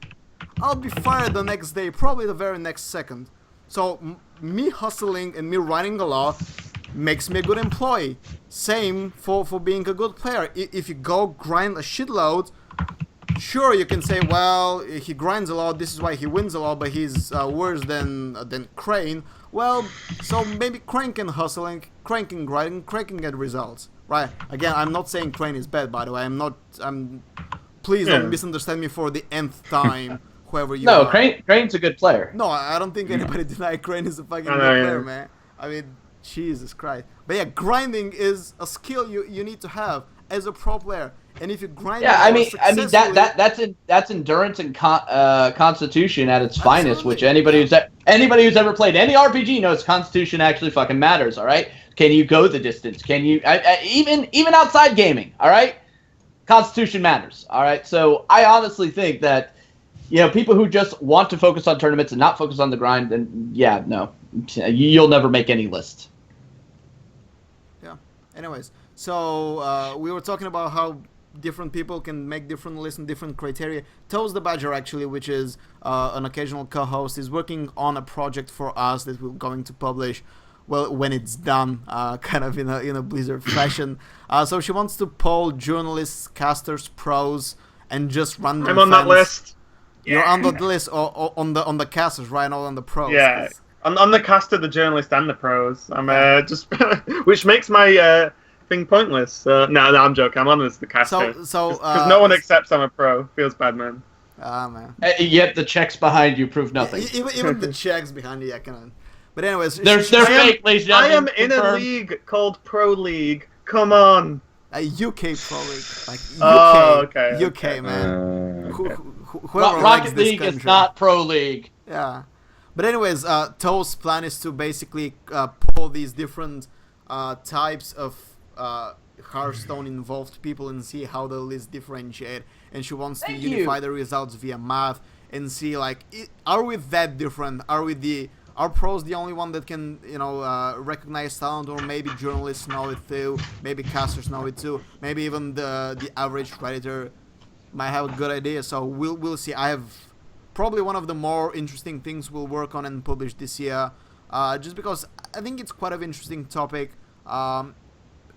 A: I'll be fired the next day, probably the very next second. So, me hustling and me writing a lot makes me a good employee. Same for being a good player. If you go grind a shitload, sure you can say, well, he grinds a lot, this is why he wins a lot, but he's worse than Crane. Well, so maybe Crane can hustle and Crane can grind and Crane can get results, right? Again, I'm not saying Crane is bad, by the way. Please don't misunderstand me for the nth time. Whoever you are.
B: Crane's a good player.
A: No, I don't think anybody deny Crane is a fucking good player, man. I mean, Jesus Christ. But yeah, grinding is a skill you need to have as a pro player. And if you grind,
B: I mean that's endurance and constitution at its finest. Which anybody who's ever played any RPG knows constitution actually fucking matters. All right, can you go the distance? Can you even outside gaming? All right, constitution matters. All right, so I honestly think that people who just want to focus on tournaments and not focus on the grind, then you'll never make any list.
A: Yeah. Anyways, so we were talking about how different people can make different lists and different criteria. Toes the Badger, actually, which is an occasional co-host, is working on a project for us that we're going to publish, well, when it's done, kind of in a Blizzard fashion. So she wants to poll journalists, casters, pros, and just random
D: I'm on that list.
A: You're on the list, or on the casters, right? Not on the pros.
D: Yeah, on the caster, the journalist, and the pros. I'm just, which makes my thing pointless. No, I'm joking. I'm on as the caster. Because no one accepts I'm a pro. Feels bad, man.
A: Ah, man.
B: Yet the checks behind you prove nothing.
A: Even the checks behind you, I cannot. But anyways,
B: they're fake, ladies and gentlemen.
D: I am in a league called Pro League. Come on.
A: A UK Pro League, like UK.
D: Oh, okay.
A: UK, man.
D: Okay.
B: Rocket League is not Pro League.
A: Yeah. But anyways, Toe's plan is to basically pull these different types of Hearthstone-involved people and see how the lists differentiate. And she wants to unify the results via math and see, like, are we that different? Are pros the only one that can, recognize talent, or maybe journalists know it too, maybe casters know it too, maybe even the average Redditor might have a good idea. So we'll see. I have probably one of the more interesting things we'll work on and publish this year, just because I think it's quite an interesting topic. I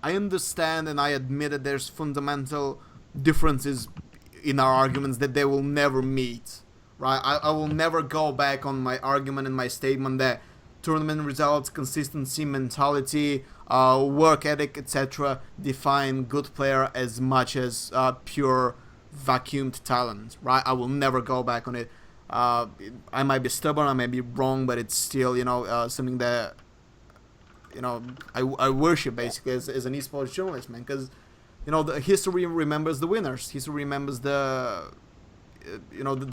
A: understand and I admit that there's fundamental differences in our arguments that they will never meet. Right, I will never go back on my argument and my statement that tournament results, consistency, mentality, work ethic, etc. define good player as much as pure vacuumed talent. Right, I will never go back on it. I might be stubborn, I may be wrong, but it's still something that I worship basically as an esports journalist, man, because the history remembers the winners. History remembers the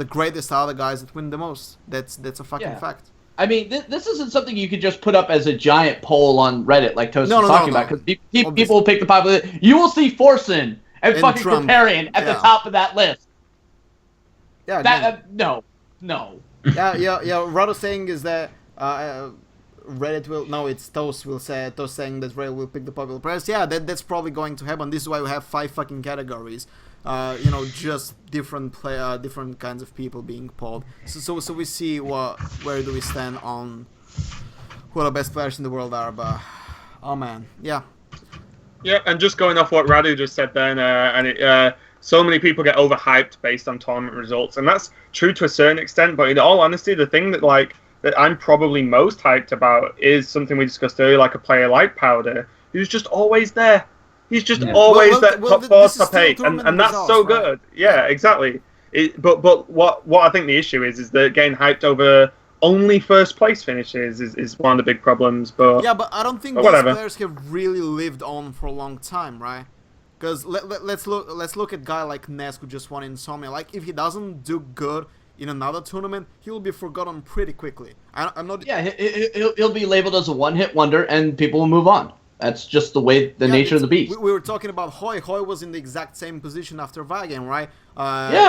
A: greatest are the guys that win the most. That's a fucking fact.
B: I mean, this isn't something you could just put up as a giant poll on Reddit like Toast was talking about, because people will pick the popular. You will see Forsen and fucking Kripparrian at the top of that list.
A: Yeah.
B: No.
A: Yeah. What I'm saying is that Reddit will. No, it's Toast will say. Toast saying that Reddit will pick the popular press. Yeah, that's probably going to happen. This is why we have 5 fucking categories. Just different kinds of people being polled. So we see where do we stand on who the best players in the world are. But oh man, yeah.
D: Yeah, and just going off what Radu just said then, so many people get overhyped based on tournament results, and that's true to a certain extent. But in all honesty, the thing that I'm probably most hyped about is something we discussed earlier, like a player like Powder, who's just always there. He's just always that top 4, top 8, and that's results, so good. Right? Yeah, exactly. But what I think the issue is that getting hyped over only first place finishes is one of the big problems. But
A: yeah, but I don't think these players have really lived on for a long time, right? Because let's look at a guy like Nesk who just won Insomnia. Like, if he doesn't do good in another tournament, he will be forgotten pretty quickly. I'm not.
B: Yeah, he'll be labeled as a one-hit wonder, and people will move on. That's just the way, the nature of the beast.
A: We were talking about Hoy. Hoy was in the exact same position after Vagan, right?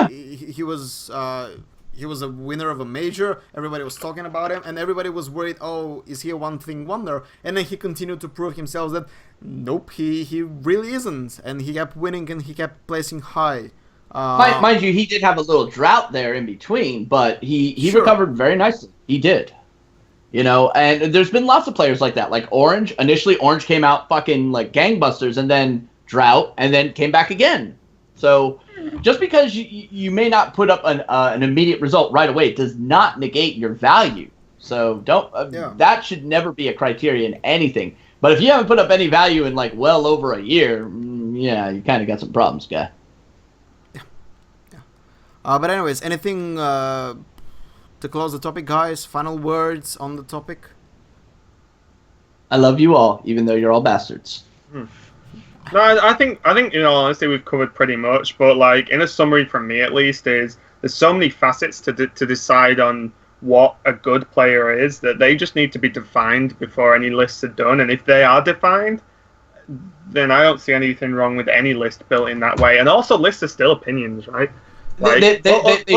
A: He was a winner of a major. Everybody was talking about him, and everybody was worried. Oh, is he a one-thing wonder? And then he continued to prove himself that nope, he really isn't. And he kept winning, and he kept placing high.
B: Mind you, he did have a little drought there in between, but he recovered very nicely. He did. And there's been lots of players like that. Like Orange. Initially, Orange came out fucking like gangbusters, and then drought, and then came back again. So just because you may not put up an immediate result right away does not negate your value. So don't that should never be a criteria in anything. But if you haven't put up any value in like well over a year, you kind of got some problems, guy.
A: But anyways, anything to close the topic, guys? Final words on the topic?
B: I love you all, even though you're all bastards.
D: No, I think honestly we've covered pretty much. But like in a summary from me at least, there's so many facets to decide on what a good player is that they just need to be defined before any lists are done. And if they are defined, then I don't see anything wrong with any list built in that way. And also, lists are still opinions, right? Like,
B: they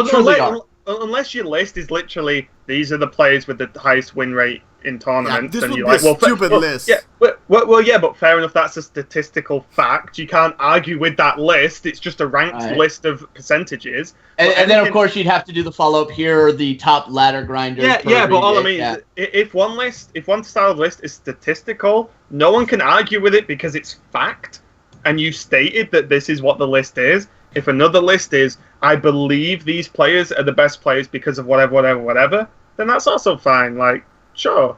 B: truly are.
D: Unless your list is literally these are the players with the highest win rate in tournaments,
A: this
D: and
A: would
D: you're
A: be
D: like,
A: a stupid list.
D: Yeah, but fair enough. That's a statistical fact. You can't argue with that list. It's just a ranked list of percentages.
B: And then, of course, you'd have to do the follow-up here, the top ladder grinder.
D: But all I mean is, if one style of list is statistical, no one can argue with it because it's fact, and you stated that this is what the list is. If another list is, I believe these players are the best players because of whatever, then that's also fine. Like, sure,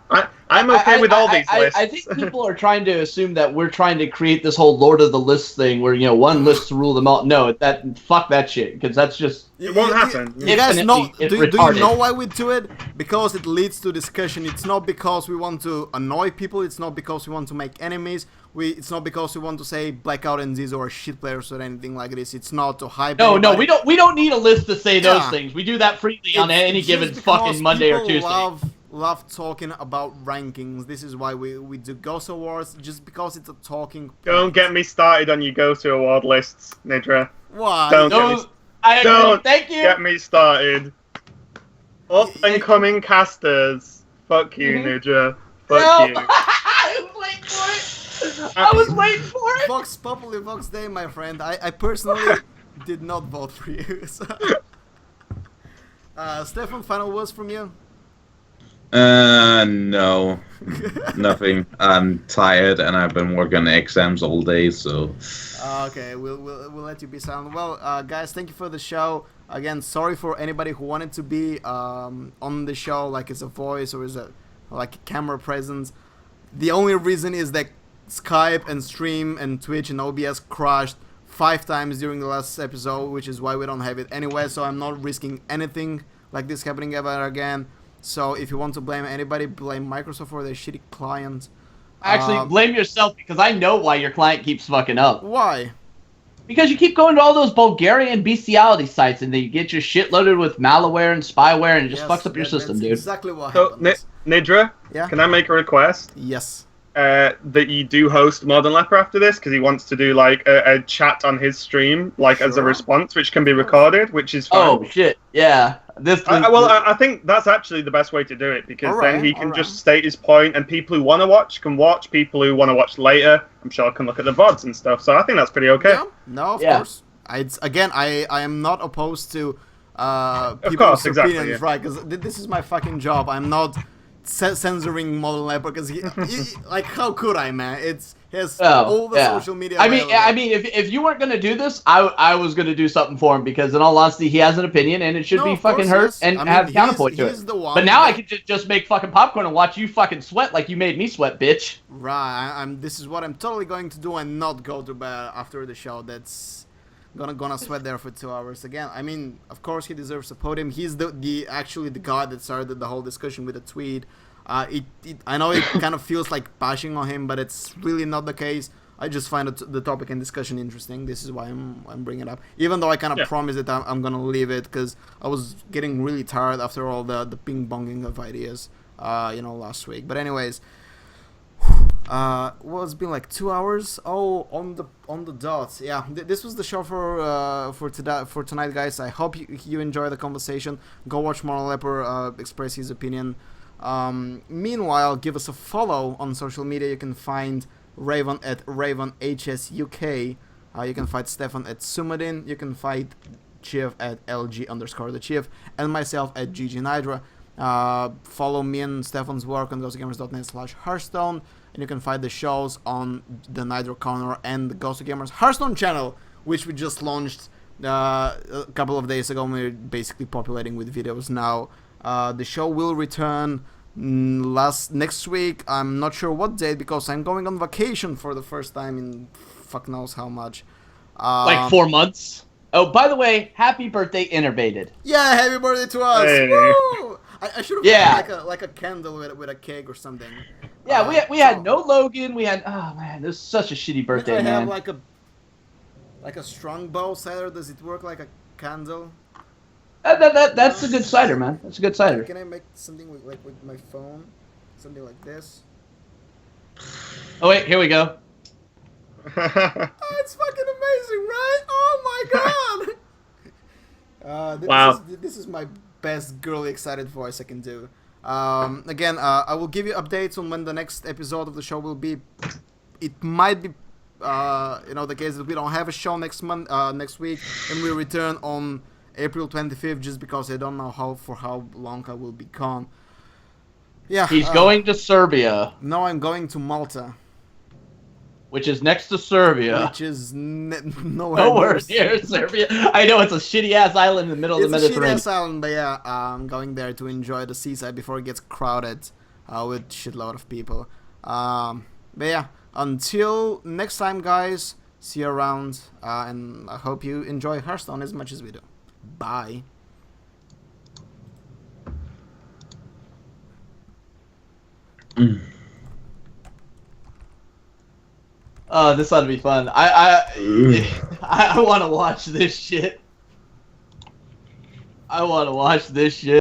D: I'm okay with all these lists.
B: I think people are trying to assume that we're trying to create this whole Lord of the List thing where, one list to rule them all. No, fuck that shit, because that's just...
D: It won't happen.
A: You guys know, do you know why we do it? Because it leads to discussion. It's not because we want to annoy people. It's not because we want to make enemies. It's not because we want to say Blackout and Zizo are shit players or anything like this. It's not to hype anybody.
B: No, we don't need a list to say those things. We do that freely on any given fucking Monday or Tuesday.
A: Love talking about rankings. This is why we do Ghost Awards, just because it's a talking point.
D: Don't get me started on your Go-To Award lists, Nydra.
A: Why?
D: Don't
B: thank you.
D: Get me started. Up and coming casters. Fuck you, Nydra. Fuck you.
B: I was waiting for it.
A: Vox Populi, Vox Day, my friend. I personally did not vote for you. So. Stefan, final words from you?
C: No. Nothing. I'm tired and I've been working on exams all day, so...
A: Okay, we'll let you be silent. Well, guys, thank you for the show. Again, sorry for anybody who wanted to be on the show, like as a voice or as a camera presence. The only reason is that Skype and Stream and Twitch and OBS crashed 5 times during the last episode, which is why we don't have it anyway, so I'm not risking anything like this happening ever again. So if you want to blame anybody, blame Microsoft for their shitty client.
B: Actually, blame yourself because I know why your client keeps fucking up.
A: Why?
B: Because you keep going to all those Bulgarian bestiality sites and then you get your shit loaded with malware and spyware and it just fucks up your system,
A: that's
B: dude.
A: Exactly what
D: So,
A: happens.
D: Nydra,
A: Yeah?
D: can I make a request?
A: Yes.
D: That you do host Modern Leper after this, because he wants to do like a chat on his stream, like as a
A: Sure.
D: response, which can be recorded, which is fine.
B: Oh, shit. Yeah.
D: I think that's actually the best way to do it, because then he can just state his point, and people who want to watch can watch. People who want to watch later, I'm sure, can look at the VODs and stuff. So I think that's pretty okay.
A: Yeah? No, of course. I am not opposed to people's opinions, right? Because this is my fucking job. I'm not censoring Modern Leper because like, how could I, man? He has all the social media.
B: I mean, if you weren't gonna do this, I was gonna do something for him because, in all honesty, he has an opinion and it should be fucking heard and have counterpoint to it. But now I can just make fucking popcorn and watch you fucking sweat like you made me sweat, bitch.
A: Right. This is what I'm totally going to do and not go to bed after the show. That's gonna sweat there for 2 hours again. I mean, of course he deserves a podium. He's actually the guy that started the whole discussion with a tweet. I know it kind of feels like bashing on him, but it's really not the case. I just find the topic and discussion interesting. This is why I'm bringing it up. Even though I kind of promised that I'm gonna leave it because I was getting really tired after all the ping ponging of ideas, last week. But anyways. It's been like 2 hours. Oh, on the dot. Yeah, this was the show for tonight, guys. I hope you enjoy the conversation. Go watch Modern Leper express his opinion. Meanwhile, give us a follow on social media. You can find Raven at RavenHSUK. You can find Stefan at Sumadin. You can find Chiv at LG_the Chiv, and myself at GG Nydra. Follow me and Stefan's work on ghostgamers.net/Hearthstone, and you can find the shows on the Nydra Corner and the Ghost Gamers Hearthstone channel, which we just launched a couple of days ago. We're basically populating with videos now. The show will return next week. I'm not sure what date because I'm going on vacation for the first time in fuck knows how much.
B: Like 4 months. Oh, by the way, happy birthday, Innervated.
A: Yeah, happy birthday to us!
D: Hey.
A: Woo! I should have had like a candle with a cake or something.
B: Yeah, we had no Logan. We had this is such a shitty birthday,
A: I
B: man.
A: have like a strong bow cider. Does it work like a candle?
B: That's a good cider, man. That's a good cider.
A: Can I make something with my phone? Something like this?
B: Oh wait, here we go.
A: Oh, it's fucking amazing, right? Oh my god!
D: Wow.
A: This is my best girly excited voice I can do. Again, I will give you updates on when the next episode of the show will be. It might be, the case that we don't have a show next week, and we return on April 25th, just because I don't know for how long I will be gone. Yeah.
B: He's going to Serbia.
A: No, I'm going to Malta.
B: Which is next to Serbia.
A: Which is nowhere
B: near Serbia. I know, it's a shitty-ass island in the middle of the Mediterranean.
A: It's a shitty-ass island, but yeah, I'm going there to enjoy the seaside before it gets crowded with shitload of people. But yeah, until next time, guys, see you around, and I hope you enjoy Hearthstone as much as we do. Bye.
B: This ought to be fun. I want to watch this shit. I want to watch this shit.